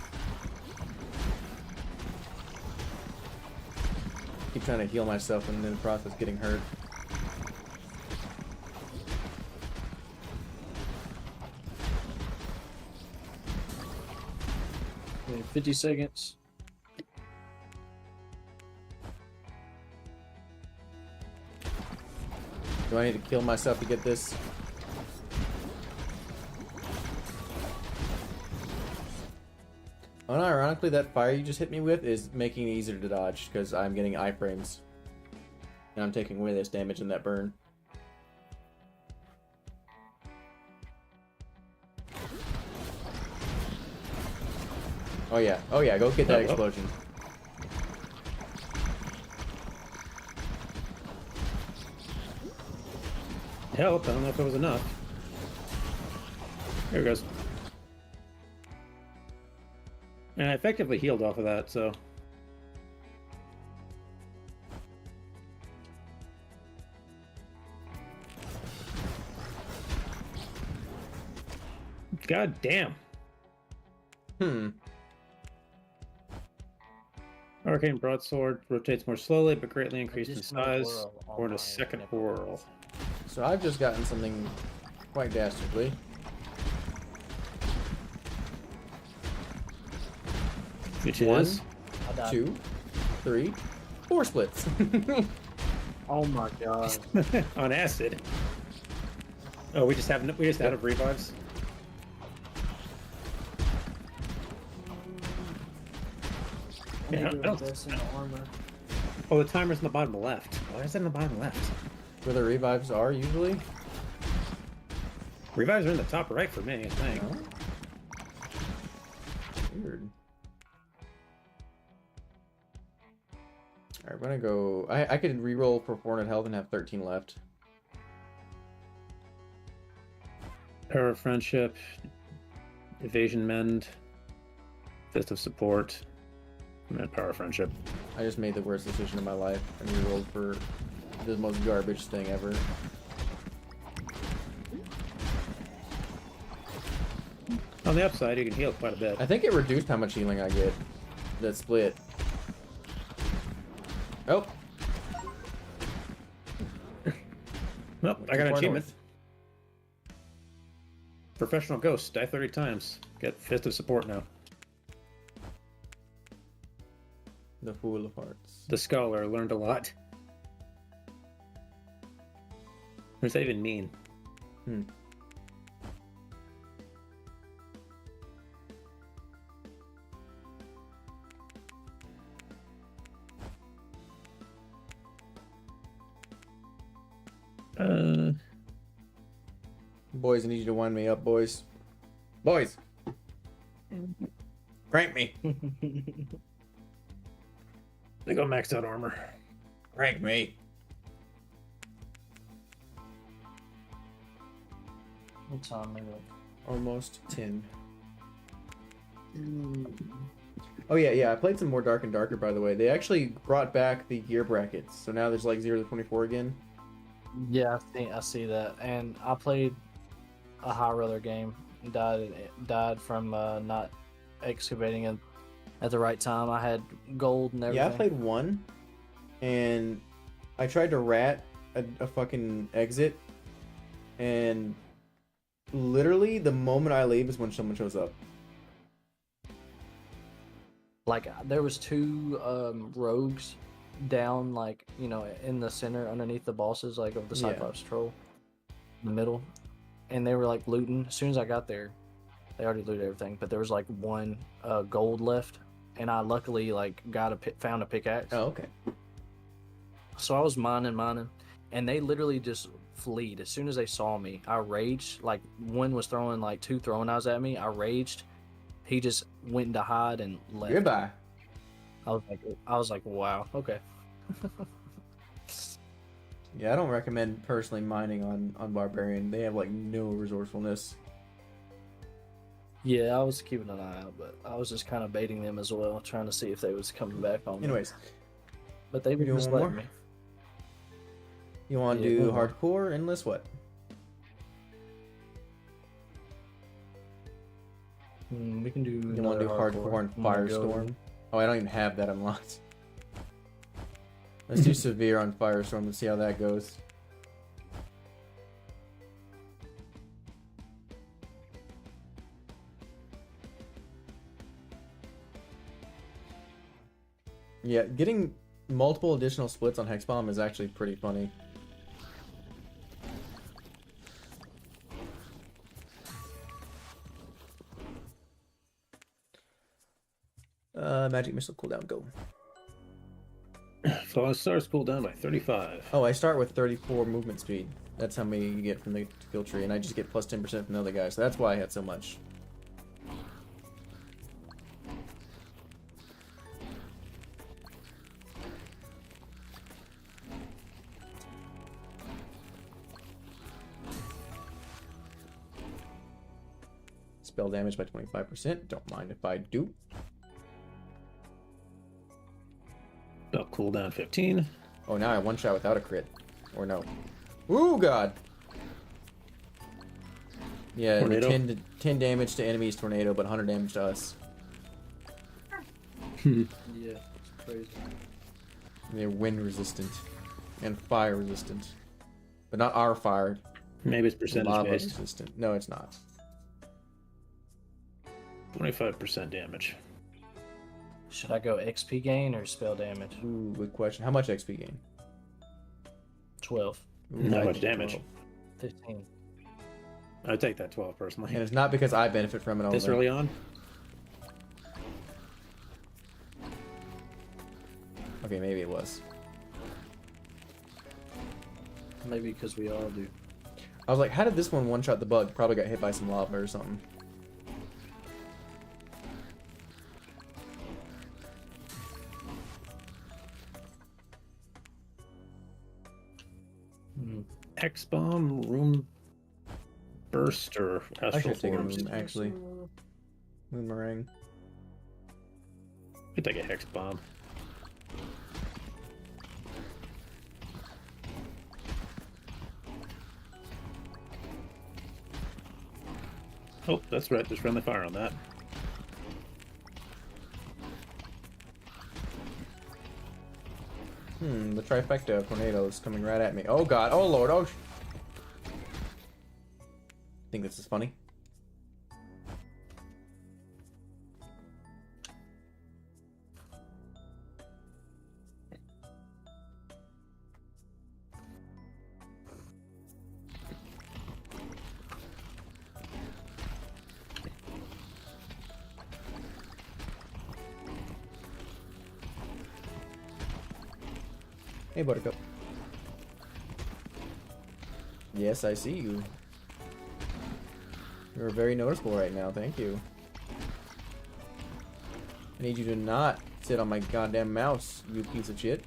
Keep trying to heal myself and in the process getting hurt. Okay, 50 seconds. Do I need to kill myself to get this? Unironically, that fire you just hit me with is making it easier to dodge because I'm getting iframes. And I'm taking way less damage in that burn. Oh yeah, go get that Oh. explosion. Help, I don't know if it was enough. There it goes. And I effectively healed off of that, so. God damn. Arcane Broadsword rotates more slowly but greatly increased in Additional size. whirl on Or in my a second nipple. whirl. So I've just gotten something quite dastardly. Which One. is. I died. 2, 3, 4 splits. Oh my god. on acid. Oh, we just out of revives. I Yeah, need I to don't- invest in the armor. Oh, the timer's in the bottom left. Why is that in the bottom left? Where the revives are usually. Revives are in the top right for me, I think. No? Weird. Alright, we're gonna go. I could reroll for 400 health and have 13 left. Power of Friendship, Evasion Mend, Fist of Support, and then Power of Friendship. I just made the worst decision of my life and rerolled for the most garbage thing ever. On the upside, you can heal quite a bit. I think it reduced how much healing I get. That split. Oh, Nope, I got an far achievement. north. Professional Ghost, die 30 times. Get Fist of Support now. The Fool of Hearts. The Scholar learned a lot. What does that even mean? Hmm. Boys, I need you to wind me up, boys. Boys! Crank me! They got maxed out armor. Crank me! What time is it? Almost 10. Oh yeah, I played some more Dark and Darker, by the way. They actually brought back the gear brackets, so now there's like 0 to 24 again. Yeah, I see that. And I played a high roller game. Died from not excavating it at the right time. I had gold and everything. Yeah, I played one, and I tried to rat a fucking exit, and literally the moment I leave is when someone shows up. Like there was two rogues down, like, you know, in the center underneath the bosses, like of the Cyclops troll in the middle, and they were like looting. As soon as I got there, they already looted everything, but there was like one gold left, and I luckily like found a pickaxe. Oh, okay. So I was mining, and they literally just fleed. As soon as they saw me, I raged. Like one was throwing like 2 throwing knives at me. I raged. He just went to hide and left. Goodbye. I was like, wow, okay. Yeah, I don't recommend personally mining on Barbarian. They have like no resourcefulness. Yeah, I was keeping an eye out, but I was just kind of baiting them as well, trying to see if they was coming back on me. Anyways, But they were doing just one letting more? me. You want to Yeah, do one more. hardcore, endless, what? We can do. You want to do hardcore and Firestorm? Oh, I don't even have that unlocked. Let's do severe on Firestorm and see how that goes. Yeah, getting multiple additional splits on Hex Bomb is actually pretty funny. Magic Missile cooldown, go. Flawless stars cool down by 35. Oh, I start with 34 movement speed. That's how many you get from the skill tree, and I just get plus 10% from the other guy, so that's why I had so much. Spell damage by 25%. Don't mind if I do. Spell cooldown 15. Oh, now I one shot without a crit. Or no. Ooh, God! Yeah, Tornado. 10 damage to enemies, tornado, but 100 damage to us. Yeah, it's crazy. They're wind resistant and fire resistant, but not our fire. Maybe it's percentage Lava based. resistant. No, it's not. 25% damage. Should I go XP gain or spell damage? Ooh, good question. How much XP gain? 12. Ooh, Not I much think damage. 12. 15. I'd take that 12 personally. And it's not because I benefit from it only. This early on? Okay, maybe it was. Maybe because we all do. I was like, how did this one shot the bug? Probably got hit by some lava or something. X-Bomb, Room Burster, I Astral should take a Forms. moon, actually. Boomerang. You could take a Hex Bomb. Oh, that's right. There's friendly fire on that. The trifecta of tornadoes coming right at me. Oh God! Oh Lord! Oh! Think this is funny? Hey, Buttercup. Yes, I see you. You're very noticeable right now, thank you. I need you to not sit on my goddamn mouse, you piece of shit.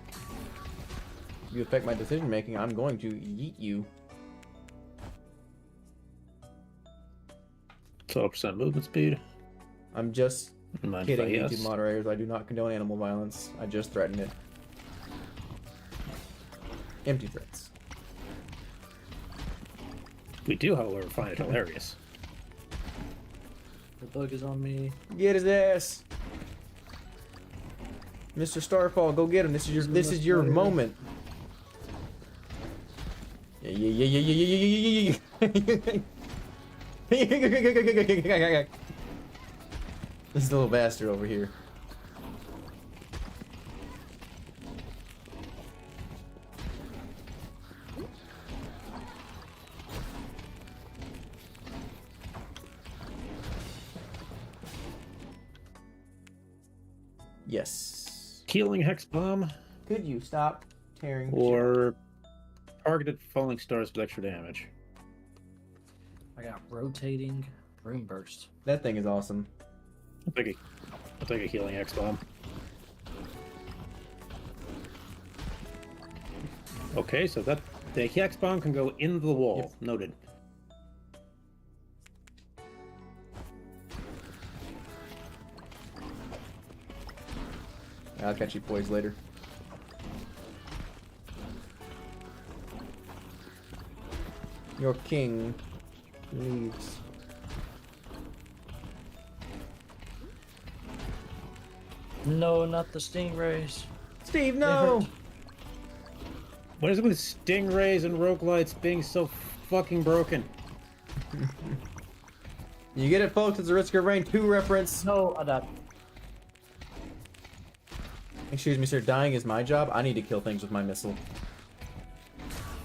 If you affect my decision making, I'm going to yeet you. 12% movement speed. I'm just Mind kidding, if I YouTube yes? moderators. I do not condone animal violence. I just threatened it. Empty threats. We do, however, find it hilarious. The bug is on me. Get his ass, Mr. Starfall. Go get him. This is your moment. Yeah, yeah, yeah, yeah, yeah, yeah, yeah, yeah, yeah. This little bastard over here. Yes. Healing Hex Bomb Could you stop tearing shit? or targeted falling stars with extra damage. I got rotating room burst. That thing is awesome. I'll take a Healing Hex Bomb. Okay, so that the Hex Bomb can go in the wall. Yep. Noted. I'll catch you boys later. Your king leaves. No, not the stingrays. Steve, They no! hurt. What is it with stingrays and roguelites being so fucking broken? You get it, folks. It's a Risk of Rain 2 reference. No, I died. Excuse me, sir. Dying is my job. I need to kill things with my missile.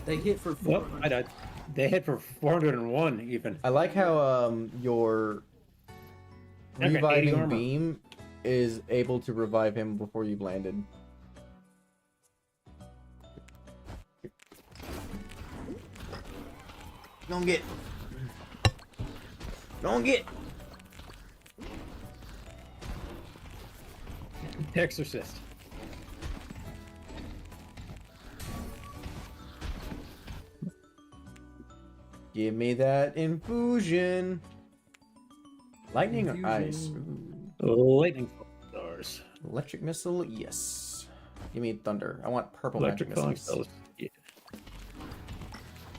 They hit for Well, 4. I died. They hit for 401 even. I like how your I got 80 reviving armor. beam is able to revive him before you've landed. Don't get. Don't get. Exorcist. Give me that infusion. Lightning or ice? Infusion. Ooh. Lightning stars. Electric missile, yes. Give me thunder. I want purple Electric magic falling missiles. stars. Yeah.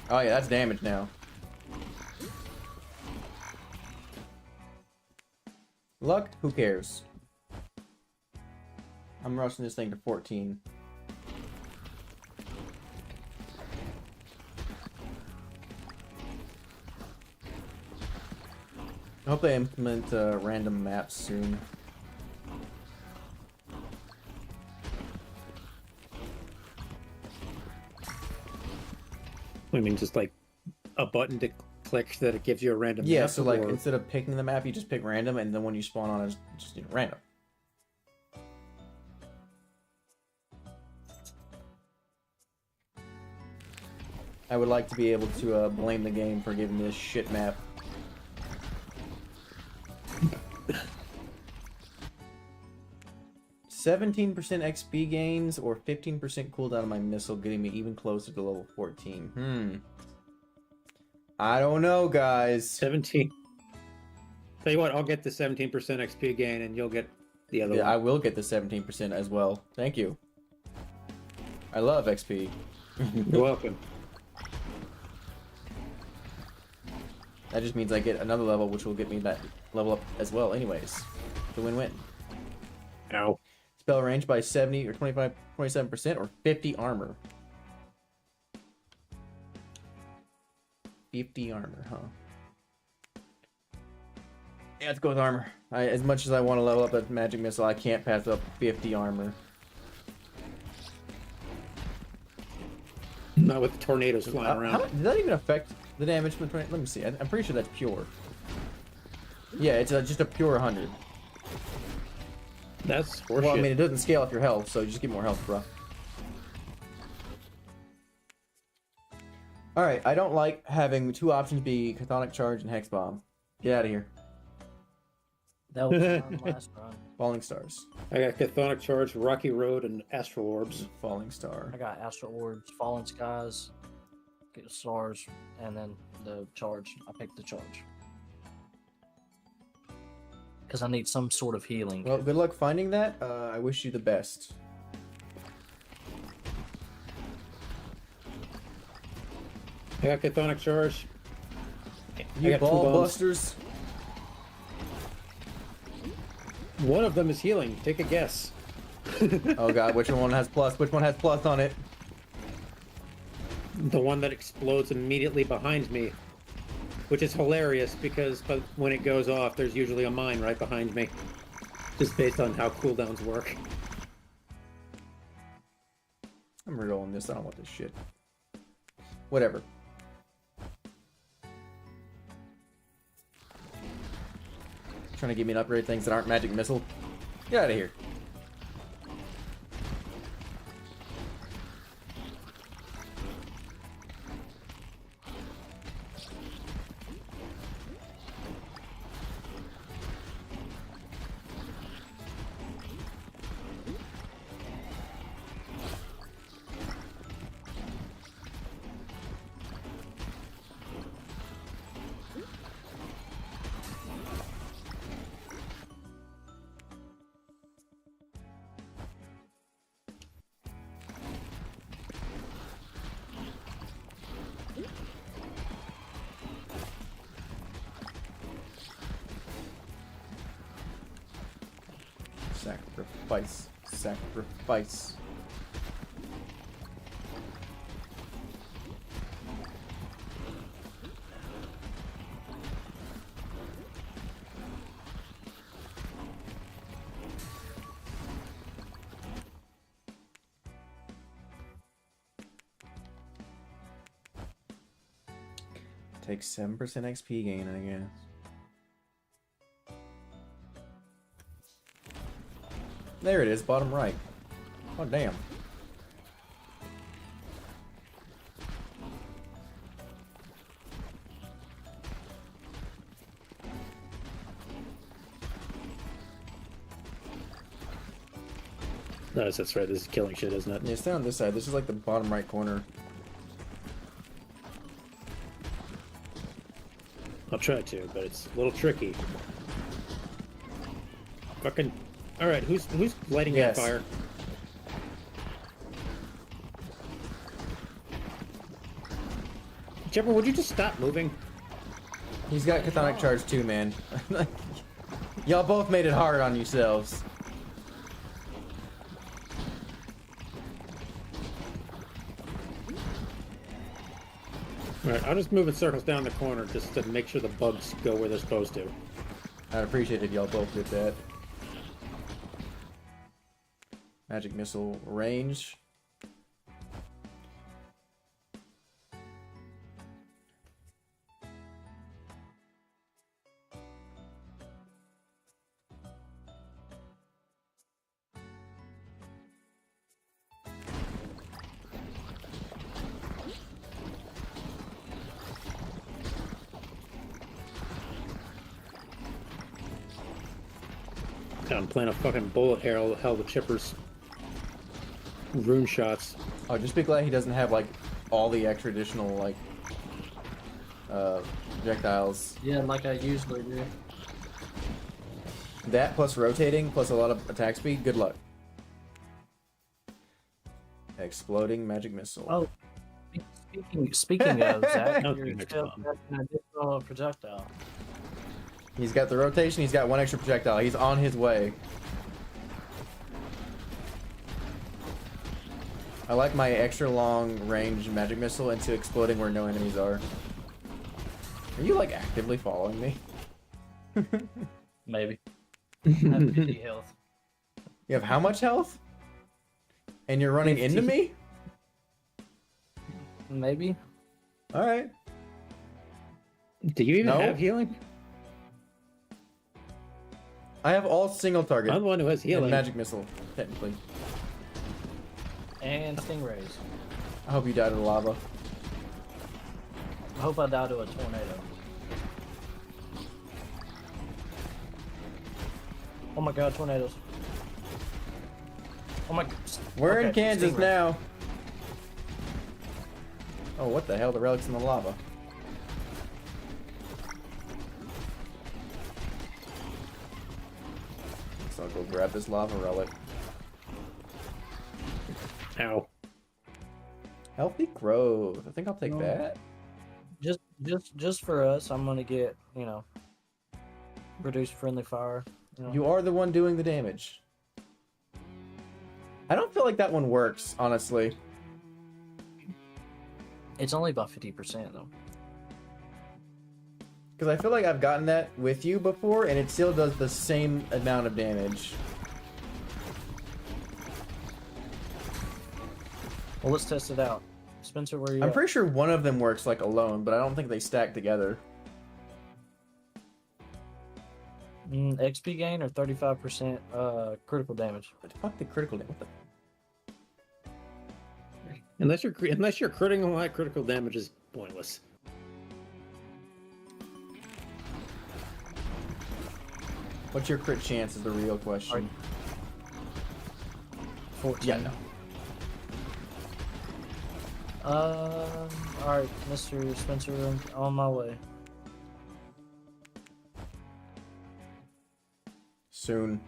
Oh yeah, that's damage now. Luck? Who cares? I'm rushing this thing to 14. I hope they implement random maps soon. I mean, just like a button to click that it gives you a random Yeah, map, so like or- instead of picking the map, you just pick random, and then when you spawn on, it's just random. I would like to be able to blame the game for giving me this shit map. "17% XP gains or 15% cooldown on my missile, getting me even closer to level 14. I don't know, guys. 17. Tell you what, I'll get the 17% XP gain, and you'll get the other Yeah, I one. will get the 17% as well. Thank you. I love XP. You're welcome. That just means I get another level, which will get me that level up as well anyways. The win-win. Ow. Spell range by 70 or 27% or 50 armor. 50 armor, huh? Yeah, let's go with armor. As much as I want to level up that magic missile, I can't pass up 50 armor. Not with the tornadoes flying around. Did that even affect the damage from the tornado? Let me see. I'm pretty sure that's pure. Yeah, it's just a pure 100. That's horseshit. Well, I mean, it doesn't scale off your health, so you just get more health, bro. All right, I don't like having two options be Chthonic Charge and Hex Bomb. Get out of here. That was fun last run. Falling Stars. I got Chthonic Charge, Rocky Road, and Astral Orbs. Falling Star. I got Astral Orbs, Fallen Skies, get Stars, and then the Charge. I picked the Charge. Because I need some sort of healing. Well, good luck finding that. I wish you the best. I got Chthonic Charge. I You got two ball bombs. busters. One of them is healing. Take a guess. Oh god, which one has plus? Which one has plus on it? The one that explodes immediately behind me. Which is hilarious because when it goes off, there's usually a mine right behind me. Just based on how cooldowns work. I'm rerolling this. I don't want this shit. Whatever. Trying to give me an upgrade things that aren't magic missile. Get out of here. Sacrifice. Sacrifice. Takes 7% XP gain, I guess. There it is, bottom right. Oh, damn. No, that's right. This is killing shit, isn't it? Yeah, it's down on this side. This is like the bottom right corner. I'll try to, but it's a little tricky. Fucking... Alright, who's lighting Yes. that fire? Jepper, would you just stop moving? He's got Chthonic Charge too, man. Y'all both made it hard on yourselves. Alright, I'll just move in circles down the corner just to make sure the bugs go where they're supposed to. I'd appreciate if y'all both did that. Magic missile range. God, I'm playing a fucking bullet hell with Chipper's rune shots. Oh, just be glad he doesn't have like all the extra additional like projectiles. Yeah, like I usually do. That plus rotating plus a lot of attack speed. Good luck. Exploding magic missile. Oh, speaking of Zach, No, you're next still bomb. got an additional projectile. He's got the rotation. He's got one extra projectile. He's on his way. I like my extra long range magic missile into exploding where no enemies are. Are you like actively following me? Maybe. I have 50 health. You have how much health? And you're running into me? Maybe. Alright. Do you even No. have healing? I have all single target I'm the one who has and healing. magic missile, technically. And stingrays. I hope you died of the lava. hope I die to a tornado. Oh my god, tornadoes. Oh my... We're in Okay, Kansas stingray. now. Oh, what the hell? The relic's in the lava. So I'll go grab this lava relic. Ow. Healthy growth. I think I'll take No. that. Just for us, I'm gonna get, you know, reduce friendly fire. You know? You are the one doing the damage. I don't feel like that one works, honestly. It's only about 50% though. Because I feel like I've gotten that with you before, and it still does the same amount of damage. Well, let's test it out. Spencer, where are you I'm at? pretty sure one of them works like alone, but I don't think they stack together. XP gain or 35% critical damage. But fuck the critical damage. What the? Unless you're critting a lot, critical damage is pointless. What's your crit chance is the real question. 14. Yeah, no. Alright, Mr. Spencer, I'm on my way. Soon.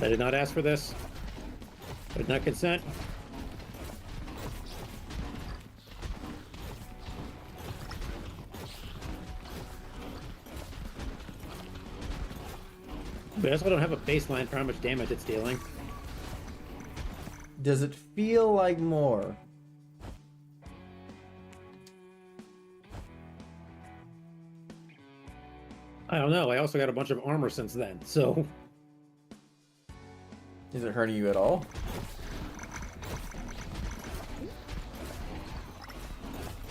I did not ask for this. I did not consent. But I also don't have a baseline for how much damage it's dealing. Does it feel like more? I don't know. I also got a bunch of armor since then, so... Is it hurting you at all?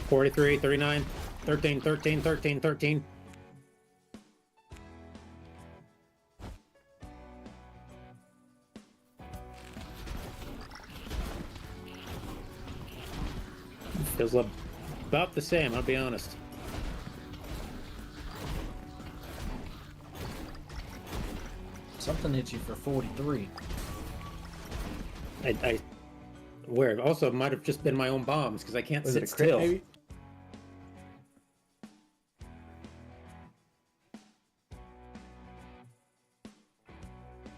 $43, $39, $13, $13, $13, $13. Feels about the same, I'll be honest. Something hit you for 43. Where also might have just been my own bombs because I can't Was sit it a crit, still. maybe?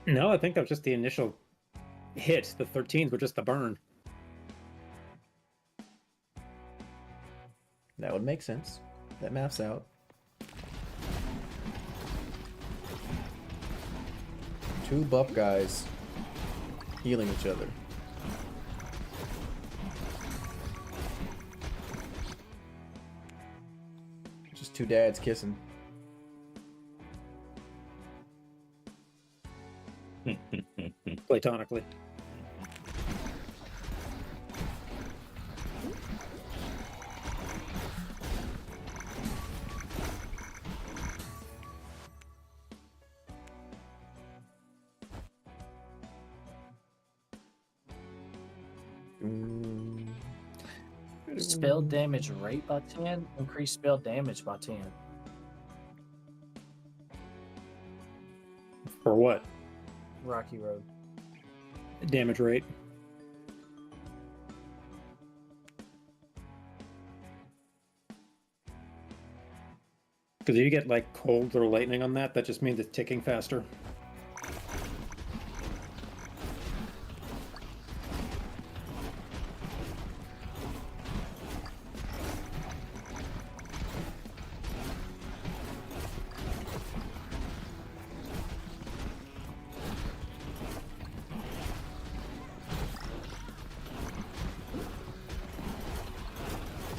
No, I think that was just the initial hit. The 13s were just the burn. That would make sense. That maps out. Two buff guys healing each other. Just two dads kissing. Platonically. Spell damage rate by 10, increase spell damage by 10. For what? Rocky Road. Damage rate. Because if you get like cold or lightning on that, that just means it's ticking faster.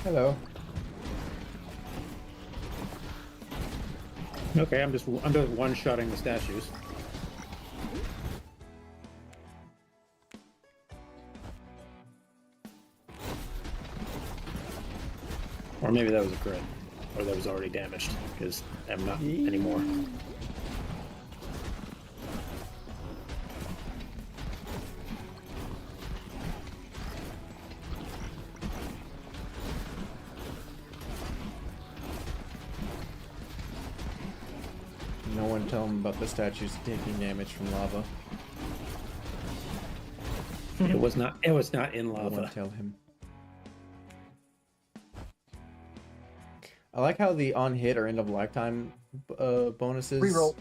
Hello. Okay, I'm just one-shotting the statues. Or maybe that was a crit. Or that was already damaged, because I'm not anymore. No one tell him about the statues taking damage from lava. It was not in No one lava. tell him. I like how the on hit or end of lifetime bonuses Reroll.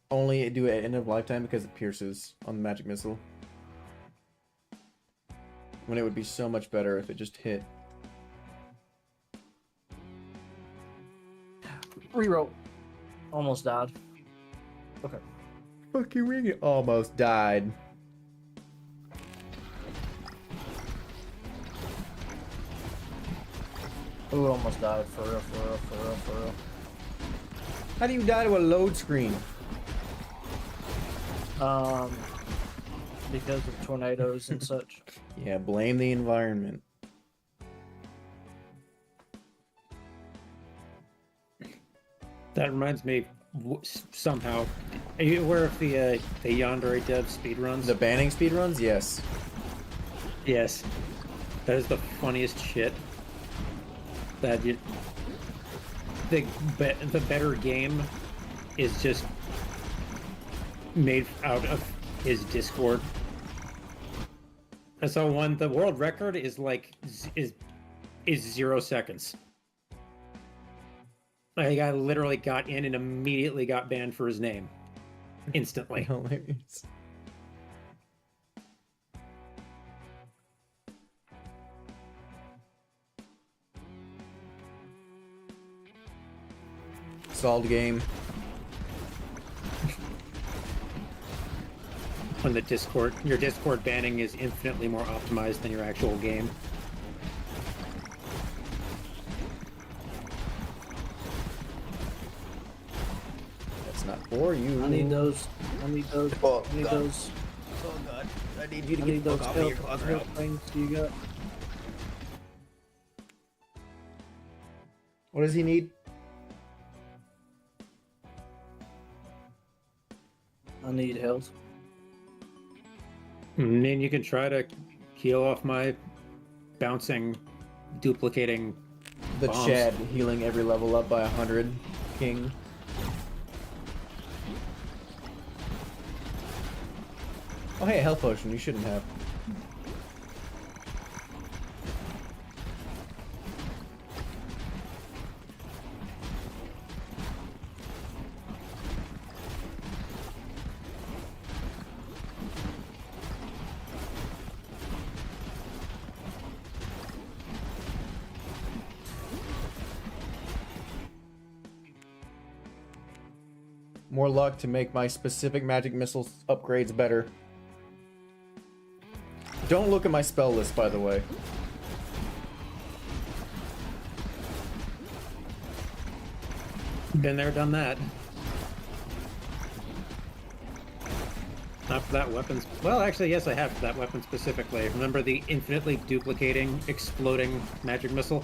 only do it at end of lifetime because it pierces on the magic missile. When it would be so much better if it just hit. Reroll. Almost died. Okay. Fucking ring it almost died. Ooh, almost died. For real, for real, for real, for real. How do you die to a load screen? Because of tornadoes and such. Yeah, blame the environment. That reminds me, somehow. Are you aware of the Yandere dev speedruns? The banning speedruns? Yes. Yes. That is the funniest shit. That you... The better game is just made out of his Discord. I saw one, the world record is like, is 0 seconds. Like, I literally got in and immediately got banned for his name. Instantly. Hilarious. Solved game. When the Discord, your Discord banning is infinitely more optimized than your actual game. That's not for you. I need those. I need those. Oh, I need God. those. Oh god. I need you to I get need the those fuck off of your help closet. things you got. What does he need? I need health. And then you can try to heal off my bouncing, duplicating The bombs. Chad healing every level up by 100. King. Oh hey, a health potion. You shouldn't have. More luck to make my specific magic missile upgrades better. Don't look at my spell list, by the way. Been there, done that. Not for that weapon. Well, actually, yes, I have for that weapon specifically. Remember the infinitely duplicating, exploding magic missile?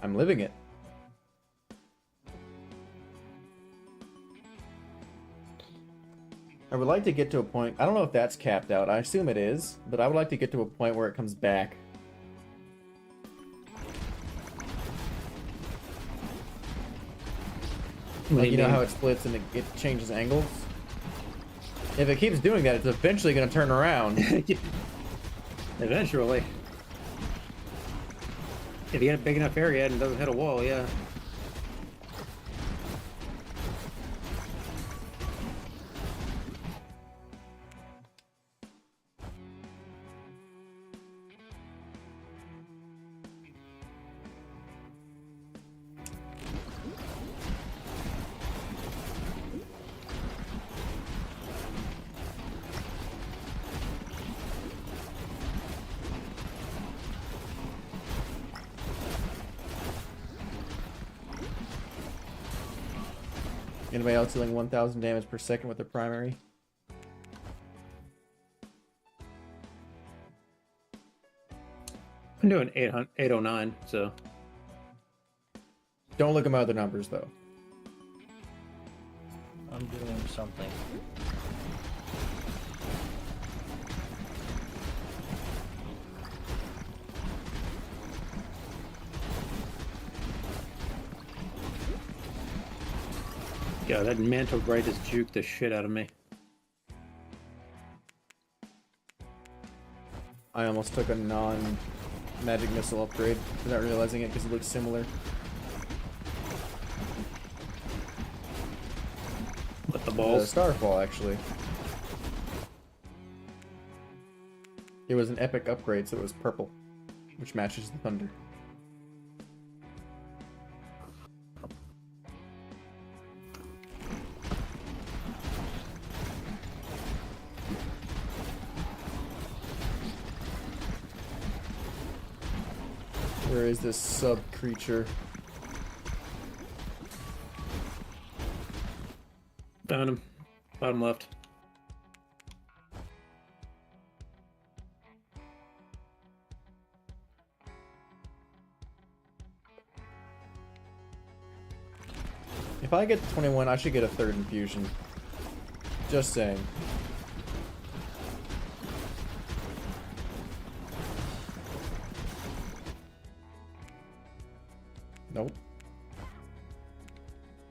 I'm living it. I would like to get to a point, I don't know if that's capped out, I assume it is, but I would like to get to a point where it comes back. Like, you know how it splits and it changes angles? If it keeps doing that, it's eventually going to turn around. Eventually. If you get a big enough area and it doesn't hit a wall, yeah. Anybody else dealing 1,000 damage per second with their primary? I'm doing 809, so... Don't look at my other numbers, though. I'm doing something. God, that mantle right just juked the shit out of me. I almost took a non-magic missile upgrade without realizing it because it looks similar. What the balls? Starfall, actually. It was an epic upgrade, so it was purple, which matches the thunder. Where is this sub-creature? Found him. Bottom left. If I get 21, I should get a third infusion. Just saying. Nope.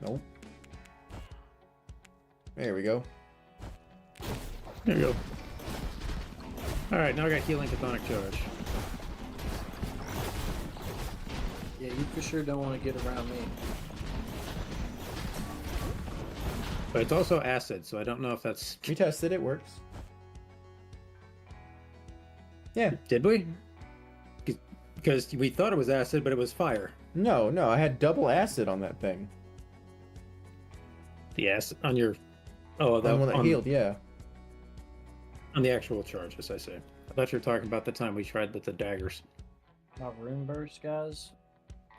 Nope. There we go. There you go. Alright, now I got healing chthonic charge. Yeah, you for sure don't want to get around me. But it's also acid, so I don't know if that's... We tested, it works. Yeah. Did we? Because we thought it was acid, but it was fire. No, I had double acid on that thing. The acid on your... Oh, The one that healed, yeah. On the actual charge, as I say. I thought you were talking about the time we tried with the daggers. My rune burst, guys.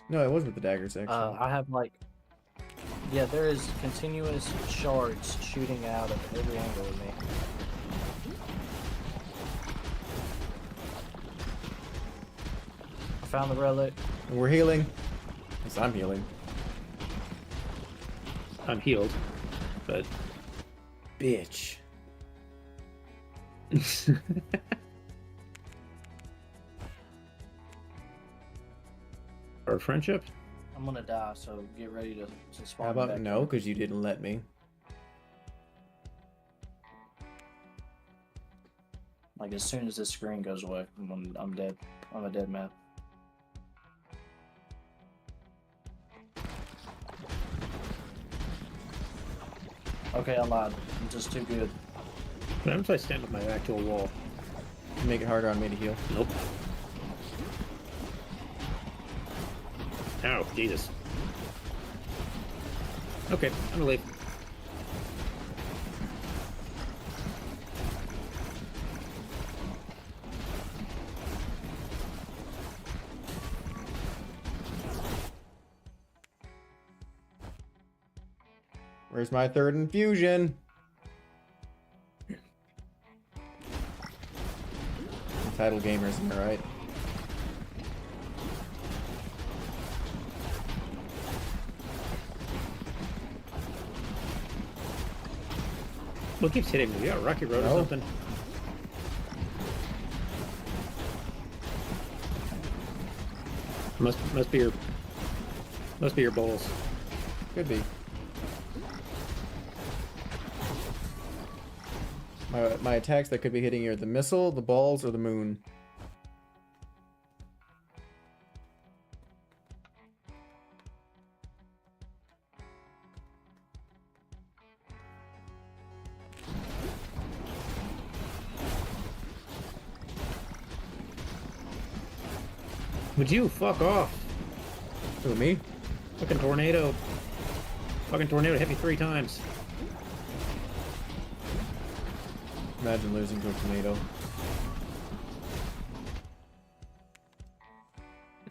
No, it was with the daggers, actually. I have like... Yeah, there is continuous shards shooting out of every angle of me. I found the relic. And we're healing. Yes, I'm healing. I'm healed, but... Bitch. Our friendship? I'm gonna die, so get ready to spawn. How about back no, in. because you didn't let me. Like as soon as this screen goes away, I'm dead. I'm a dead man. Okay, I lied. I'm just too good. What happens if I stand on my actual wall? Make it harder on me to heal. Nope. Ow, Jesus. Okay, I'm gonna leave. Where's my third infusion? Title gamers, am I right? What keeps hitting me? You got a rocky road No. or something? Must be your balls. Could be. My attacks that could be hitting you are the missile, the balls, or the moon. Would you fuck off? Who, me? Fucking tornado. Fucking tornado hit me 3 times. Imagine losing to a tornado.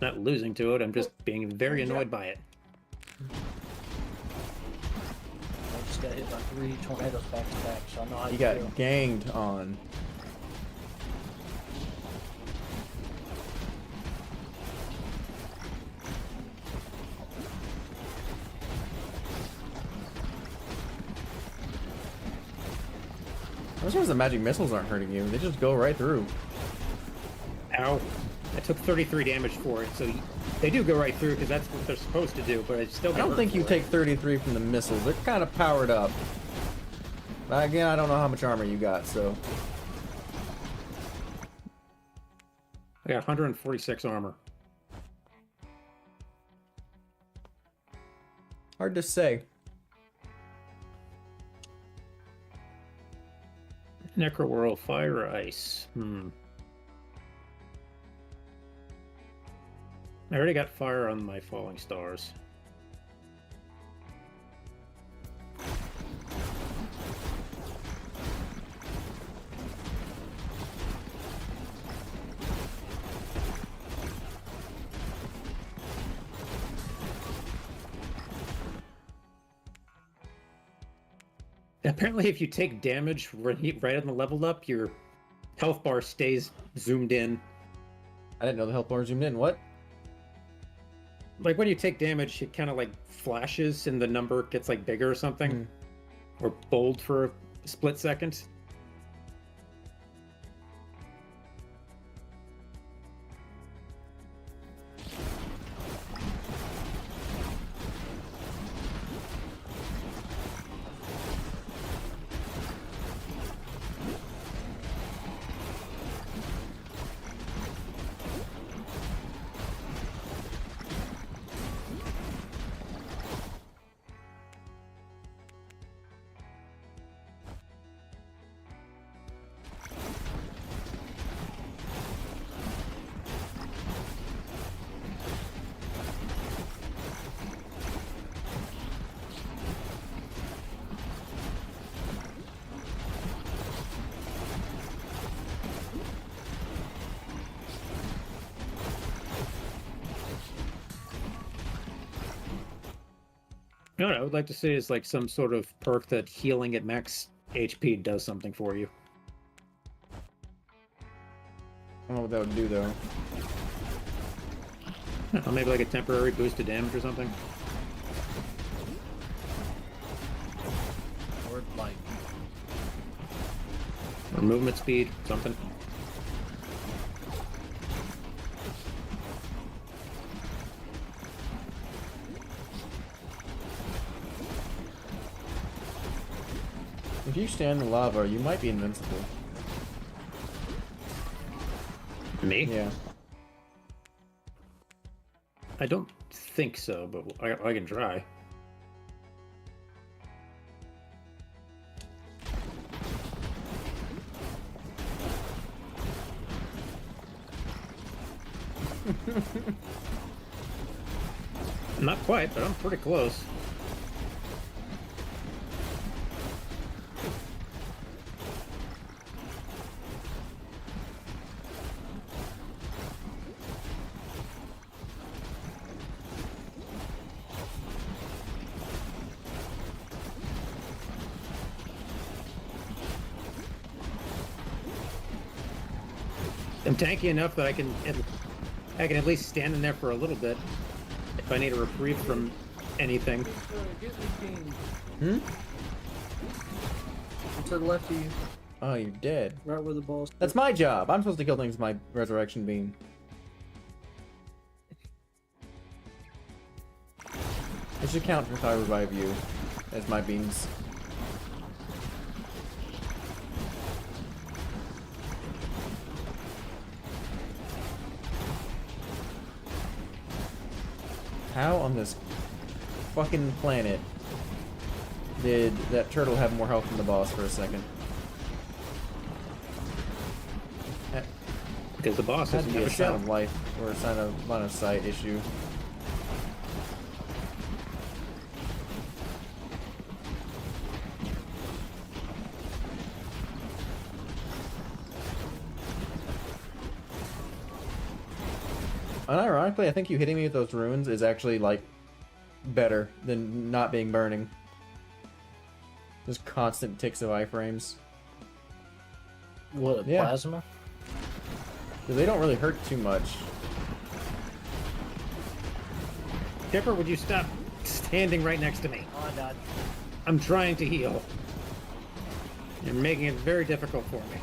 Not losing to it, I'm just being very annoyed by it. I just got hit by 3 tornadoes back to back, so I know how You you got feel. ganged on. I'm surprised the magic missiles aren't hurting you. They just go right through. Ow. That took 33 damage for it, so they do go right through because that's what they're supposed to do, but it's still I don't think you take 33 from the missiles. They're kind of powered up. But again, I don't know how much armor you got, so... I got 146 armor. Hard to say. Necroworld, fire, ice. I already got fire on my falling stars. Apparently, if you take damage right on the level up, your health bar stays zoomed in. I didn't know the health bar zoomed in. What? Like when you take damage, it kind of like flashes and the number gets like bigger or something, or bold for a split second. You know what I would like to see is like some sort of perk that healing at max HP does something for you. I don't know what that would do, though. I don't know, maybe like a temporary boost to damage or something. Or like Or movement speed, something. If you stand in lava, you might be invincible. Me? Yeah. I don't think so, but I can try. Not quite, but I'm pretty close. I'm tanky enough that I can at least stand in there for a little bit if I need a reprieve from anything. Hmm? to the left of you, Oh, you're dead. right where the ball's. That's my job. I'm supposed to kill things with my resurrection beam. It should count if I revive you as my beams. How on this fucking planet did that turtle have more health than the boss for a second? Because the boss Had doesn't to be have a a sign shell. of life or a sign of line of sight issue. Unironically, I think you hitting me with those runes is actually, like, better than not being burning. Just constant ticks of iframes. What, Yeah. plasma? They don't really hurt too much. Dipper, would you stop standing right next to me? Oh, I died. I'm trying to heal. You're making it very difficult for me.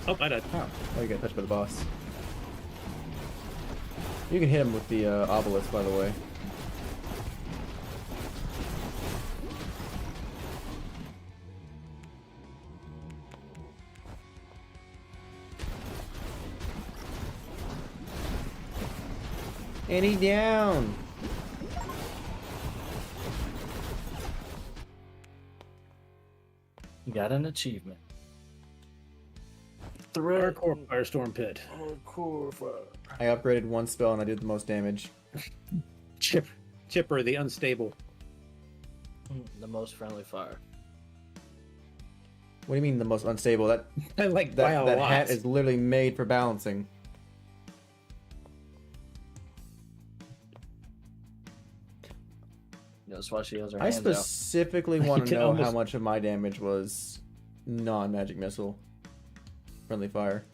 Oh, I died. Oh, you got touched by the boss. You can hit him with the obelisk, by the way. And he's down. You got an achievement. Hardcore Firestorm Pit. Hardcore fire. I upgraded one spell and I did the most damage. Chipper, the unstable. The most friendly fire. What do you mean the most unstable? That I like by a that lot. hat is literally made for balancing. That's why she has her I hands out. specifically want You to can know how almost- much of my damage was non-magic missile. Friendly fire.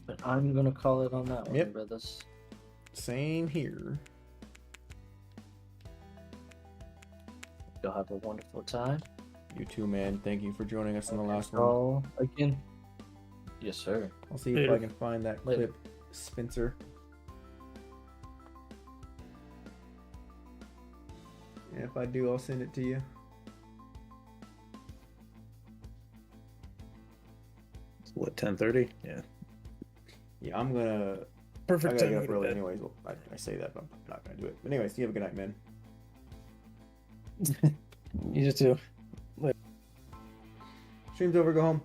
But I'm gonna call it on that one, Yep. brothers. Same here. You'll have a wonderful time. You too, man. Thank you for joining us on the last one. Oh, again. Yes, sir. I'll see if I can find that Later. clip, Spencer. And if I do, I'll send it to you. What, 10:30? Yeah. Yeah, I'm gonna. I Perfect gotta time get to up go to early bed. anyways. Well, I say that, but I'm not gonna do it. But anyways, you have a good night, man. You just do. Stream's over. Go home.